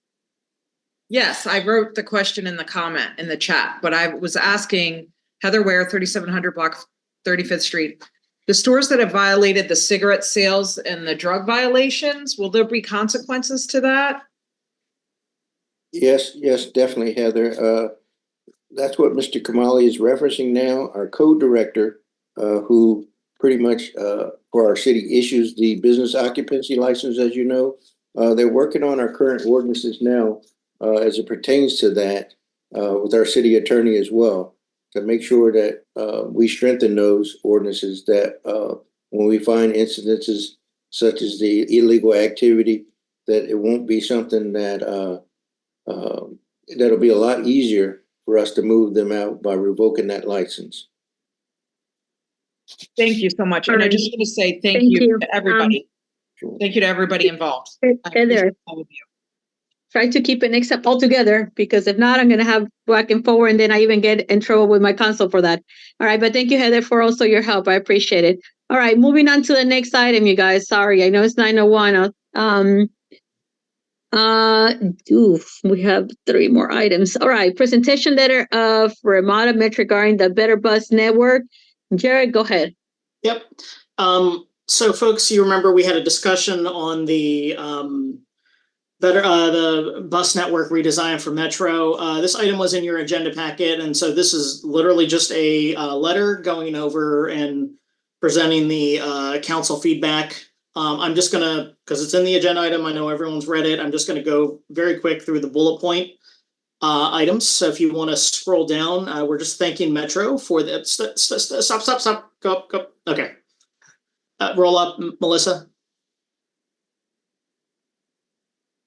Yes, I wrote the question in the comment in the chat, but I was asking Heather Ware, 3700 block 35th Street. The stores that have violated the cigarette sales and the drug violations, will there be consequences to that? Yes, definitely, Heather. That's what Mr. Kamali is referencing now. Our code director, who pretty much for our city issues the business occupancy license, as you know. They're working on our current ordinances now as it pertains to that with our city attorney as well, to make sure that we strengthen those ordinances, that when we find incidences such as the illegal activity, that it won't be something that that'll be a lot easier for us to move them out by revoking that license. Thank you so much. And I just want to say thank you to everybody. Thank you to everybody involved. Heather, all of you. Try to keep it next up all together, because if not, I'm going to have back and forward, and then I even get in trouble with my counsel for that. All right. But thank you, Heather, for also your help. I appreciate it. All right. Moving on to the next item, you guys. Sorry. I know it's 9:01. We have 3 more items. All right. Presentation letter of WMATA Metro regarding the Better Bus Network. Jared, go ahead. Yep. So folks, you remember we had a discussion on the bus network redesign for Metro. This item was in your agenda packet, and so this is literally just a letter going over and presenting the council feedback. I'm just gonna, because it's in the agenda item, I know everyone's read it, I'm just gonna go very quick through the bullet point items. So if you want to scroll down, we're just thanking Metro for the stop, go. Okay. Roll up, Melissa.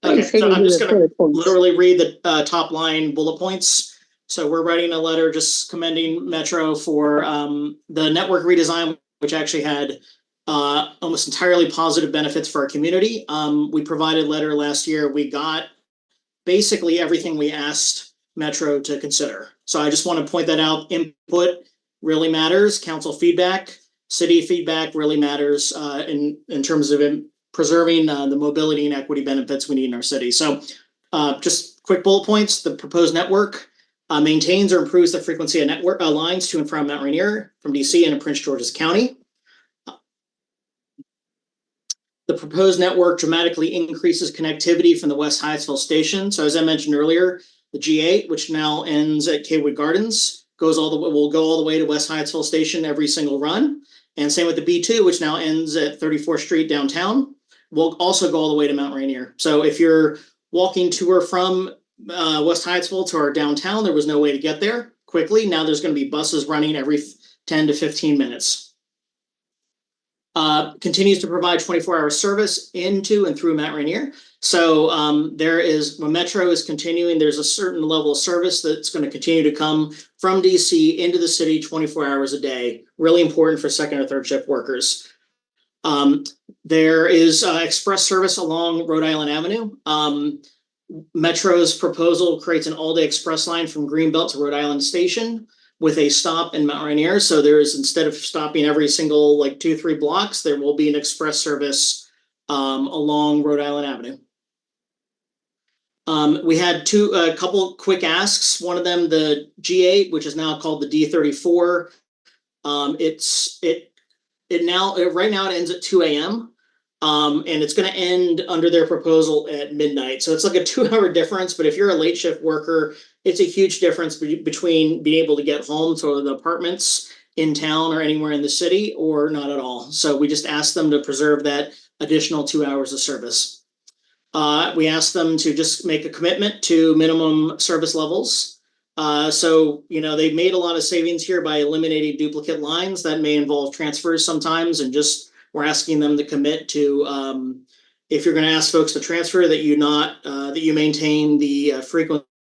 Okay, so I'm just going to literally read the top line bullet points. So we're writing a letter just commending Metro for the network redesign, which actually had almost entirely positive benefits for our community. We provided a letter last year. We got basically everything we asked Metro to consider. So I just want to point that out. Input really matters. Council feedback, city feedback really matters in terms of preserving the mobility and equity benefits we need in our city. So just quick bullet points. The proposed network maintains or improves the frequency of network lines to and from Mount Rainier, from DC and Prince George's County. The proposed network dramatically increases connectivity from the West Hyattsville station. So as I mentioned earlier, the G8, which now ends at Kaywood Gardens, will go all the way to West Hyattsville station every single run. And same with the B2, which now ends at 34th Street downtown, will also go all the way to Mount Rainier. So if you're walking to or from West Hyattsville to our downtown, there was no way to get there quickly. Now there's going to be buses running every 10 to 15 minutes. Continues to provide 24-hour service into and through Mount Rainier. So when Metro is continuing, there's a certain level of service that's going to continue to come from DC into the city 24 hours a day. Really important for second or third shift workers. There is express service along Rhode Island Avenue. Metro's proposal creates an all-day express line from Greenbelt to Rhode Island Station with a stop in Mount Rainier. So there's, instead of stopping every single 2-3 blocks, there will be an express service along Rhode Island Avenue. We had a couple quick asks. One of them, the G8, which is now called the D34. Right now it ends at 2 a.m. And it's going to end under their proposal at midnight. So it's like a 2-hour difference. But if you're a late shift worker, it's a huge difference between being able to get home to the apartments in town or anywhere in the city or not at all. So we just asked them to preserve that additional 2 hours of service. We asked them to just make a commitment to minimum service levels. So they've made a lot of savings here by eliminating duplicate lines. That may involve transfers sometimes, and just we're asking them to commit to, if you're going to ask folks to transfer, that you maintain the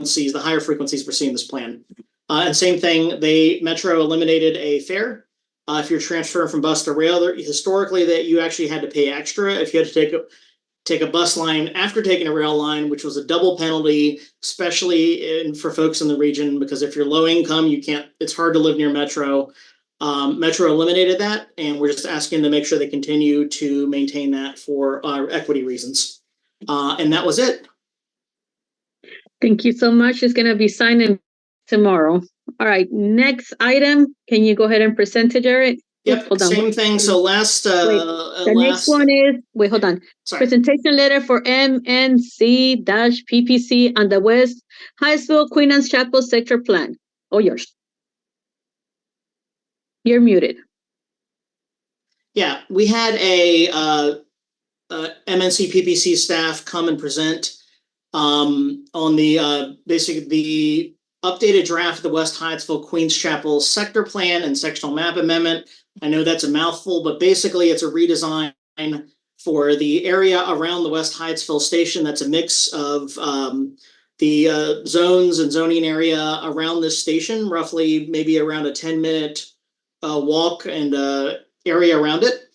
the higher frequencies we're seeing in this plan. And same thing, Metro eliminated a fare. If you're transferring from bus to rail, historically that you actually had to pay extra if you had to take a bus line after taking a rail line, which was a double penalty, especially for folks in the region, because if you're low income, it's hard to live near Metro. Metro eliminated that, and we're just asking to make sure they continue to maintain that for equity reasons. And that was it. Thank you so much. It's going to be signed in tomorrow. All right, next item. Can you go ahead and present it, Jared? Yep, hold on. same thing. So next one is, hold on. Sorry. Presentation letter for MNC-PPC on the West Hyattsville Queen Anne's Chapel sector plan. Oh, yours. You're muted. Yeah, we had a MNC-PPC staff come and present on the basically the updated draft of the West Hyattsville Queen's Chapel sector plan and sectional map amendment. I know that's a mouthful, but basically it's a redesign for the area around the West Hyattsville station. That's a mix of the zones and zoning area around this station, roughly maybe around a 10-minute walk and area around it.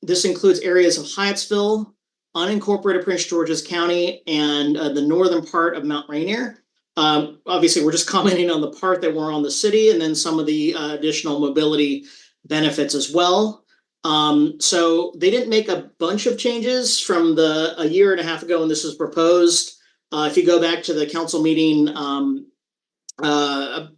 This includes areas of Hyattsville, unincorporated Prince George's County, and the northern part of Mount Rainier. Obviously, we're just commenting on the part that we're on the city, and then some of the additional mobility benefits as well. So they didn't make a bunch of changes from a year and a half ago when this was proposed. If you go back to the council meeting a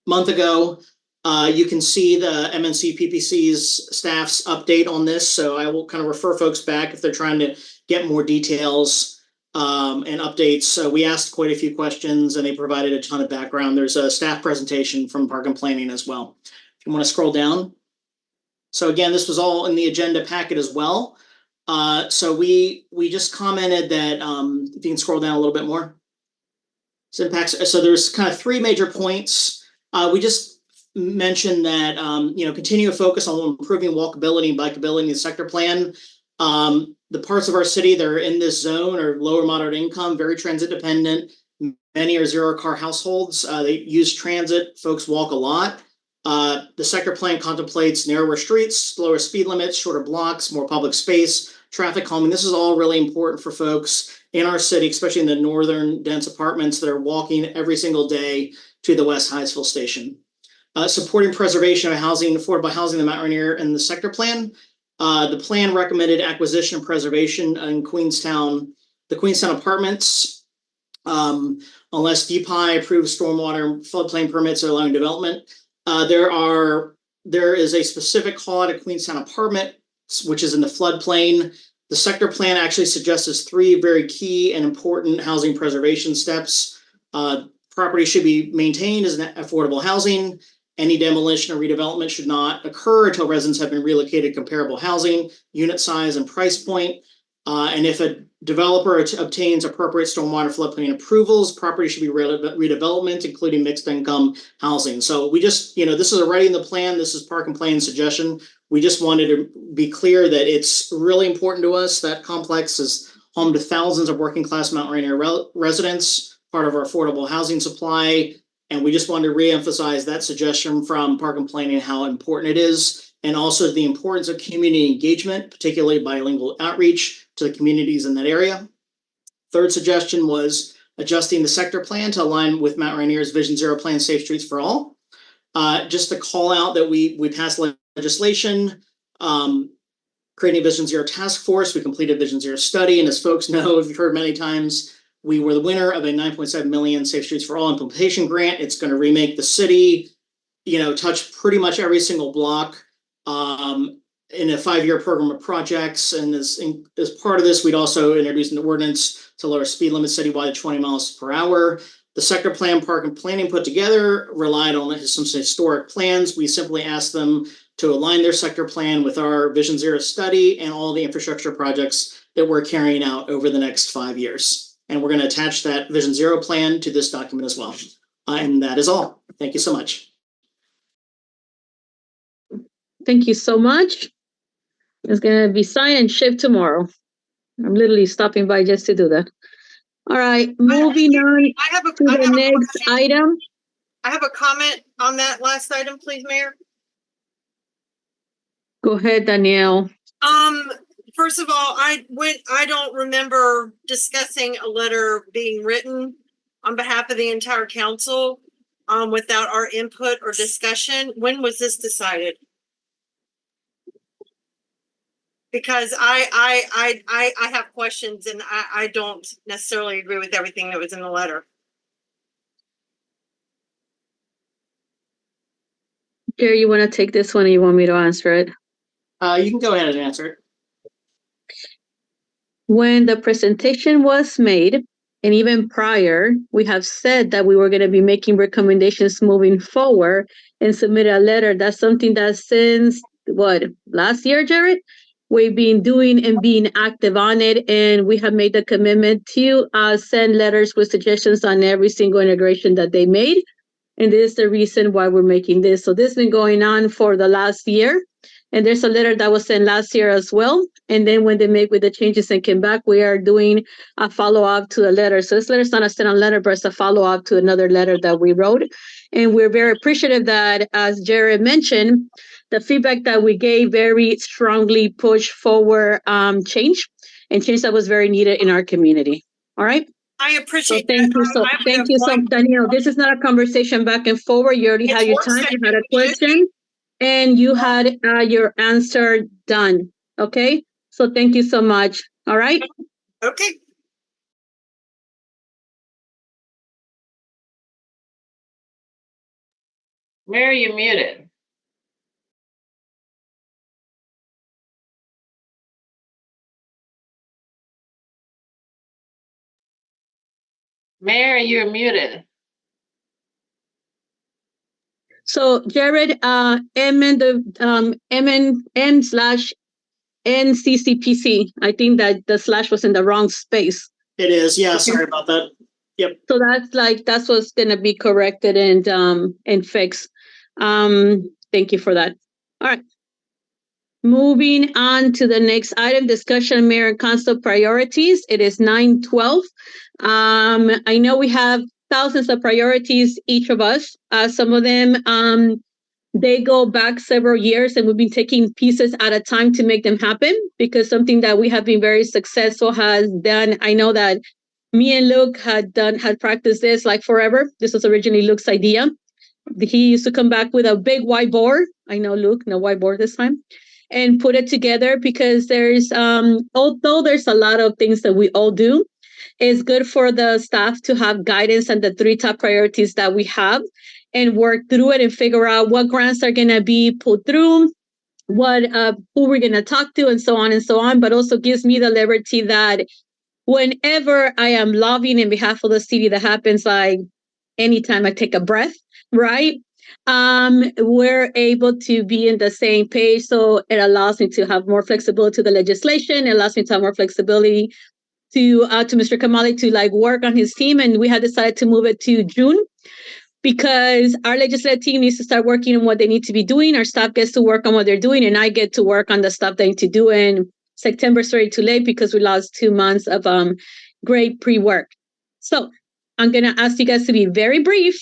month ago, you can see the MNC-PPC's staff's update on this. So I will kind of refer folks back if they're trying to get more details and updates. So we asked quite a few questions and they provided a ton of background. There's a staff presentation from Park and Planning as well. If you want to scroll down. So again, this was all in the agenda packet as well. So we just commented that, if you can scroll down a little bit more. So there's kind of 3 major points. We just mentioned that, continue to focus on improving walkability and bikeability in the sector plan. The parts of our city that are in this zone are lower moderate income, very transit dependent. Many are 0-car households. They use transit. Folks walk a lot. The sector plan contemplates narrower streets, lower speed limits, shorter blocks, more public space, traffic calming. This is all really important for folks in our city, especially in the northern dense apartments that are walking every single day to the West Hyattsville station. Supporting preservation of housing, affordable housing in the Mount Rainier and the sector plan. The plan recommended acquisition and preservation in the Queenstown apartments, unless DPI approves stormwater floodplain permits or allowing development. There is a specific call out of Queenstown apartment which is in the floodplain. The sector plan actually suggests 3 very key and important housing preservation steps. Property should be maintained as affordable housing. Any demolition or redevelopment should not occur until residents have been relocated to comparable housing, unit size, and price point. And if a developer obtains appropriate stormwater floodplain approvals, property should be redevelopment, including mixed income housing. So we just, this is already in the plan. This is Park and Plan suggestion. We just wanted to be clear that it's really important to us. That complex is home to thousands of working class Mount Rainier residents, part of our affordable housing supply. And we just wanted to reemphasize that suggestion from Park and Planning, how important it is, and also the importance of community engagement, particularly bilingual outreach to the communities in that area. Third suggestion was adjusting the sector plan to align with Mount Rainier's Vision Zero plan, Safe Streets for All. Just to call out that we passed legislation, creating a Vision Zero task force. We completed Vision Zero study, and as folks know, if you've heard many times, we were the winner of a $9.7 million Safe Streets for All implementation grant. It's going to remake the city, touch pretty much every single block in a 5-year program of projects. And as part of this, we'd also introduced an ordinance to lower speed limits citywide to 20 miles per hour. The sector plan Park and Planning put together relied on some historic plans. We simply asked them to align their sector plan with our Vision Zero study and all the infrastructure projects that we're carrying out over the next 5 years. And we're going to attach that Vision Zero plan to this document as well. And that is all. Thank you so much. Thank you so much. It's going to be signed and shipped tomorrow. I'm literally stopping by just to do that. All right, moving on to the next item. I have a comment on that last item, please, Mayor. Go ahead, Danielle. First of all, I don't remember discussing a letter being written on behalf of the entire council without our input or discussion. When was this decided? Because I have questions, and I don't necessarily agree with everything that was in the letter. Jerry, you want to take this one, or you want me to answer it? You can go ahead and answer it. When the presentation was made, and even prior, we have said that we were going to be making recommendations moving forward and submit a letter. That's something that since, last year, Jared? We've been doing and being active on it, and we have made the commitment to send letters with suggestions on every single integration that they made. And this is the reason why we're making this. So this has been going on for the last year. And there's a letter that was sent last year as well. And then when they make with the changes and came back, we are doing a follow-up to the letter. So this letter is not a stand-on letter, but it's a follow-up to another letter that we wrote. And we're very appreciative that, as Jared mentioned, the feedback that we gave very strongly pushed forward change, and change that was very needed in our community. All right? I appreciate that. Thank you so, Danielle. This is not a conversation back and forward. You already had your time. You had a question. And you had your answer done. Okay. So thank you so much. All right. Okay. Mary, you're muted. Mary, you're muted. So Jared, MN/NCCPC. I think that the slash was in the wrong space. It is, yeah. Sorry about that. Yep. So that's what's gonna be corrected and fixed. Thank you for that. All right. Moving on to the next item, discussion mayor and council priorities. It is 9:12. I know we have thousands of priorities, each of us. Some of them, they go back several years, and we've been taking pieces at a time to make them happen, because something that we have been very successful has done. I know that me and Luke had practiced this like forever. This was originally Luke's idea. He used to come back with a big whiteboard. I know, Luke, no whiteboard this time. And put it together, because there's, although there's a lot of things that we all do, it's good for the staff to have guidance on the 3 top priorities that we have and work through it and figure out what grants are going to be put through, what who we're gonna talk to and so on, but also gives me the liberty that whenever I am lobbying in behalf of the city, that happens like anytime I take a breath, right? We're able to be in the same page. So it allows me to have more flexibility to the legislation. It allows me to have more flexibility to Mr. Kamali to like work on his team. And we have decided to move it to June because our legislative team needs to start working on what they need to be doing. Our staff gets to work on what they're doing, and I get to work on the stuff they need to do. And September's already too late because we lost 2 months of great pre-work. So I'm gonna ask you guys to be very brief.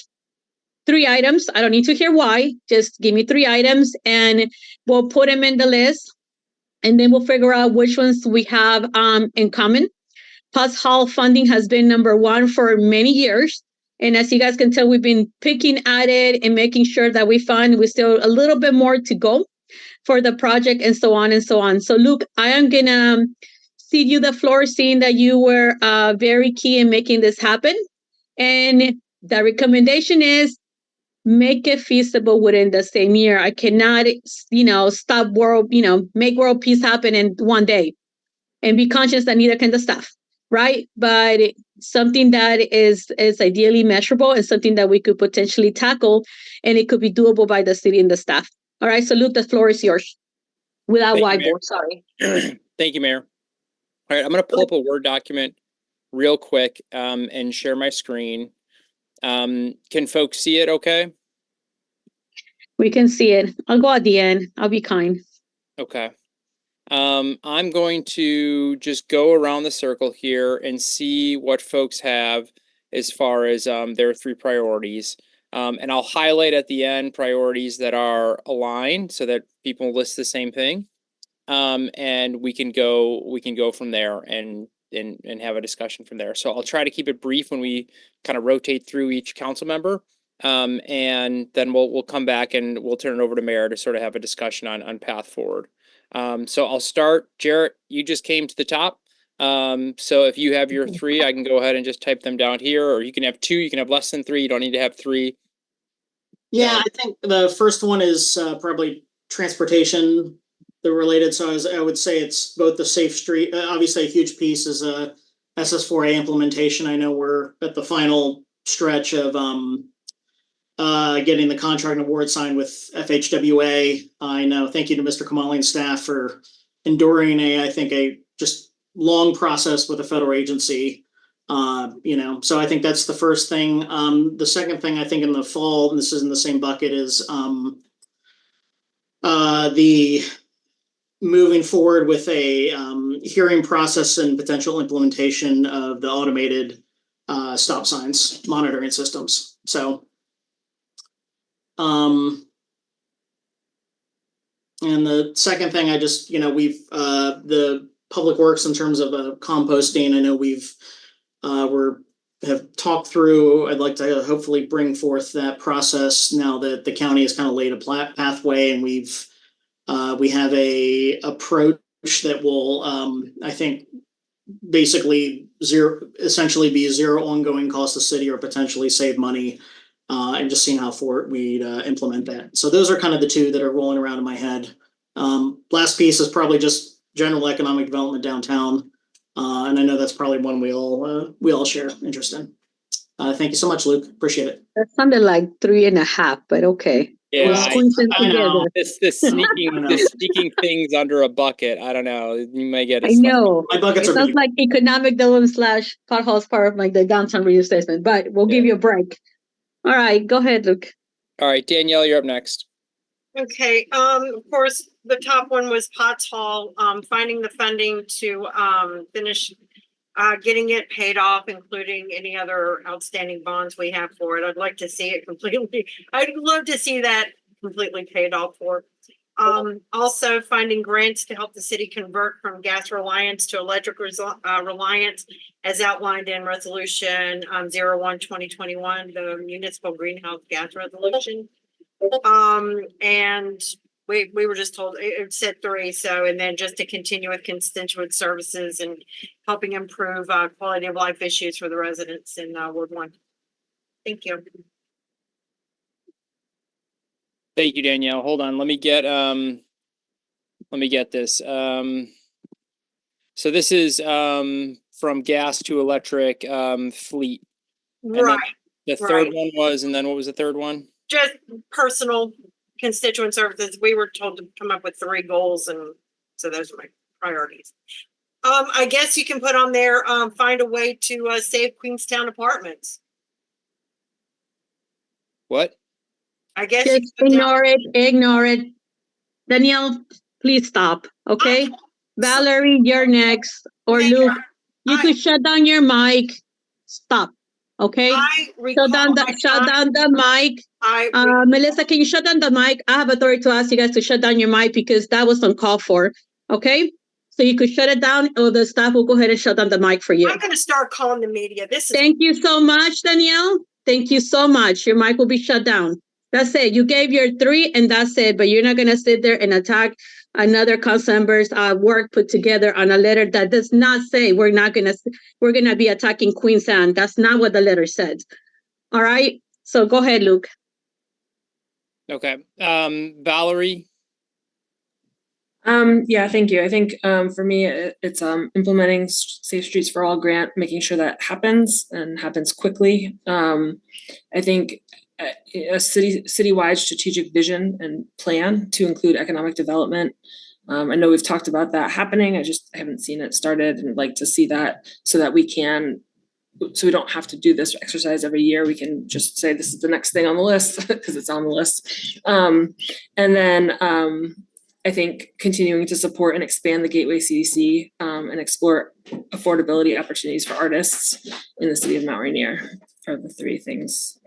3 items. I don't need to hear why. Just give me 3 items, and we'll put them in the list, and then we'll figure out which ones we have in common. Pus Hall funding has been number 1 for many years. And as you guys can tell, we've been picking at it and making sure that we still a little bit more to go for the project and so on and so on. So Luke, I am gonna cede you the floor, seeing that you were very key in making this happen. And the recommendation is make it feasible within the same year. I cannot, stop make world peace happen in one day, and be conscious that neither can the staff, right? But something that is ideally measurable and something that we could potentially tackle, and it could be doable by the city and the staff. All right, so Luke, the floor is yours. Without whiteboard, sorry. Thank you, Mayor. All right, I'm going to pull up a Word document real quick and share my screen. Can folks see it okay? We can see it. I'll go at the end. I'll be kind. Okay. I'm going to just go around the circle here and see what folks have as far as their 3 priorities. And I'll highlight at the end priorities that are aligned so that people list the same thing. And we can go from there and have a discussion from there. So I'll try to keep it brief when we kind of rotate through each council member. And then we'll come back and we'll turn it over to Mayor to sort of have a discussion on path forward. So I'll start. Jarrett, you just came to the top. So if you have your 3, I can go ahead and just type them down here, or you can have 2, you can have less than 3. You don't need to have 3. Yeah, I think the first one is probably transportation, the related. So I would say it's both the safe street. Obviously, a huge piece is a SS4A implementation. I know we're at the final stretch of getting the contract and award signed with FHWA. I know. Thank you to Mr. Kamali and staff for enduring a just long process with a federal agency. So I think that's the first thing. The second thing I think in the fall, and this is in the same bucket, is the moving forward with a hearing process and potential implementation of the automated stop signs monitoring systems. So, and the second thing, we've the public works in terms of composting. I know have talked through. I'd like to hopefully bring forth that process now that the county has kind of laid a pathway, and we have a approach that will, I think, basically essentially be zero ongoing cost to the city, or potentially save money, and just seeing how we'd implement that. So those are kind of the 2 that are rolling around in my head. Last piece is probably just general economic development downtown. And I know that's probably one we all share interest in. Thank you so much, Luke. Appreciate it. That sounded like 3.5, but okay. Yeah, I know. The sneaking things under a bucket. I don't know. You may get. I know. My buckets it are sounds big. like economic development / potholes part of like the downtown reassessment, but we'll give you a break. All right, go ahead, Luke. All right, Danielle, you're up next. Okay, of course, the top one was Potts Hall, finding the funding to finish getting it paid off, including any other outstanding bonds we have for it. I'd like to see it completely. I'd love to see that completely paid off for. Also finding grants to help the city convert from gas reliance to electric reliance, as outlined in resolution 01/2021, the municipal greenhouse gas resolution. And we were just told it said 3. So, and then just to continue with constituent services and helping improve quality of life issues for the residents in Ward 1. Thank you. Thank you, Danielle. Hold on. Let me get let me get this. So this is from gas to electric fleet. And then Right. the third one was, and then what was the third one? Just personal constituent services. We were told to come up with 3 goals, and so those are my priorities. I guess you can put on there, find a way to save Queenstown apartments. What? I guess Just ignore it, ignore it. Danielle, please stop, okay? Valerie, you're next. Or Luke, you could shut down your mic. Stop, okay? Shut down the mic. Melissa, can you shut down the mic? I have authority to ask you guys to shut down your mic because that was uncalled for, okay? So you could shut it down or the staff will go ahead and shut down the mic for you. I'm going to start calling the media. Thank you so much, Danielle. Thank you so much. Your mic will be shut down. That's it. You gave your 3 and that's it. But you're not going to sit there and attack another council member's work put together on a letter that does not say we're going to be attacking Queenstown. That's not what the letter said. All right. So go ahead, Luke. Okay. Valerie. Yeah, thank you. I think for me, it's implementing Safe Streets for All grant, making sure that happens and happens quickly. I think a citywide strategic vision and plan to include economic development. I know we've talked about that happening. I haven't seen it started, and I'd like to see that so that we don't have to do this exercise every year. We can just say this is the next thing on the list because it's on the list. And then I think continuing to support and expand the Gateway CDC and explore affordability opportunities for artists in the city of Mount Rainier are the 3 things.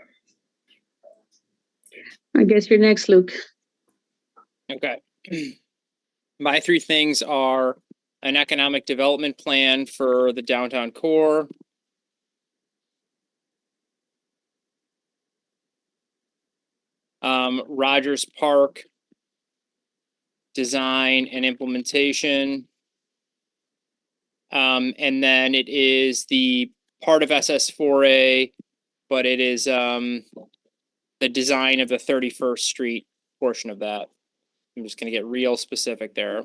I guess you're next, Luke. Okay. My 3 things are an economic development plan for the downtown core, Rogers Park design and implementation. And then it is the part of SS4A, but it is the design of the 31st Street portion of that. I'm just going to get real specific there.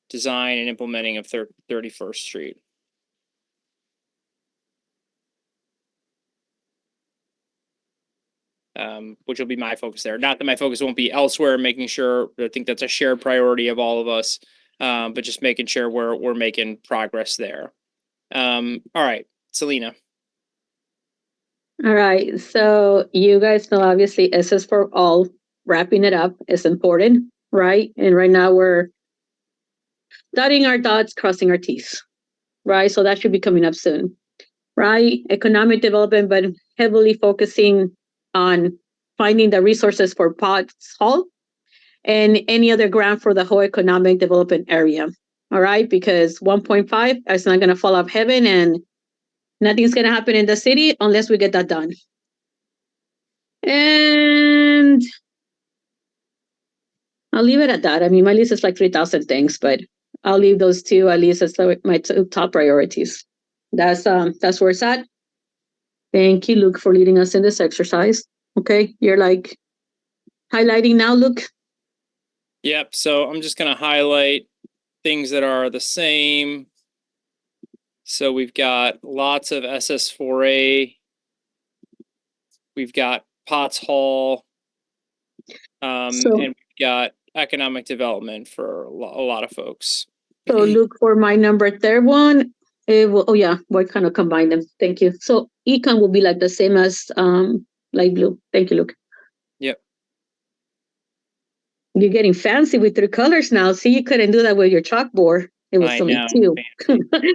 Design and implementing of 31st Street. Which will be my focus there. Not that my focus won't be elsewhere, making sure, I think that's a shared priority of all of us, but just making sure we're making progress there. All right, Selena. All right, so you guys know obviously SS for All, wrapping it up is important, right? And right now we're dotting our dots, crossing our T's, right? So that should be coming up soon, right? Economic development, but heavily focusing on finding the resources for Potts Hall and any other grant for the whole economic development area, all right? Because 1.5 is not going to fall off heaven and nothing's going to happen in the city unless we get that done. And I'll leave it at that. I mean, my list is like 3,000 things, but I'll leave those 2 at least as my 2 top priorities. That's where it's at. Thank you, Luke, for leading us in this exercise. Okay, you're like highlighting now, Luke. Yep, so I'm just going to highlight things that are the same. So we've got lots of SS4A. We've got Potts Hall. And we've got economic development for a lot of folks. So Luke, for my number 3rd one, it will, we'll kind of combine them. Thank you. So econ will be like the same as light blue. Thank you, Luke. Yep. You're getting fancy with 3 colors now. See, you couldn't do that with your chalkboard. It was only 2.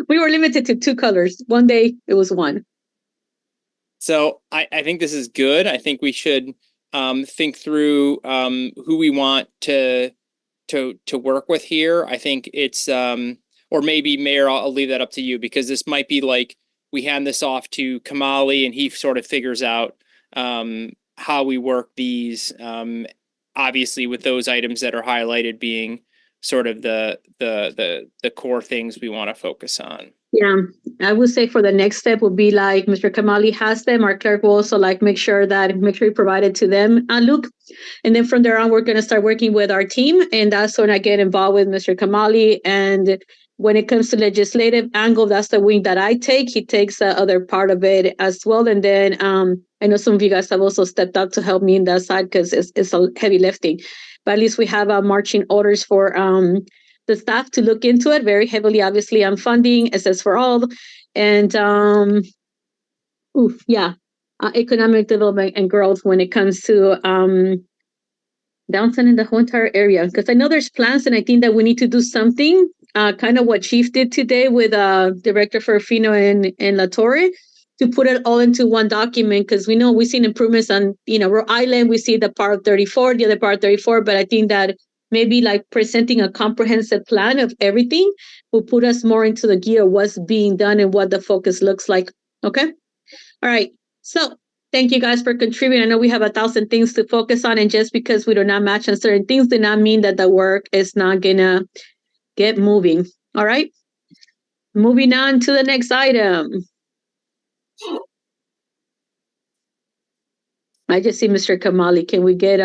We were limited to 2 colors. One day it was 1. So I think this is good. I think we should think through who we want to work with here. I think it's or maybe Mayor, I'll leave that up to you, because this might be like we hand this off to Kamali and he sort of figures out how we work these, obviously with those items that are highlighted being sort of the core things we want to focus on. Yeah, I would say for the next step would be like Mr. Kamali has them. Our clerk will also like make sure he provided to them, Luke. And then from there on, we're going to start working with our team. And that's when I get involved with Mr. Kamali. And when it comes to legislative angle, that's the wing that I take. He takes the other part of it as well. And then I know some of you guys have also stepped up to help me in that side because it's a heavy lifting. But at least we have marching orders for the staff to look into it very heavily, obviously, on funding, SS for all, and economic development and growth when it comes to downtown in the whole entire area. Because I know there's plans, and I think that we need to do something, kind of what Chief did today with Director Ferfino and La Torre, to put it all into one document. Because we know we've seen improvements on, Rhode Island. We see the part 34, the other part 34, but I think that maybe like presenting a comprehensive plan of everything will put us more into the gear of what's being done and what the focus looks like. Okay. All right. So thank you guys for contributing. I know we have 1,000 things to focus on, and just because we do not match on certain things does not mean that the work is not gonna get moving. All right. Moving on to the next item. I just see Mr. Kamali. Can we get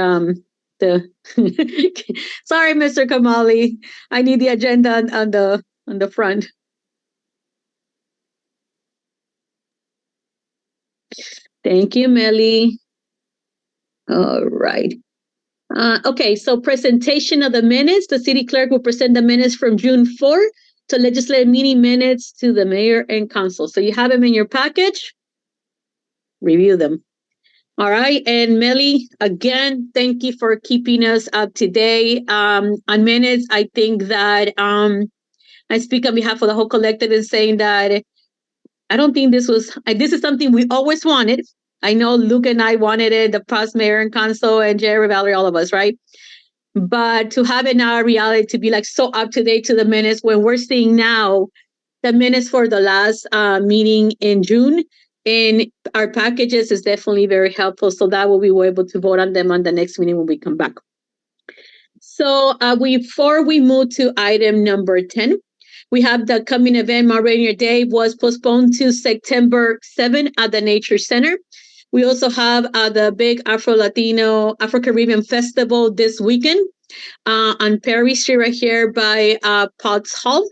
sorry, Mr. Kamali. I need the agenda on the front. Thank you, Melly. All right. Okay, so presentation of the minutes. The city clerk will present the minutes from June 4 to legislative meeting minutes to the mayor and council. So you have them in your package. Review them. All right. And Melly, again, thank you for keeping us up to date on minutes. I think that I speak on behalf of the whole collective in saying that I don't think this is something we always wanted. I know Luke and I wanted it, the past mayor and council and Jerry, Valerie, all of us, right? But to have it now a reality, to be like so up to date to the minutes when we're seeing now the minutes for the last meeting in June in our packages is definitely very helpful. So that will be able to vote on them on the next meeting when we come back. So before we move to item number 10, we have the coming event, Mount Rainier Day was postponed to September 7 at the Nature Center. We also have the big Afro-Caribbean Festival this weekend on Perry Street right here by Potts Hall.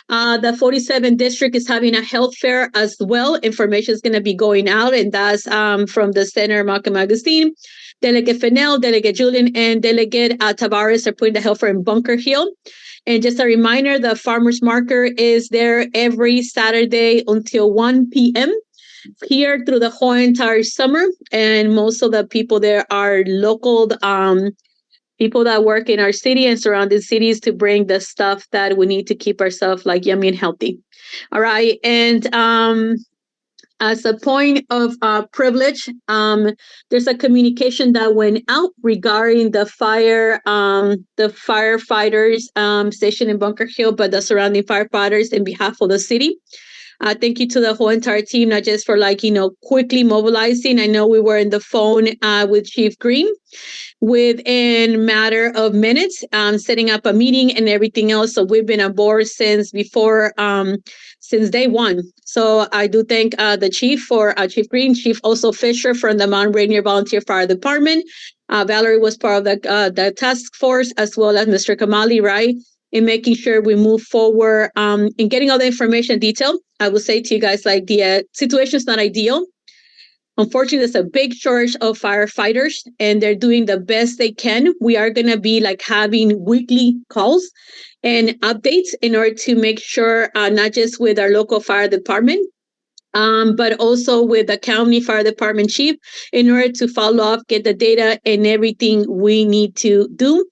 The 47th District is having a health fair as well. Information is going to be going out, and that's from the Center, Malcolm Augustine. Delegate Fennell, Delegate Julian, and Delegate Tavares are putting the health fair in Bunker Hill. And just a reminder, the Farmers Market is there every Saturday until 1 p.m. here through the whole entire summer. And most of the people there are local people that work in our city and surrounding cities to bring the stuff that we need to keep ourselves like yummy and healthy. All right. And as a point of privilege, there's a communication that went out regarding the firefighters station in Bunker Hill, but the surrounding firefighters in behalf of the city. Thank you to the whole entire team, not just for quickly mobilizing. I know we were in the phone with Chief Green within a matter of minutes, setting up a meeting and everything else. So we've been on board since day one. So I do thank the chief for Chief Green, Chief also Fisher from the Mount Rainier Volunteer Fire Department. Valerie was part of the task force, as well as Mr. Kamali, right, in making sure we move forward in getting all the information detailed. I will say to you guys, the situation is not ideal. Unfortunately, there's a big shortage of firefighters, and they're doing the best they can. We are going to be having weekly calls and updates in order to make sure, not just with our local fire department, but also with the county fire department chief, in order to follow up, get the data and everything we need to do.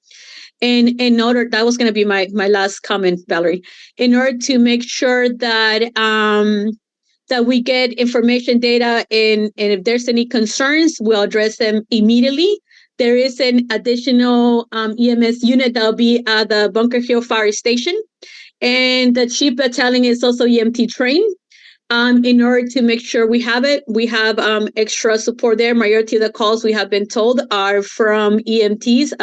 And in order, that was going to be my last comment, Valerie, in order to make sure that that we get information data, and if there's any concerns, we'll address them immediately. There is an additional EMS unit that will be at the Bunker Hill Fire Station, and the chief battalion is also EMT trained. In order to make sure we have it, we have extra support there. Majority of the calls, we have been told, are from EMTs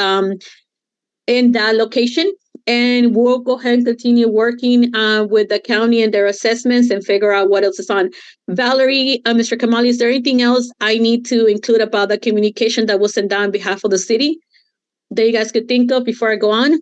in that location. and we'll go ahead and continue working with the county and their assessments and figure out what else is on. Valerie, Mr. Kamali, is there anything else I need to include about the communication that was sent down on behalf of the city that you guys could think of before I go on?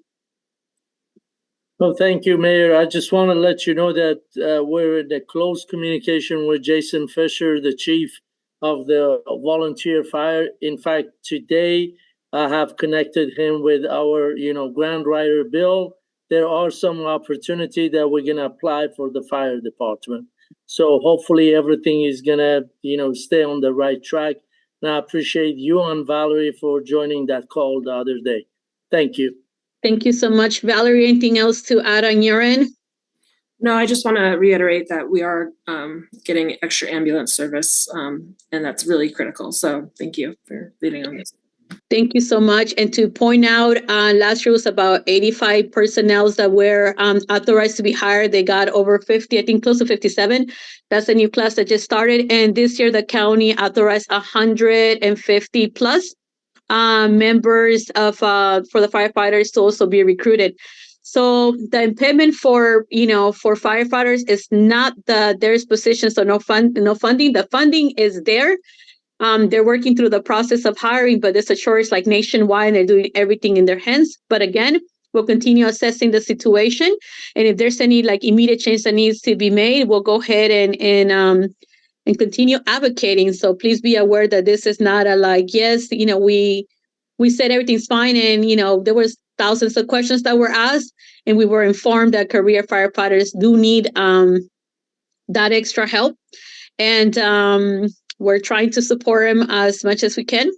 Well, thank you, Mayor. I just want to let you know that we're in the close communication with Jason Fisher, the chief of the volunteer fire. In fact, today I have connected him with our, grant writer Bill. There are some opportunity that we're gonna apply for the fire department. So hopefully everything is gonna, stay on the right track. And I appreciate you and Valerie for joining that call the other day. Thank you. Thank you so much. Valerie, anything else to add on your end? No, I just want to reiterate that we are getting extra ambulance service, and that's really critical. So thank you for leading on this. Thank you so much. And to point out, last year was about 85 personnel that were authorized to be hired. They got over 50, I think close to 57. That's a new class that just started. And this year, the county authorized 150 plus members of for the firefighters to also be recruited. So the impediment for firefighters is not their positions, so no funding. The funding is there. They're working through the process of hiring, but there's a shortage like nationwide, and they're doing everything in their hands. But again, we'll continue assessing the situation, and if there's any like immediate change that needs to be made, we'll go ahead and continue advocating. So please be aware that this is not a like, yes, we said everything's fine, and there was thousands of questions that were asked, and we were informed that career firefighters do need that extra help, and we're trying to support them as much as we can.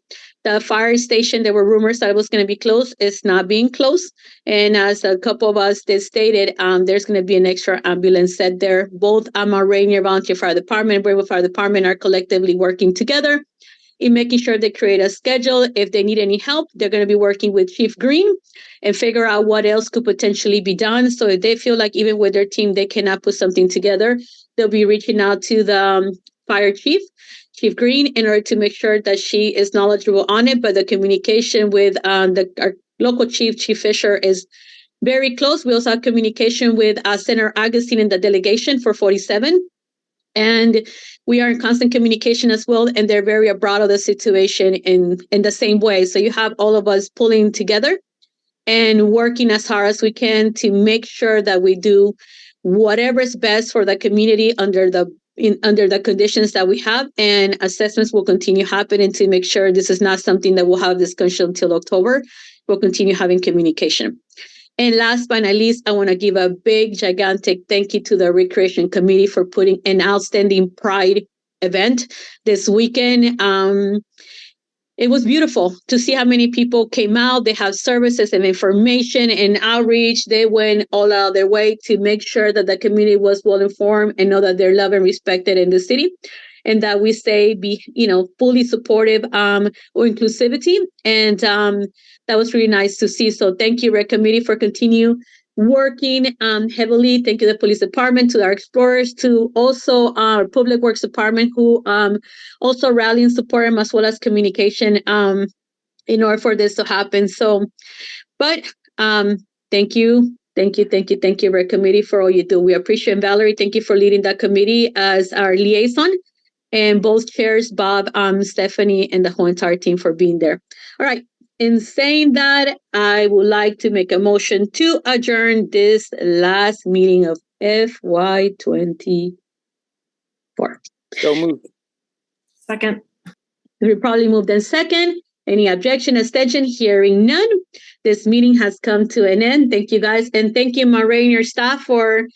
The fire station, there were rumors that it was going to be closed. It's not being closed. And as a couple of us did stated, there's going to be an extra ambulance set there. Both Rainier Volunteer Fire Department and Brentwood Fire Department are collectively working together in making sure they create a schedule. If they need any help, they're going to be working with Chief Green and figure out what else could potentially be done. So if they feel like even with their team, they cannot put something together, they'll be reaching out to the fire chief, Chief Green, in order to make sure that she is knowledgeable on it. But the communication with our local chief, Chief Fisher, is very close. We also have communication with Senator Augustine and the delegation for 47. And we are in constant communication as well. And they're very abroad of the situation in the same way. So you have all of us pulling together and working as hard as we can to make sure that we do whatever is best for the community under the conditions that we have, and assessments will continue happening to make sure this is not something that we'll have discussion until October. We'll continue having communication. And last but not least, I want to give a big, gigantic thank you to the Recreation Committee for putting an outstanding Pride event this weekend. It was beautiful to see how many people came out. They have services and information and outreach. They went all out of their way to make sure that the community was well informed and know that they're loved and respected in the city, and that we be fully supportive or inclusivity. And that was really nice to see. So thank you, Rec Committee, for continue working heavily. Thank you to the police department, to our explorers, to also our public works department, who also rally and support them, as well as communication in order for this to happen. So, but thank you, Rec Committee, for all you do. We appreciate it. Valerie, thank you for leading that committee as our liaison, and both chairs, Bob, Stephanie, and the whole entire team for being there. All right. In saying that, I would like to make a motion to adjourn this last meeting of FY24. So moved. Second. We probably moved in second. Any objection, abstention? Hearing none. This meeting has come to an end. Thank you, guys. And thank you, Rainier staff, for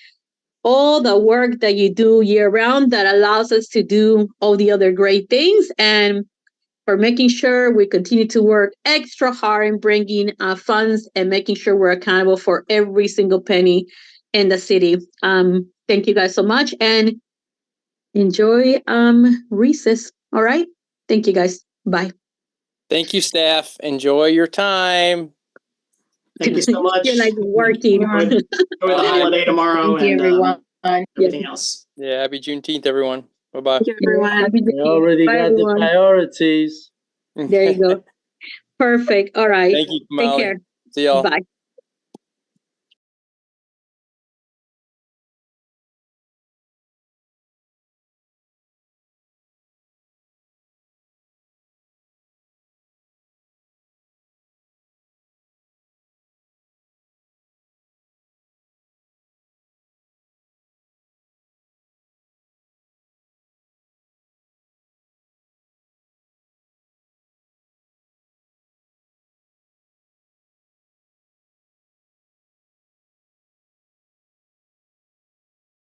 all the work that you do year round that allows us to do all the other great things, and for making sure we continue to work extra hard in bringing funds and making sure we're accountable for every single penny in the city. Thank you guys so much, and enjoy recess. All right. Thank you, guys. Bye. Thank you, staff. Enjoy your time. Thank you so much. You're like working. Enjoy the holiday tomorrow. Thank you, everyone. Everything else. Yeah, happy Juneteenth, everyone. Bye-bye. Thank you, everyone. We already Bye, got everyone. the priorities. There you go. Perfect. All right. Thank you, Take Kamali. care. See y'all. Bye.